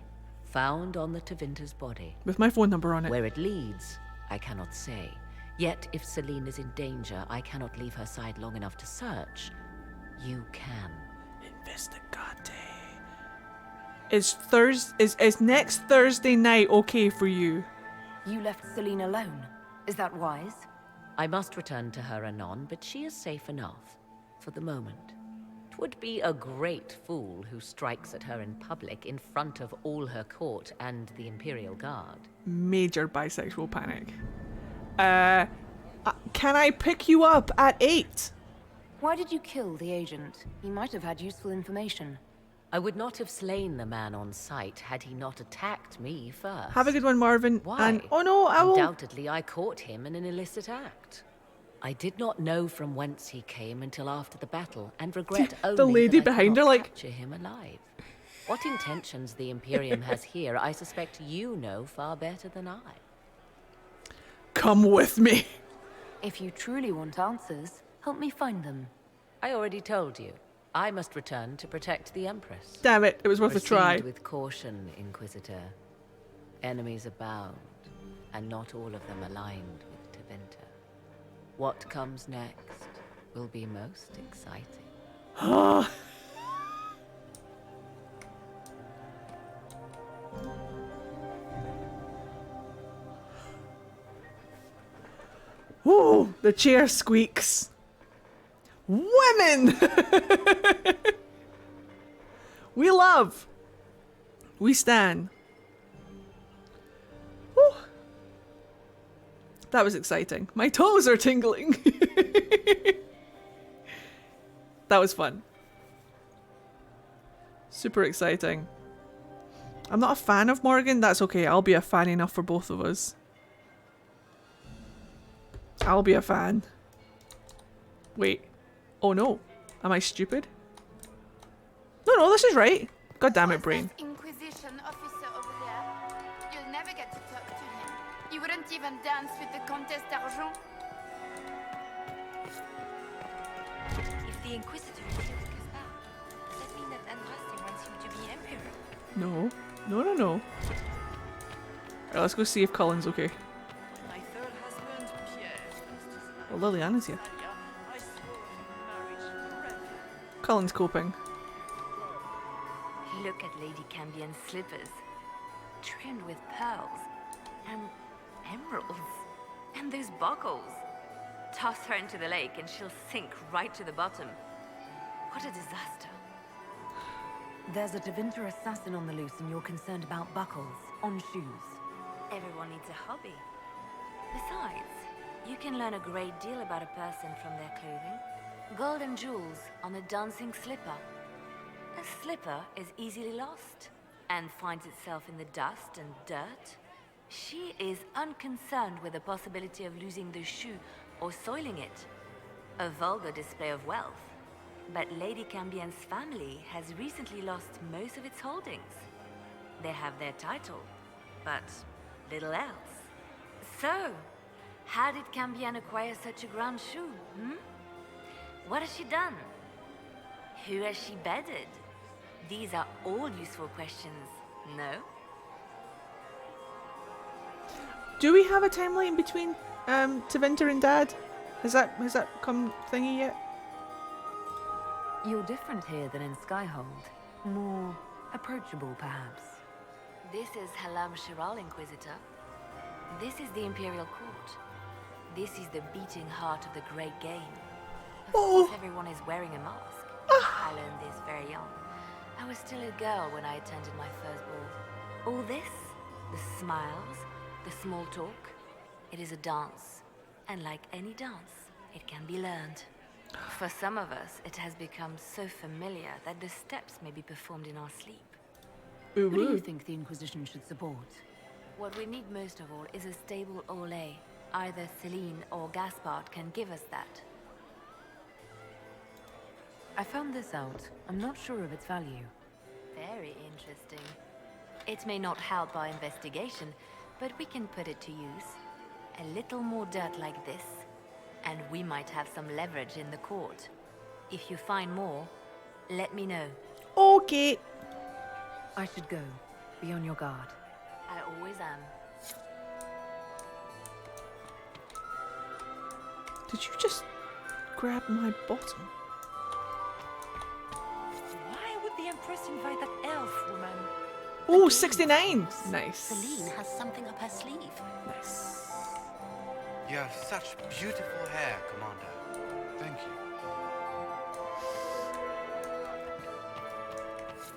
found on the Tevinter's body. With my phone number on it. Where it leads, I cannot say. Yet, if Celine is in danger, I cannot leave her side long enough to search. You can. Investigate. Is next Thursday night okay for you? You left Celine alone. Is that wise? I must return to her anon, but she is safe enough. For the moment. 'Twould be a great fool who strikes at her in public in front of all her court and the Imperial Guard. Major bisexual panic. Can I pick you up at 8? Why did you kill the agent? He might have had useful information. I would not have slain the man on sight had he not attacked me first. Have a good one, Marvin. Why? And oh no, I will. Undoubtedly, I caught him in an illicit act. I did not know from whence he came until after the battle, and regret only the lady that I behind could her, not like, capture him alive. What intentions the Imperium has here, I suspect you know far better than I. Come with me. If you truly want answers, help me find them. I already told you. I must return to protect the Empress. Damn it, it was worth a try. Proceed with caution, Inquisitor. Enemies abound, and not all of them aligned with Tevinter. What comes next will be most exciting. Ooh, the chair squeaks. Women! We love. We stand. Woo. That was exciting. My toes are tingling. That was fun. Super exciting. I'm not a fan of Morgan. That's okay. I'll be a fan enough for both of us. I'll be a fan. Wait. Oh no. Am I stupid? No, this is right. God damn it, brain. Inquisition officer over there. You'll never get to talk to him. You wouldn't even dance with the Comtesse d'Argent. If the Inquisitor kills Gaspard, does that mean that Andraste wants him to be Emperor? No. No. Alright, let's go see if Cullen's okay. My third husband, Pierre. Well, Liliana's here. I swore marriage forever. Cullen's coping. Look at Lady Cambion's slippers, trimmed with pearls and emeralds, and those buckles. Toss her into the lake and she'll sink right to the bottom. What a disaster. There's a Tevinter assassin on the loose and you're concerned about buckles on shoes. Everyone needs a hobby. Besides, you can learn a great deal about a person from their clothing. Gold and jewels on a dancing slipper. A slipper is easily lost and finds itself in the dust and dirt. She is unconcerned with the possibility of losing the shoe or soiling it. A vulgar display of wealth. But Lady Cambion's family has recently lost most of its holdings. They have their title, but little else. So, how did Cambion acquire such a grand shoe, What has she done? Who has she bedded? These are all useful questions, no? Do we have a timeline between Tevinter and Dad? Has that come thingy yet? You're different here than in Skyhold. More approachable, perhaps. This is Halam Shiral, Inquisitor. This is the Imperial Court. This is the beating heart of the Great Game. Of course, everyone is wearing a mask. I learned this very young. I was still a girl when I attended my first ball. All this, the smiles, the small talk, it is a dance. And like any dance, it can be learned. For some of us, it has become so familiar that the steps may be performed in our sleep. Who do you think the Inquisition should support? What we need most of all is a stable Orlais. Either Celine or Gaspard can give us that. I found this out. I'm not sure of its value. Very interesting. It may not help our investigation, but we can put it to use. A little more dirt like this, and we might have some leverage in the court. If you find more, let me know. Okay. I should go. Be on your guard. I always am. Did you just grab my bottom? Why would the Empress invite that elf woman? Oh, 69! Nice. Celine has something up her sleeve. Nice. You have such beautiful hair, Commander. Thank you.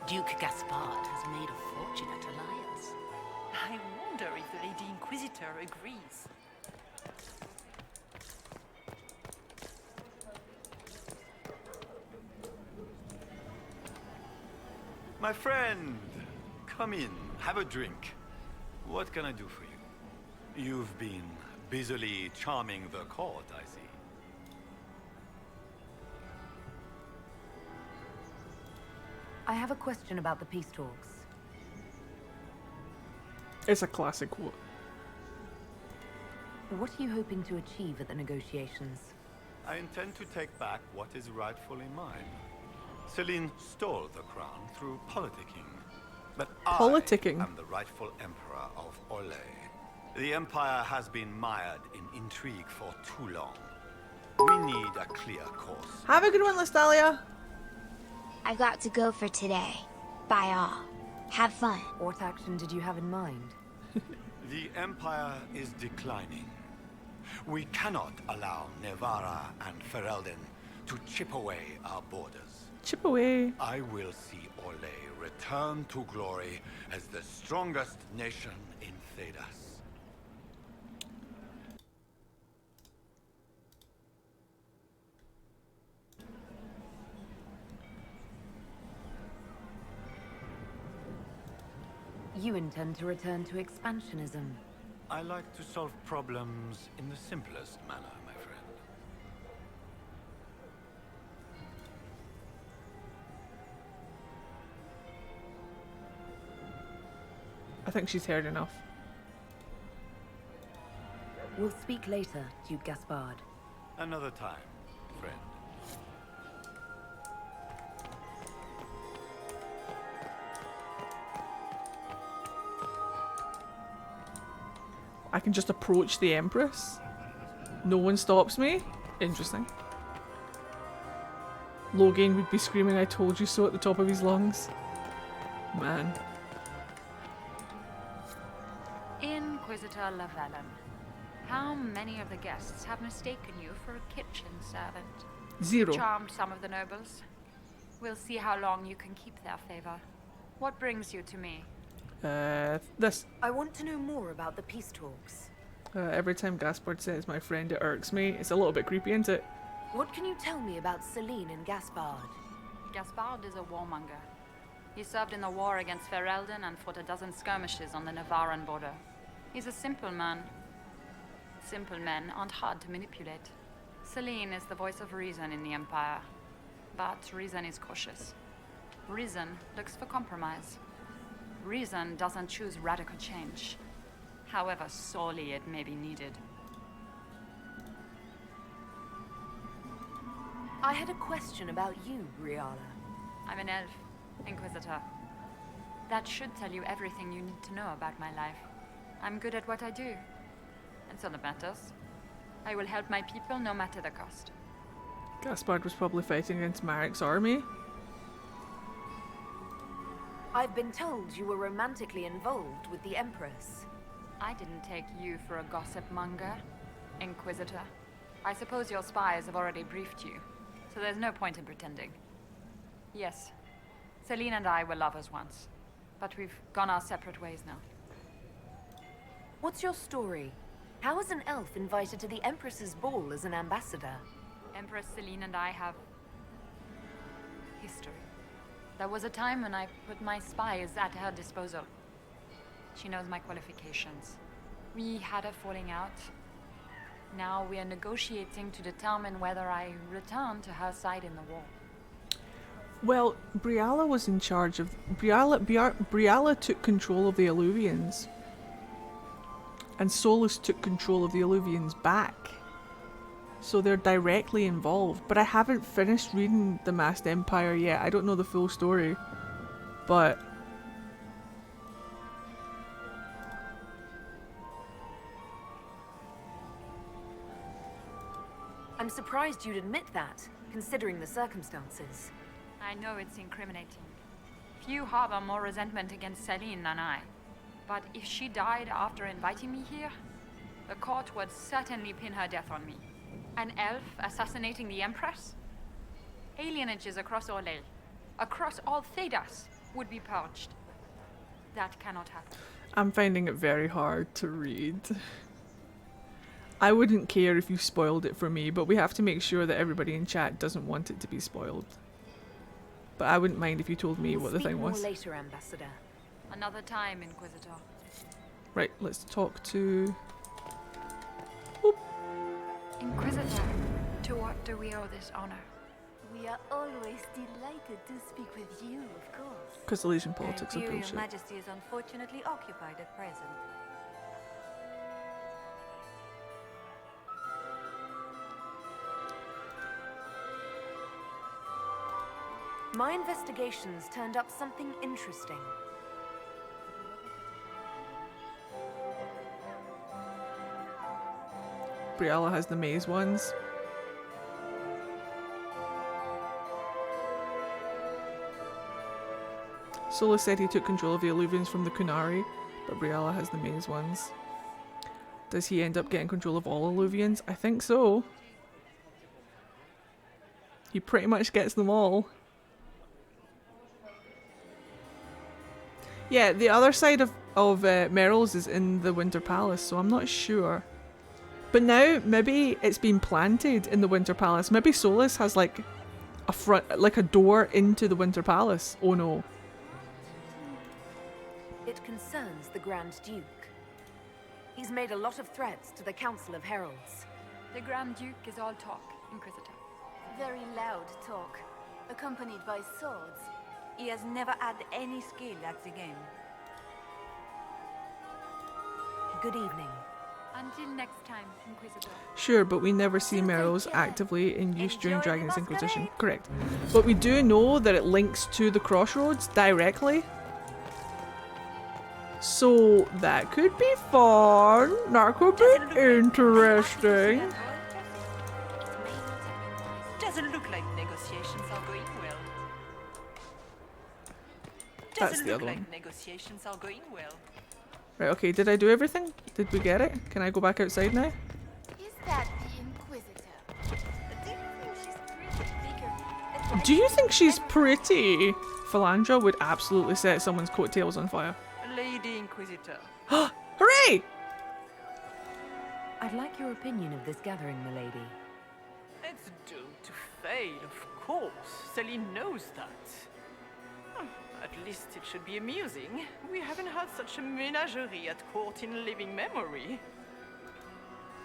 Duke Gaspard has made a fortune at Alliance. I wonder if the Lady Inquisitor agrees. My friend, come in, have a drink. What can I do for you? You've been busily charming the court, I see. I have a question about the peace talks. It's a classic quote. What are you hoping to achieve at the negotiations? I intend to take back what is rightfully mine. Celine stole the crown through politicking. But I am the rightful emperor of Orlais. The Empire has been mired in intrigue for too long. We need a clear course. Have a good one, Lestalia. I got to go for today. Bye all. Have fun. What action did you have in mind? The Empire is declining. We cannot allow Nevarra and Ferelden to chip away our borders. Chip away. I will see Orlais return to glory as the strongest nation in Thedas. You intend to return to expansionism. I like to solve problems in the simplest manner, my friend. I think she's heard enough. We'll speak later, Duke Gaspard. Another time, friend. I can just approach the Empress. No one stops me. Interesting. Logain would be screaming, "I told you so," at the top of his lungs. Man. Inquisitor Llewellyn, how many of the guests have mistaken you for a kitchen servant? 0. Charmed some of the nobles. We'll see how long you can keep their favor. What brings you to me? This. I want to know more about the peace talks. Every time Gaspard says my friend, it irks me. It's a little bit creepy, isn't it? What can you tell me about Celine and Gaspard? Gaspard is a warmonger. He served in the war against Ferelden and fought a dozen skirmishes on the Navarran border. He's a simple man. Simple men aren't hard to manipulate. Celine is the voice of reason in the Empire. But reason is cautious. Reason looks for compromise. Reason doesn't choose radical change, however sorely it may be needed. I had a question about you, Briala. I'm an elf, Inquisitor. That should tell you everything you need to know about my life. I'm good at what I do, and so that matters. I will help my people no matter the cost. Gaspard was probably fighting against Marek's army. I've been told you were romantically involved with the Empress. I didn't take you for a gossip monger, Inquisitor. I suppose your spies have already briefed you, so there's no point in pretending. Yes, Celine and I were lovers once, but we've gone our separate ways now. What's your story? How is an elf invited to the Empress's ball as an ambassador? Empress Celine and I have history. There was a time when I put my spies at her disposal. She knows my qualifications. We had a falling out. Now we are negotiating to determine whether I return to her side in the war. Well, Briala was in charge of... Briala took control of the Alluvians. And Solus took control of the Alluvians back. So they're directly involved. But I haven't finished reading The Masked Empire yet. I don't know the full story. But... I'm surprised you'd admit that, considering the circumstances. I know it's incriminating. Few harbor more resentment against Celine than I. But if she died after inviting me here, the court would certainly pin her death on me. An elf assassinating the Empress? Alienages across Orlais, across all Thedas, would be purged. That cannot happen. I'm finding it very hard to read. I wouldn't care if you spoiled it for me, but we have to make sure that everybody in chat doesn't want it to be spoiled. But I wouldn't mind if you told me what the thing was. Speak more later, Ambassador. Another time, Inquisitor. Right, let's talk to... Inquisitor, to what do we owe this honor? We are always delighted to speak with you, of course. Because Elysian politics are Your bullshit. Majesty is unfortunately occupied at present. My investigations turned up something interesting. Briala has the maze ones. Solus said he took control of the Alluvians from the Kunari, but Briala has the maze ones. Does he end up getting control of all Alluvians? I think so. He pretty much gets them all. Yeah, the other side of Meryl's is in the Winter Palace, so I'm not sure. But now, maybe it's been planted in the Winter Palace. Maybe Solus has like a front, like a door into the Winter Palace. Oh no. It concerns concerns the Grand Duke. He's made a lot of threats to the Council of Heralds. The Grand Duke is all talk, Inquisitor. Very loud talk, accompanied by swords. He has never had any skill at the game. Good evening. Until next time, Inquisitor. Sure, but we never see Meryl's actively in use during Dragon's Inquisition. Correct. But we do know that it links to the Crossroads directly. So that could be fun. That could be interesting. Doesn't look like negotiations are going well. That's Doesn't the look other like one. negotiations are going well. Right, okay, did I do everything? Did we get it? Can I go back outside now? Is that the Inquisitor? Do you think she's pretty? Philandra would absolutely set someone's coattails on fire. Lady Inquisitor. Hooray! I'd like your opinion of this gathering, milady. It's doomed to fail, of course. Celine knows that. At least it should be amusing. We haven't had such a menagerie at court in living memory.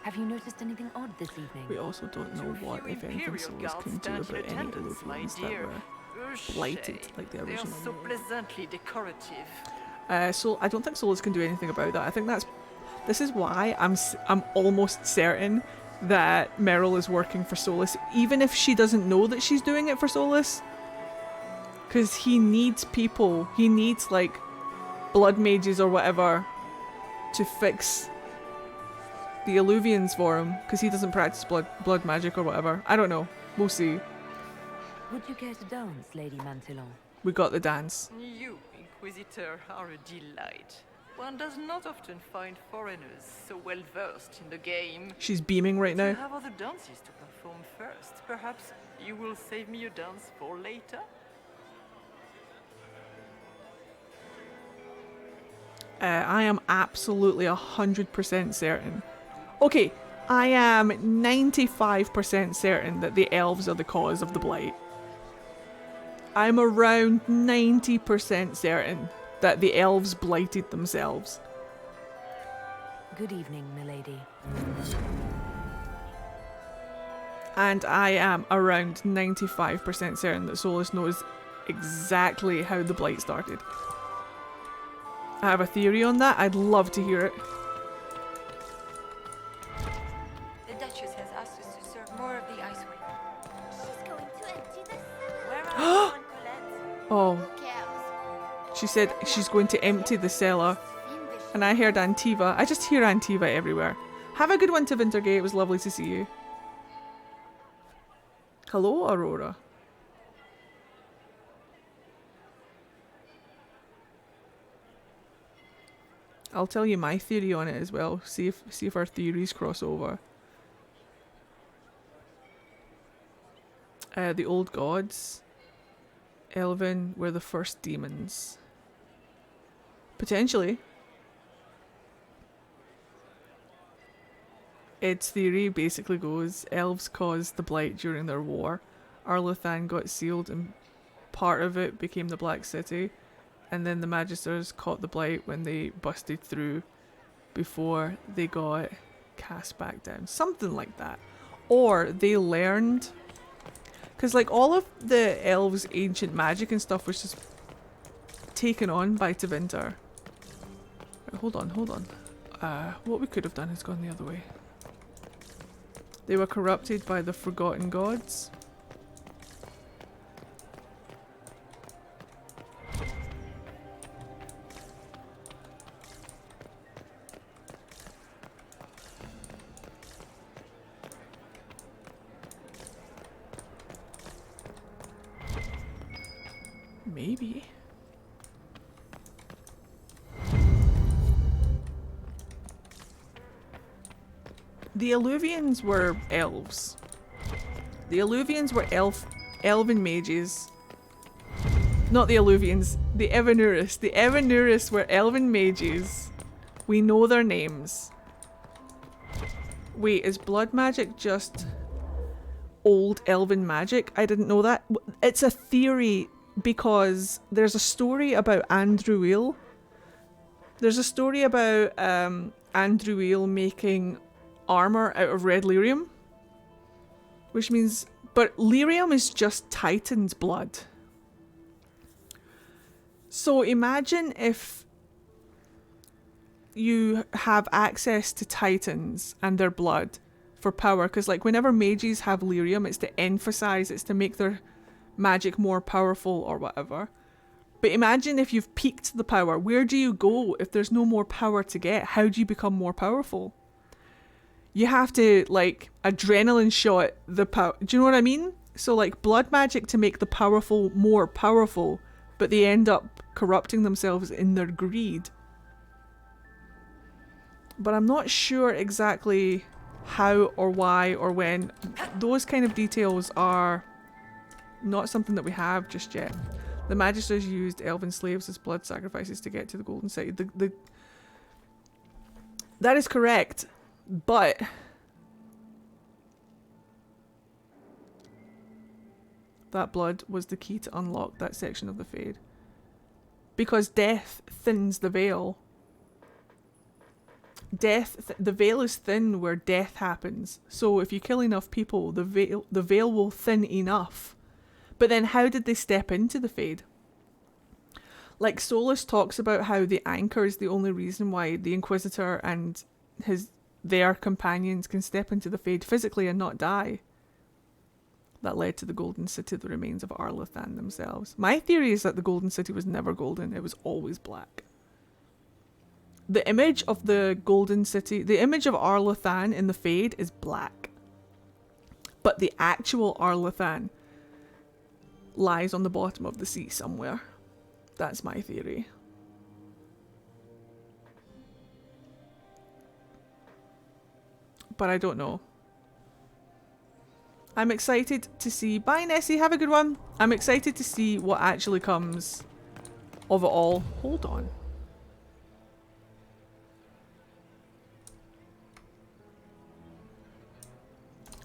Have you noticed anything odd this evening? We also don't know what, if anything, Solus can do about any illusions that were blighted, like the They are original. so pleasantly decorative. So I don't think Solus can do anything about that. I think this is why I'm almost certain that Meryl is working for Solus, even if she doesn't know that she's doing it for Solus. Because he needs people. He needs like blood mages or whatever to fix the Illuvians for him. Because he doesn't practice blood magic or whatever. I don't know. We'll see. Would you care to dance, Lady Mantillon? We got the dance. You, Inquisitor, are a delight. One does not often find foreigners so well versed in the game. She's beaming right now. You have other dances to perform first. Perhaps you will save me a dance for later? I am absolutely 100% certain. Okay, I am 95% certain that the elves are the cause of the blight. I'm around 90% certain that the elves blighted themselves. Good evening, milady. And I am around 95% certain that Solus knows exactly how the blight started. I have a theory on that. I'd love to hear it. The Duchess has asked us to serve more of the ice cream. She's going to empty the cellar. Where are you, Aunt Colette? Oh. She said she's going to empty the cellar. And I heard Antiva. I just hear Antiva everywhere. Have a good one, Tevintergate. It was lovely to see you. Hello, Aurora. I'll tell you my theory on it as well. See if our theories cross over. The old gods, Elven, were the first demons. Potentially. Its theory basically goes, elves caused the blight during their war. Arlathan got sealed and part of it became the Black City. And then the Magisters caught the blight when they busted through before they got cast back down. Something like that. Or they learned... Because like all of the elves' ancient magic and stuff was just taken on by Tevinter. Right, hold on. What we could have done is gone the other way. They were corrupted by the forgotten gods. Maybe. The Illuvians were elves. The Illuvians were elven mages. Not the Illuvians, the Evanuris. The Evanuris were elven mages. We know their names. Wait, is blood magic just old elven magic? I didn't know that. It's a theory because there's a story about Andruil There's a story about Andruil making armor out of red lyrium. Which means... But lyrium is just Titan's blood. So imagine if you have access to Titans and their blood for power. Because like whenever mages have lyrium, it's to emphasize, it's to make their magic more powerful or whatever. But imagine if you've peaked the power. Where do you go if there's no more power to get? How do you become more powerful? You have to, like, adrenaline shot the power. Do you know what I mean? So, like, blood magic to make the powerful more powerful, but they end up corrupting themselves in their greed. But I'm not sure exactly how or why or when. Those kind of details are not something that we have just yet. The Magisters used elven slaves as blood sacrifices to get to the Golden City. That is correct, but that blood was the key to unlock that section of the Fade. Because death thins the veil. The veil is thin where death happens. So if you kill enough people, the veil will thin enough. But then how did they step into the Fade? Like Solus talks about how the anchor is the only reason why the Inquisitor and their companions can step into the Fade physically and not die. That led to the Golden City, the remains of Arlathan themselves. My theory is that the Golden City was never golden, it was always black. The image of the Golden City, the image of Arlathan in the Fade is black. But the actual Arlathan lies on the bottom of the sea somewhere. That's my theory. But I don't know. I'm excited to see... Bye Nessie, have a good one. I'm excited to see what actually comes of it all. Hold on.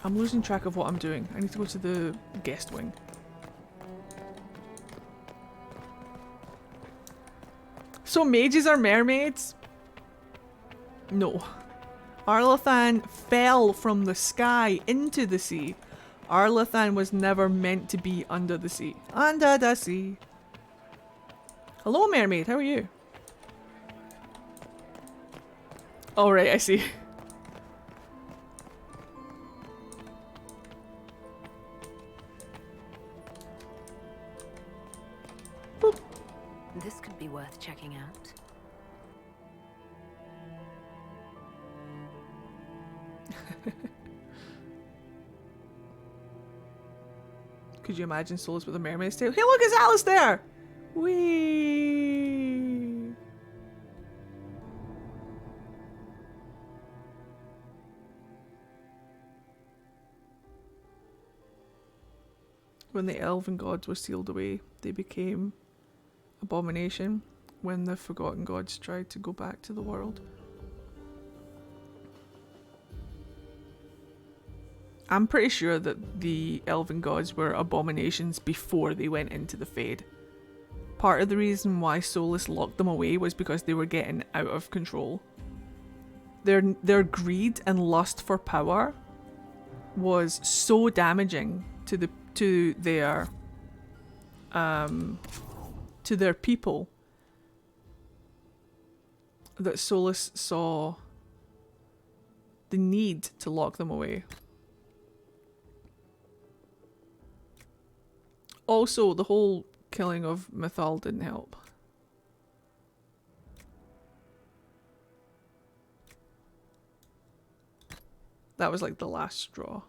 I'm losing track of what I'm doing. I need to go to the guest wing. So mages are mermaids? No. Arlathan fell from the sky into the sea. Arlathan was never meant to be under the sea. Under the sea. Hello mermaid, how are you? Oh right, I see. This could be worth checking out. Could you imagine Solus with a mermaid's tail? Hey look, it's Alistair! Whee! When the elven gods were sealed away, they became abomination when the forgotten gods tried to go back to the world. I'm pretty sure that the elven gods were abominations before they went into the Fade. Part of the reason why Solus locked them away was because they were getting out of control. Their greed and lust for power was so damaging to their people that Solus saw the need to lock them away. Also, the whole killing of Mythal didn't help. That was like the last straw.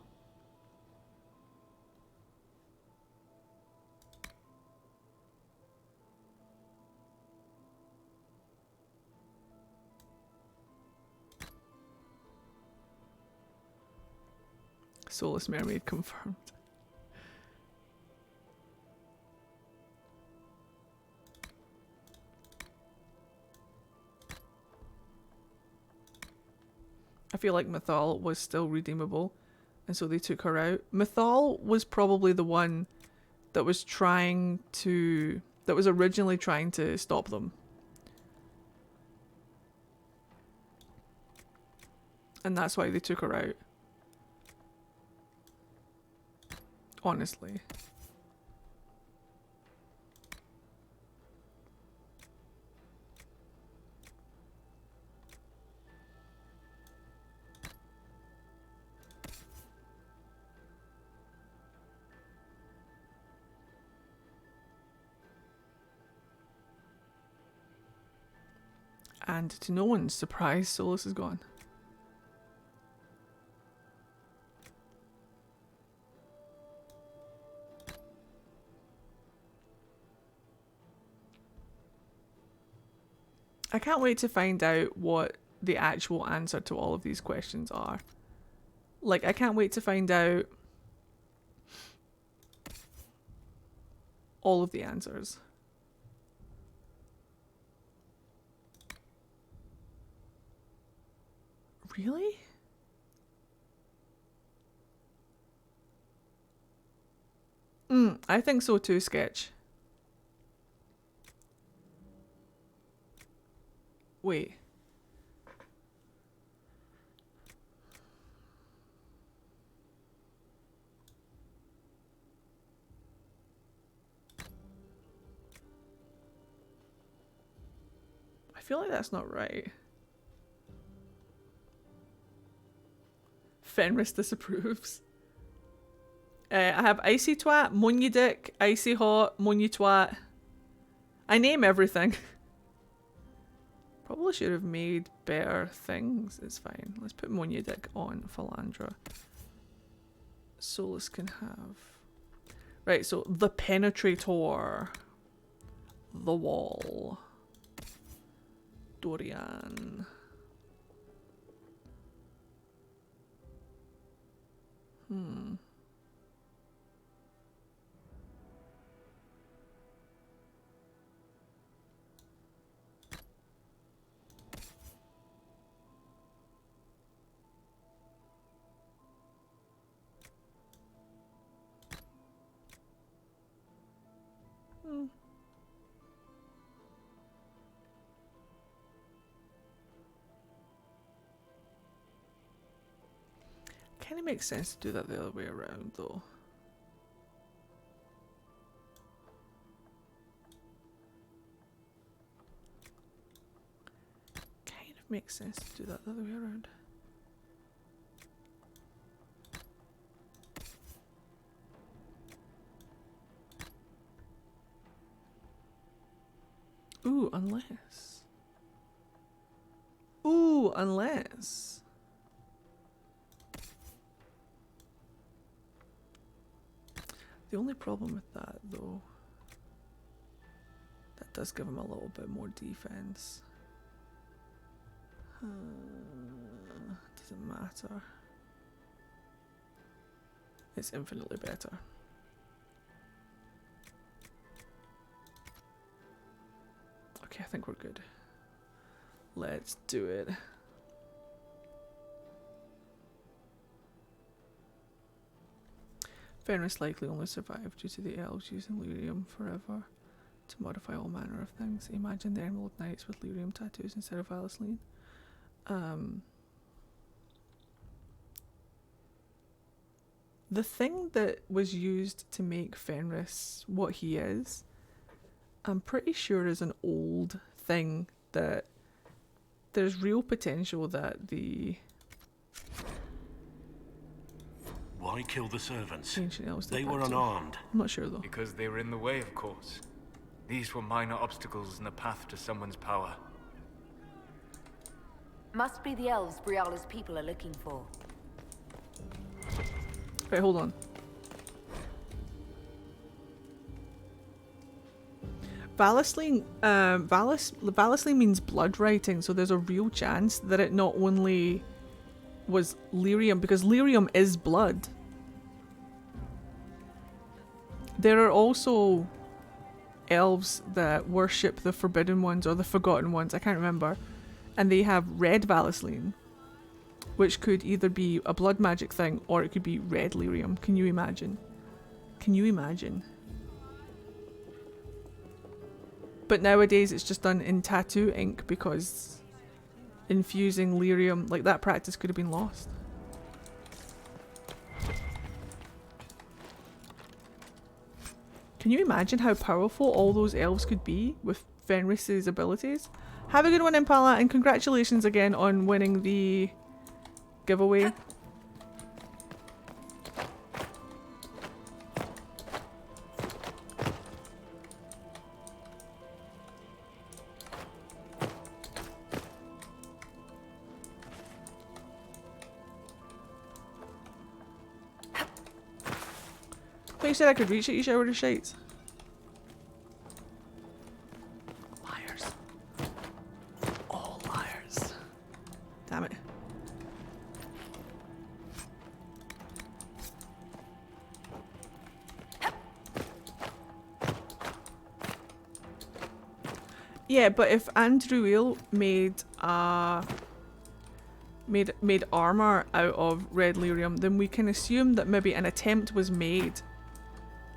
Solus Mermaid confirmed. I feel like Mythal was still redeemable, and so they took her out. Mythal was probably the one that was originally trying to stop them. And that's why they took her out. Honestly. And to no one's surprise, Solus is gone. I can't wait to find out what the actual answer to all of these questions are. Like, I can't wait to find out all of the answers. Really? I think so too, Sketch. Wait. I feel like that's not right. Fenris disapproves. I have Icy Twat, Moon You Dick, Icy Hot, Moon You Twat. I name everything. Probably should have made better things. It's fine. Let's put Moon You Dick on Philandra. Solus can have... Right, so the Penetrator. The Wall. Dorian. Kind of makes sense to do that the other way around, though. Kind of makes sense to do that the other way around. Ooh, unless. Ooh, unless. The only problem with that, though, that does give him a little bit more defense. Doesn't matter. It's infinitely better. Okay, I think we're good. Let's do it. Fenris likely only survived due to the elves using lyrium forever to modify all manner of things. Imagine the Emerald Knights with lyrium tattoos instead of Valisline. The thing that was used to make Fenris what he is, I'm pretty sure is an old thing that there's real potential that the Why kill the servants? ancient elves did They that were too. unarmed. I'm not sure though. Because they were in the way, of course. These were minor obstacles in the path to someone's power. Must be the elves Briala's people are looking for. Right, hold on. Valisline, Valisline means blood writing, so there's a real chance that it not only was lyrium, because lyrium is blood. There are also elves that worship the Forbidden Ones or the Forgotten Ones, I can't remember, and they have red Valisline, which could either be a blood magic thing or it could be red lyrium. Can you imagine? Can you imagine? But nowadays it's just done in tattoo ink because infusing lyrium. Like, that practice could have been lost. Can you imagine how powerful all those elves could be with Fenris's abilities? Have a good one, Impala, and congratulations again on winning the giveaway. But you said I could reach it, you showered of shites. Liars. All liars. Damn it. Yeah, but if Andruil made made armor out of red lyrium, then we can assume that maybe an attempt was made.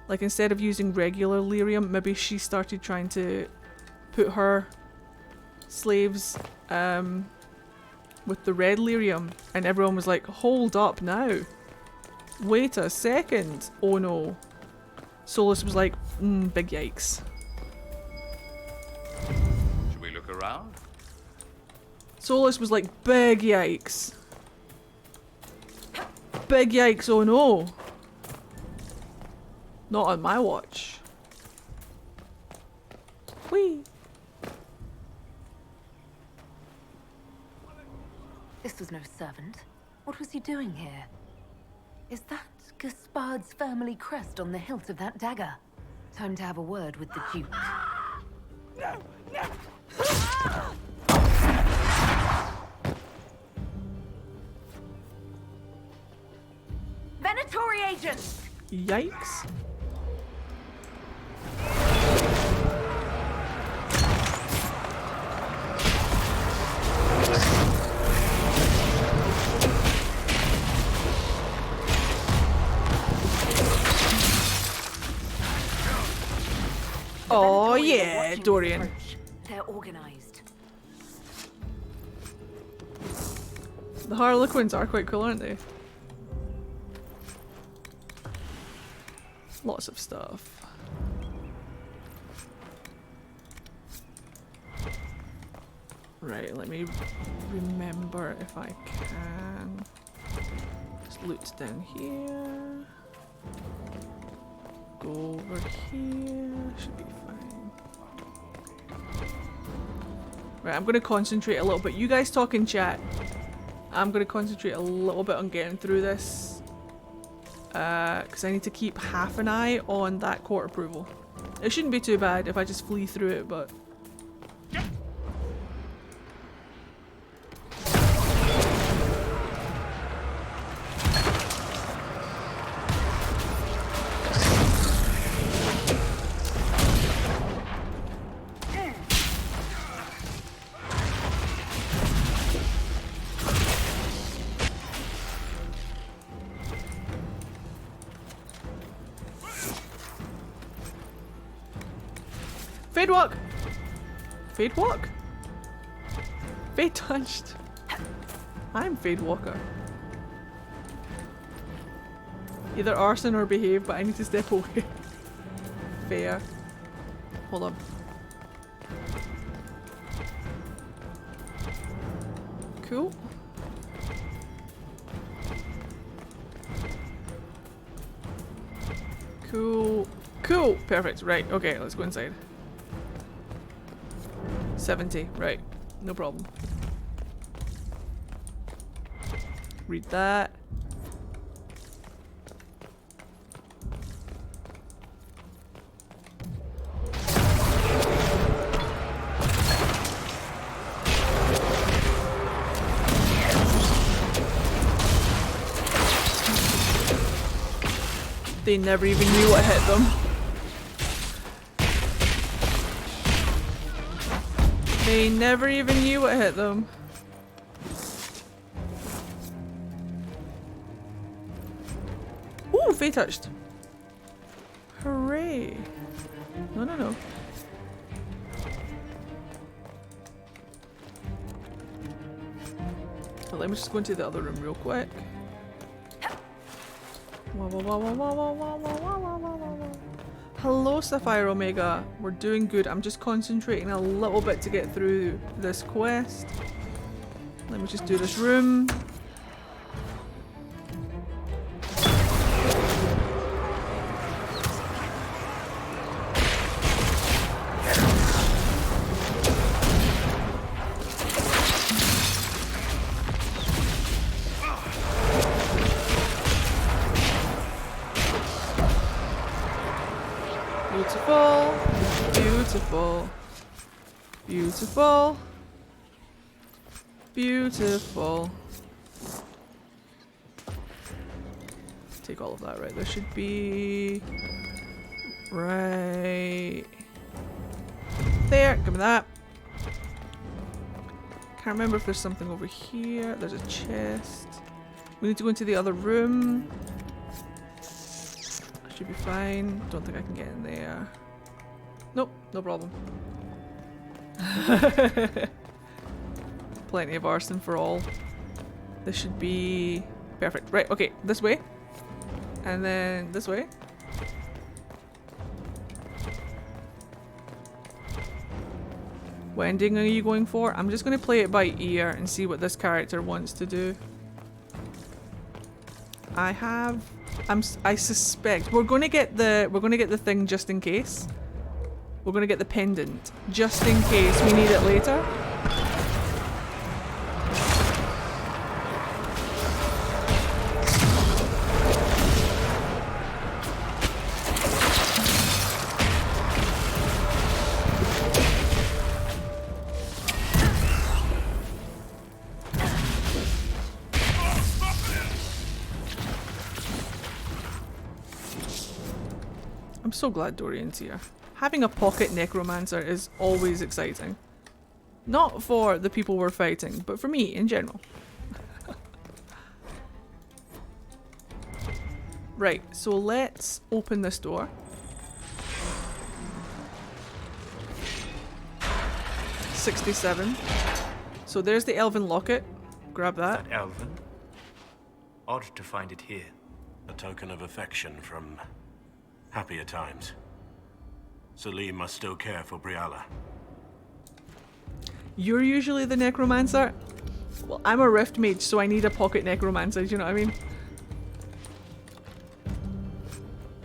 Like, instead of using regular lyrium, maybe she started trying to put her slaves with the red lyrium, and everyone was like, hold up now. Wait a second. Oh no. Solus was like, big yikes. Should we look around? Solus was like, big yikes. Big yikes, oh no. Not on my watch. Whee! This was no servant. What was he doing here? Is that Gaspard's family crest on the hilt of that dagger? Time to have a word with the Duke. No! No! Venatori agents! Yikes. Oh yeah, Dorian. They're organized. The Harlequins are quite cool, aren't they? Lots of stuff. Right, let me remember if I can. Just loot down here. Go over here. Should be fine. Right, I'm going to concentrate a little bit. You guys talk in chat. I'm going to concentrate a little bit on getting through this. Because I need to keep half an eye on that court approval. It shouldn't be too bad if I just flee through it, but... Fade walk! Fade walk? Fade touched. I'm Fade Walker. Either arson or behave, but I need to step away. Fair. Hold on. Cool. Cool. Cool! Perfect. Right, okay, let's go inside. 70, right. No problem. Read that. They never even knew what hit them. They never even knew what hit them. Ooh, Faye touched. Hooray. No, no, no. let me just go into the other room real quick. Wah, wah, wah, wah, wah, wah, wah, wah, wah, wah, wah, wah. Hello, Sapphire Omega. We're doing good. I'm just concentrating a little bit to get through this quest. Let me just do this room. Beautiful, beautiful, beautiful, beautiful. Take all of that, right? There should be right there. Give me that. Can't remember if there's something over here. There's a chest. We need to go into the other room. Should be fine. Don't think I can get in there. Nope, no problem. Plenty of arson for all. This should be perfect. Right, okay, this way. And then this way. What ending are you going for? I'm just going to play it by ear and see what this character wants to do. I suspect we're gonna get the thing just in case. We're gonna get the pendant just in case we need it later. I'm so glad Dorian's here. Having a pocket necromancer is always exciting. Not for the people we're fighting, but for me in general. Right, so let's open this door. $67. So there's the elven locket. Grab that. Is that elven? Odd to find it here. A token of affection from happier times. Celine must still care for Briala. You're usually the necromancer? Well, I'm a rift mage, so I need a pocket necromancer, do you know what I mean?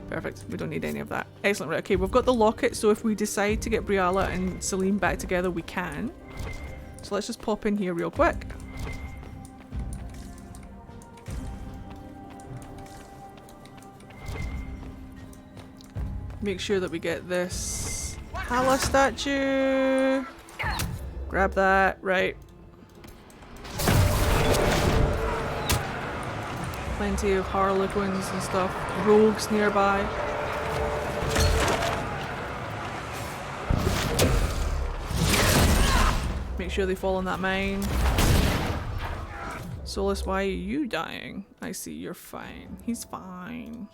Perfect, we don't need any of that. Excellent, right, okay, we've got the locket, so if we decide to get Briala and Celine back together, we can. So let's just pop in here real quick. Make sure that we get this Hala statue. Grab that, right. Plenty of harlequins and stuff. Rogues nearby. Make sure they fall in that mine. Solus, why are you dying? I see, you're fine. He's fine.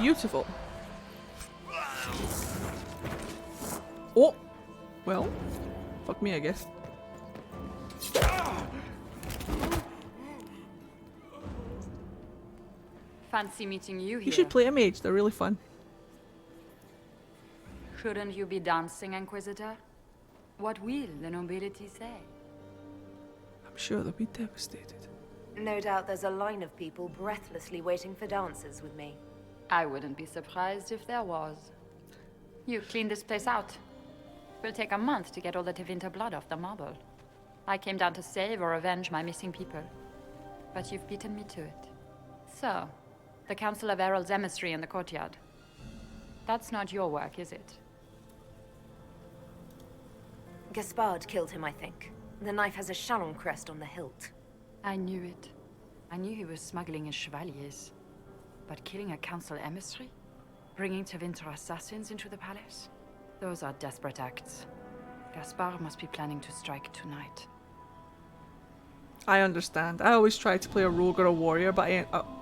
Beautiful. Oh! Well, fuck me, I guess. Fancy meeting you here. You should play a mage, they're really fun. Shouldn't you be dancing, Inquisitor? What will the nobility say? I'm sure they'll be devastated. No doubt there's a line of people breathlessly waiting for dances with me. I wouldn't be surprised if there was. You cleaned this place out. It'll take a month to get all the Tevinter blood off the marble. I came down to save or avenge my missing people. But you've beaten me to it. So, the Council of Herald's emissary in the courtyard. That's not your work, is it? Gaspard killed him, I think. The knife has a Charon crest on the hilt. I knew it. I knew he was smuggling his chevaliers. But killing a council emissary? Bringing Tevinter assassins into the palace? Those are desperate acts. Gaspard must be planning to strike tonight. I understand. I always try to play a rogue or a warrior, but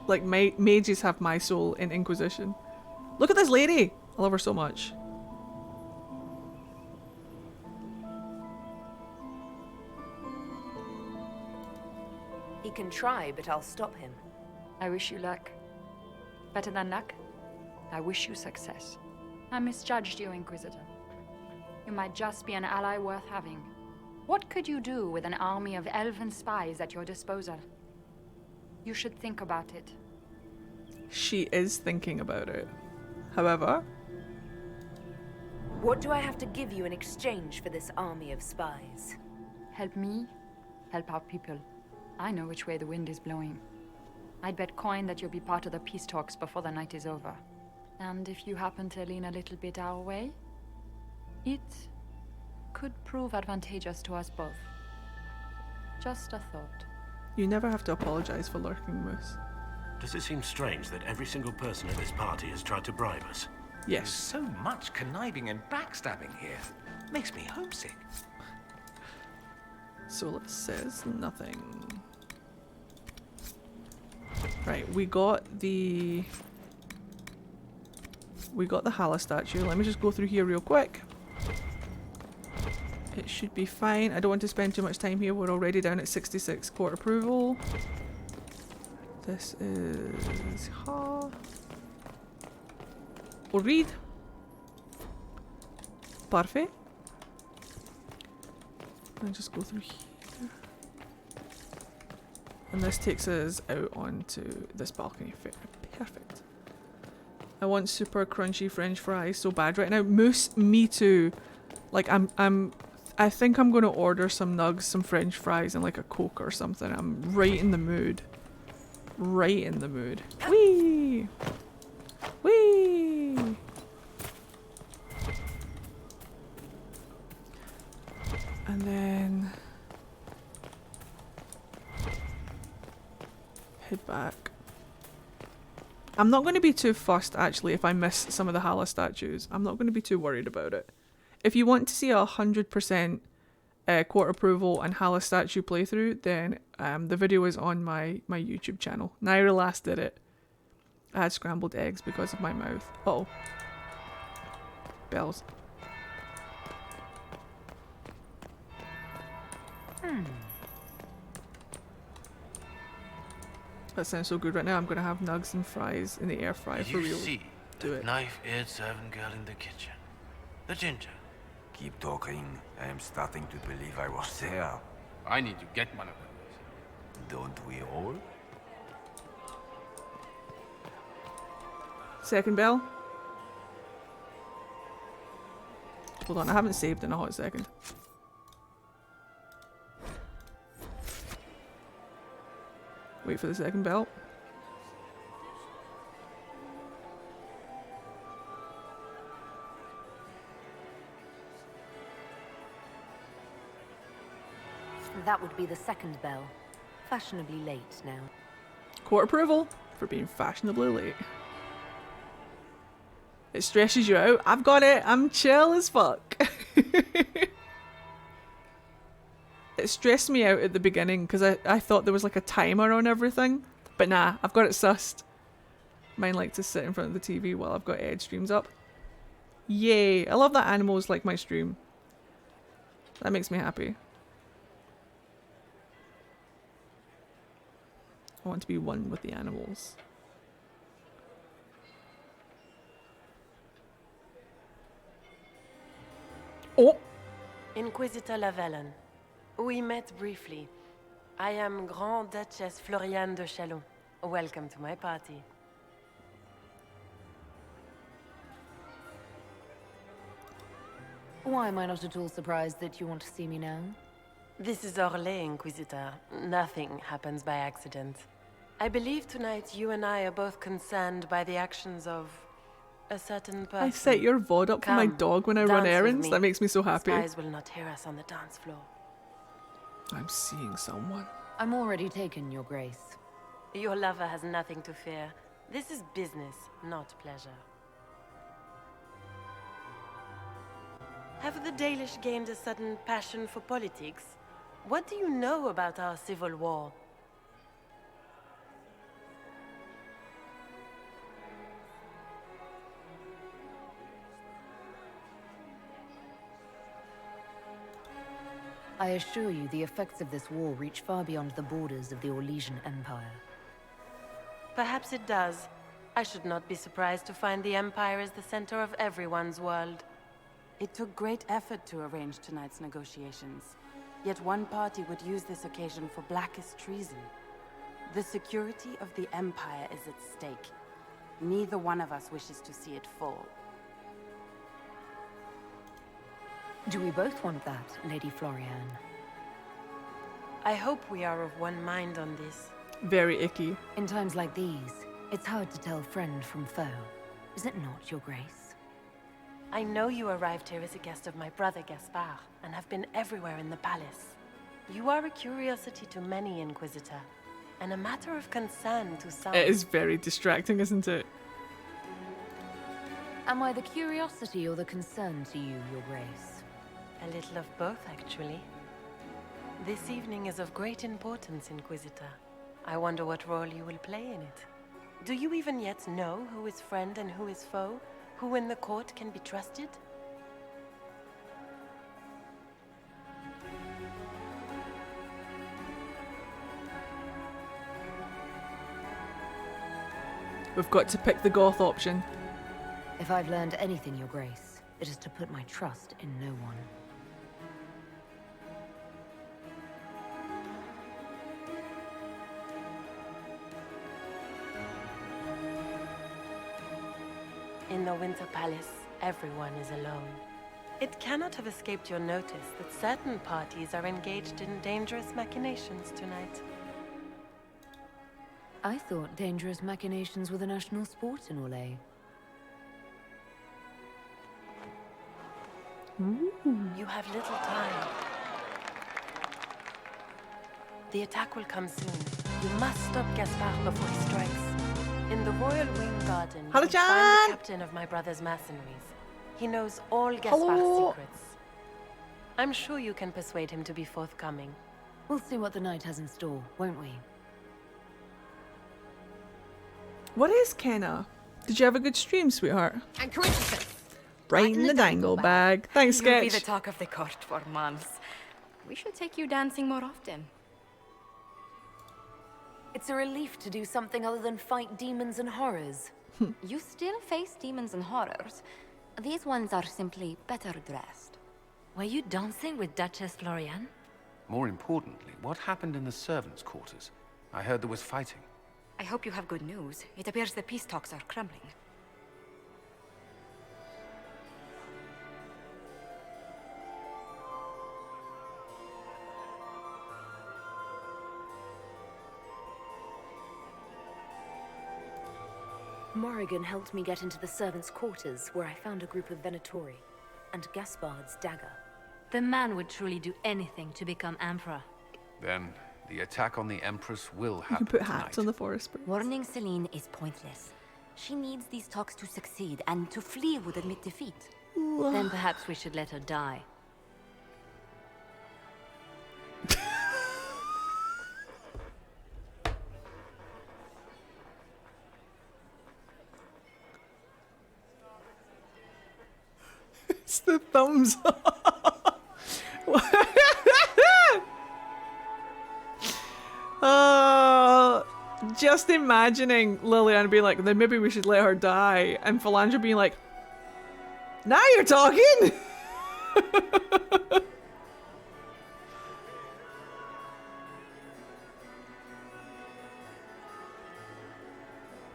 like mages have my soul in Inquisition. Look at this lady! I love her so much. He can try, but I'll stop him. I wish you luck. Better than luck, I wish you success. I misjudged you, Inquisitor. You might just be an ally worth having. What could you do with an army of elven spies at your disposal? You should think about it. She is thinking about it. However... What do I have to give you in exchange for this army of spies? Help me, help our people. I know which way the wind is blowing. I'd bet coin that you'll be part of the peace talks before the night is over. And if you happen to lean a little bit our way, it could prove advantageous to us both. Just a thought. You never have to apologize for lurking, Moose. Does it seem strange that every single person at this party has tried to bribe us? Yes. There's so much conniving and backstabbing here. Makes me homesick. Solus says nothing. Right, we got the Hala statue. Let me just go through here real quick. It should be fine. I don't want to spend too much time here. We're already down at 66 court approval. This is Ha. We'll read. Perfect. Let me just go through here. And this takes us out onto this balcony. Perfect. I want super crunchy French fries so bad right now. Moose, me too. Like I think I'm gonna order some nugs, some French fries, and like a Coke or something. I'm right in the mood. Right in the mood. Whee! Whee! And then head back. I'm not going to be too fussed actually if I miss some of the Hala statues. I'm not going to be too worried about it. If you want to see 100% court approval and Hala statue playthrough, then the video is on my YouTube channel. Naira last did it. I had scrambled eggs because of my mouth. Uh-oh. Bells. That sounds so good right now. I'm gonna have nugs and fries in the air fryer for real. You see Do it. knife-eared servant girl in the kitchen. The ginger. Keep talking. I am starting to believe I was there. I need to get one of those. Don't we all? Second bell. Hold on, I haven't saved in a hot second. Wait for the second bell. That would be the second bell. Fashionably late now. Court approval for being fashionably late. It stresses you out. I've got it. I'm chill as fuck. It stressed me out at the beginning because I thought there was like a timer on everything. But nah, I've got it sussed. Mine like to sit in front of the TV while I've got Ed streams up. Yay. I love that animals like my stream. That makes me happy. I want to be one with the animals. Oh! Inquisitor Lavallon. We met briefly. I am Grand Duchess Floriane de Chalon. Welcome to my party. Why am I not at all surprised that you want to see me now? This is Orlais, Inquisitor. Nothing happens by accident. I believe tonight you and I are both concerned by the actions of a certain person. I set your VOD up for my dog when I run errands. That makes me so happy. Spies will not hear us on the dance floor. I'm seeing someone. I'm already taken, Your Grace. Your lover has nothing to fear. This is business, not pleasure. Have the Dalish gained a sudden passion for politics? What do you know about our civil war? I assure you, the effects of this war reach far beyond the borders of the Orlesian Empire. Perhaps it does. I should not be surprised to find the Empire is the center of everyone's world. It took great effort to arrange tonight's negotiations. Yet one party would use this occasion for blackest treason. The security of the Empire is at stake. Neither one of us wishes to see it fall. Do we both want that, Lady Florian? I hope we are of one mind on this. Very icky. In times like these, it's hard to tell friend from foe. Is it not, Your Grace? I know you arrived here as a guest of my brother Gaspard, and have been everywhere in the palace. You are a curiosity to many, Inquisitor, and a matter of concern to some. It is very distracting, isn't it? Am I the curiosity or the concern to you, Your Grace? A little of both, actually. This evening is of great importance, Inquisitor. I wonder what role you will play in it. Do you even yet know who is friend and who is foe? Who in the court can be trusted? We've got to pick the Goth option. If I've learned anything, Your Grace, it is to put my trust in no one. In the Winter Palace, everyone is alone. It cannot have escaped your notice that certain parties are engaged in dangerous machinations tonight. I thought dangerous machinations were the national sport in Orlais. You have little time. The attack will come soon. You must stop Gaspard before he strikes. In the Royal Wing Garden, you will find the captain of my brother's mercenaries. He knows all Gaspard's secrets. I'm sure you can persuade him to be forthcoming. We'll see what the night has in store, won't we? What is Kenna? Did you have a good stream, sweetheart? INQUISITION. Right in the dangle bag. Thanks, You'll Sketch. be the talk of the court for months. We should take you dancing more often. It's a relief to do something other than fight demons and horrors. You still face demons and horrors. These ones are simply better dressed. Were you dancing with Duchess Florian? More importantly, what happened in the servants' quarters? I heard there was fighting. I hope you have good news. It appears the peace talks are crumbling. Morrigan helped me get into the servants' quarters, where I found a group of Venatori, and Gaspard's dagger. The man would truly do anything to become Emperor. Then, the attack on the Empress will You happen can put tonight. hats on the forest birds. Warning Celine is pointless. She needs these talks to succeed, and to flee would admit defeat. Then perhaps we should let her die. It's the thumbs up. Just imagining Liliana being like, then maybe we should let her die, and Philandra being like, now you're talking!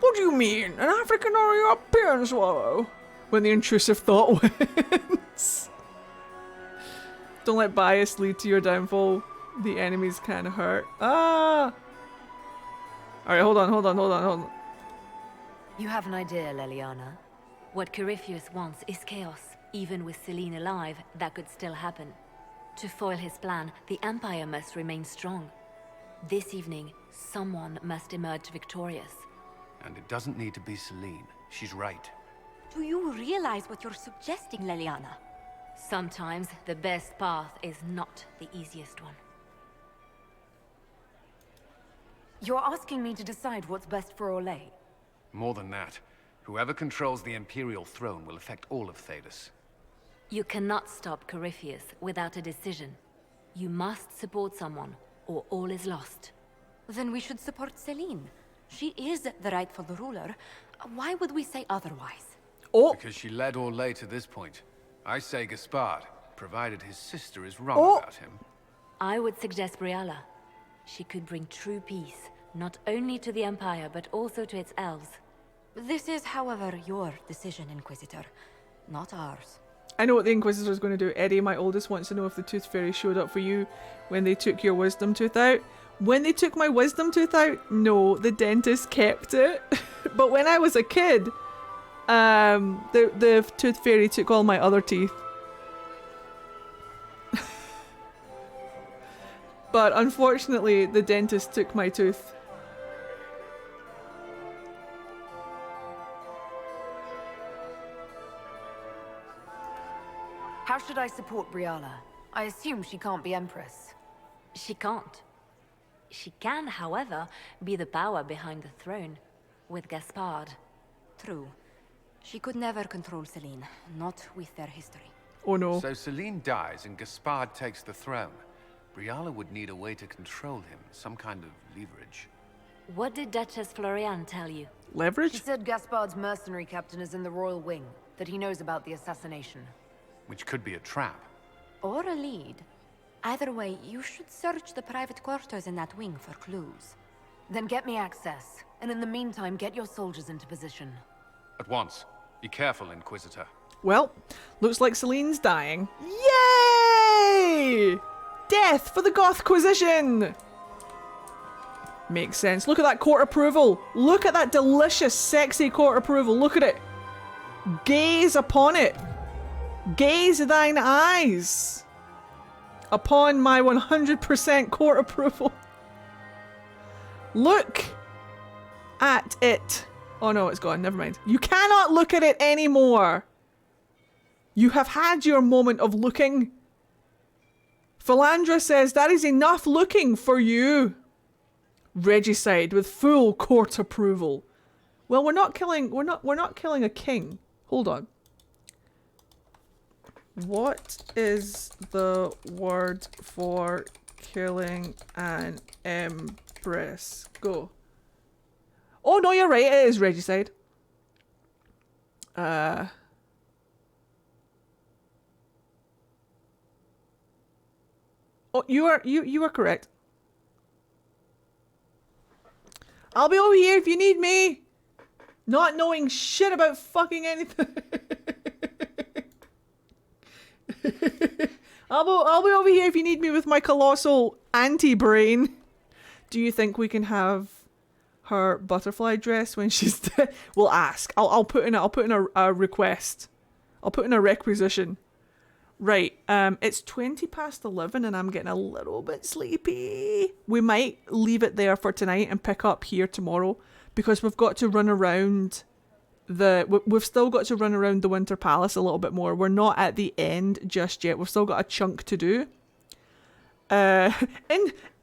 What do you mean? An African or a European swallow? When the intrusive thought wins. Don't let bias lead to your downfall. The enemies kind of hurt. Ah! Alright, hold on. You have an idea, Leliana? What Corypheus wants is chaos. Even with Celine alive, that could still happen. To foil his plan, the Empire must remain strong. This evening, someone must emerge victorious. And it doesn't need to be Celine. She's right. Do you realize what you're suggesting, Leliana? Sometimes the best path is not the easiest one. You're asking me to decide what's best for Orlais? More than that, whoever controls the Imperial throne will affect all of Thedas. You cannot stop Corypheus without a decision. You must support someone, or all is lost. Then we should support Celine. She is the rightful ruler. Why would we say otherwise? Oh! Because she led Orlais to this point. I say Gaspard, provided his sister is wrong about him. I would suggest Briala. She could bring true peace, not only to the Empire, but also to its elves. This is, however, your decision, Inquisitor, not ours. I know what the Inquisitor is going to do. Eddie, my oldest, wants to know if the Tooth Fairy showed up for you when they took your wisdom tooth out. When they took my wisdom tooth out, no, the dentist kept it. But when I was a kid, the Tooth Fairy took all my other teeth. But unfortunately, the dentist took my tooth. How should I support Briala? I assume she can't be Empress. She can't. She can, however, be the power behind the throne, with Gaspard. True. She could never control Celine, not with their history. Oh no. So Celine dies and Gaspard takes the throne. Briala would need a way to control him, some kind of leverage. What did Duchess Floriane tell you? Leverage? She said Gaspard's mercenary captain is in the royal wing, that he knows about the assassination. Which could be a trap. Or a lead. Either way, you should search the private quarters in that wing for clues. Then get me access, and in the meantime, get your soldiers into position. At once. Be careful, Inquisitor. Well, looks like Celine's dying. Yay! Death for the Gothquisition! Makes sense. Look at that court approval. Look at that delicious, sexy court approval. Look at it. Gaze upon it. Gaze thine eyes upon my 100% court approval. Look at it. Oh no, it's gone. Never mind. You cannot look at it anymore. You have had your moment of looking. Philandra says that is enough looking for you. Regicide with full court approval. Well, we're not killing a king. Hold on. What is the word for killing an empress? Go. Oh no, you're right. It is regicide. Oh, you are correct. I'll be over here if you need me. Not knowing shit about fucking anything. I'll be over here if you need me with my colossal anti-brain. Do you think we can have her butterfly dress when she's dead? We'll ask. I'll put in a request. I'll put in a requisition. Right. It's 11:20 and I'm getting a little bit sleepy. We might leave it there for tonight and pick up here tomorrow because we've got to run around we've still got to run around the Winter Palace a little bit more. We're not at the end just yet. We've still got a chunk to do.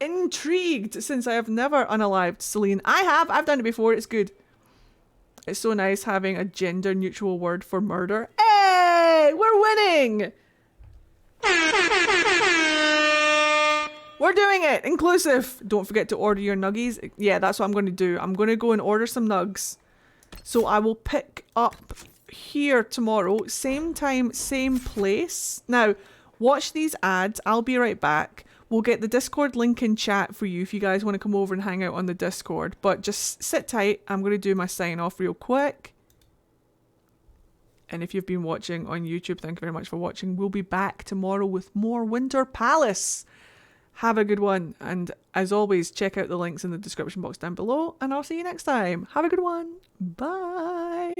Intrigued since I have never unalived Celine. I've done it before. It's good. It's so nice having a gender neutral word for murder. Hey, we're winning. We're doing it. Inclusive. Don't forget to order your nuggies. Yeah, that's what I'm going to do. I'm going to go and order some nugs. So I will pick up here tomorrow. Same time, same place. Now, watch these ads. I'll be right back. We'll get the Discord link in chat for you if you guys want to come over and hang out on the Discord. But just sit tight. I'm going to do my sign off real quick. And if you've been watching on YouTube, thank you very much for watching. We'll be back tomorrow with more Winter Palace. Have a good one. And as always, check out the links in the description box down below. And I'll see you next time. Have a good one. Bye.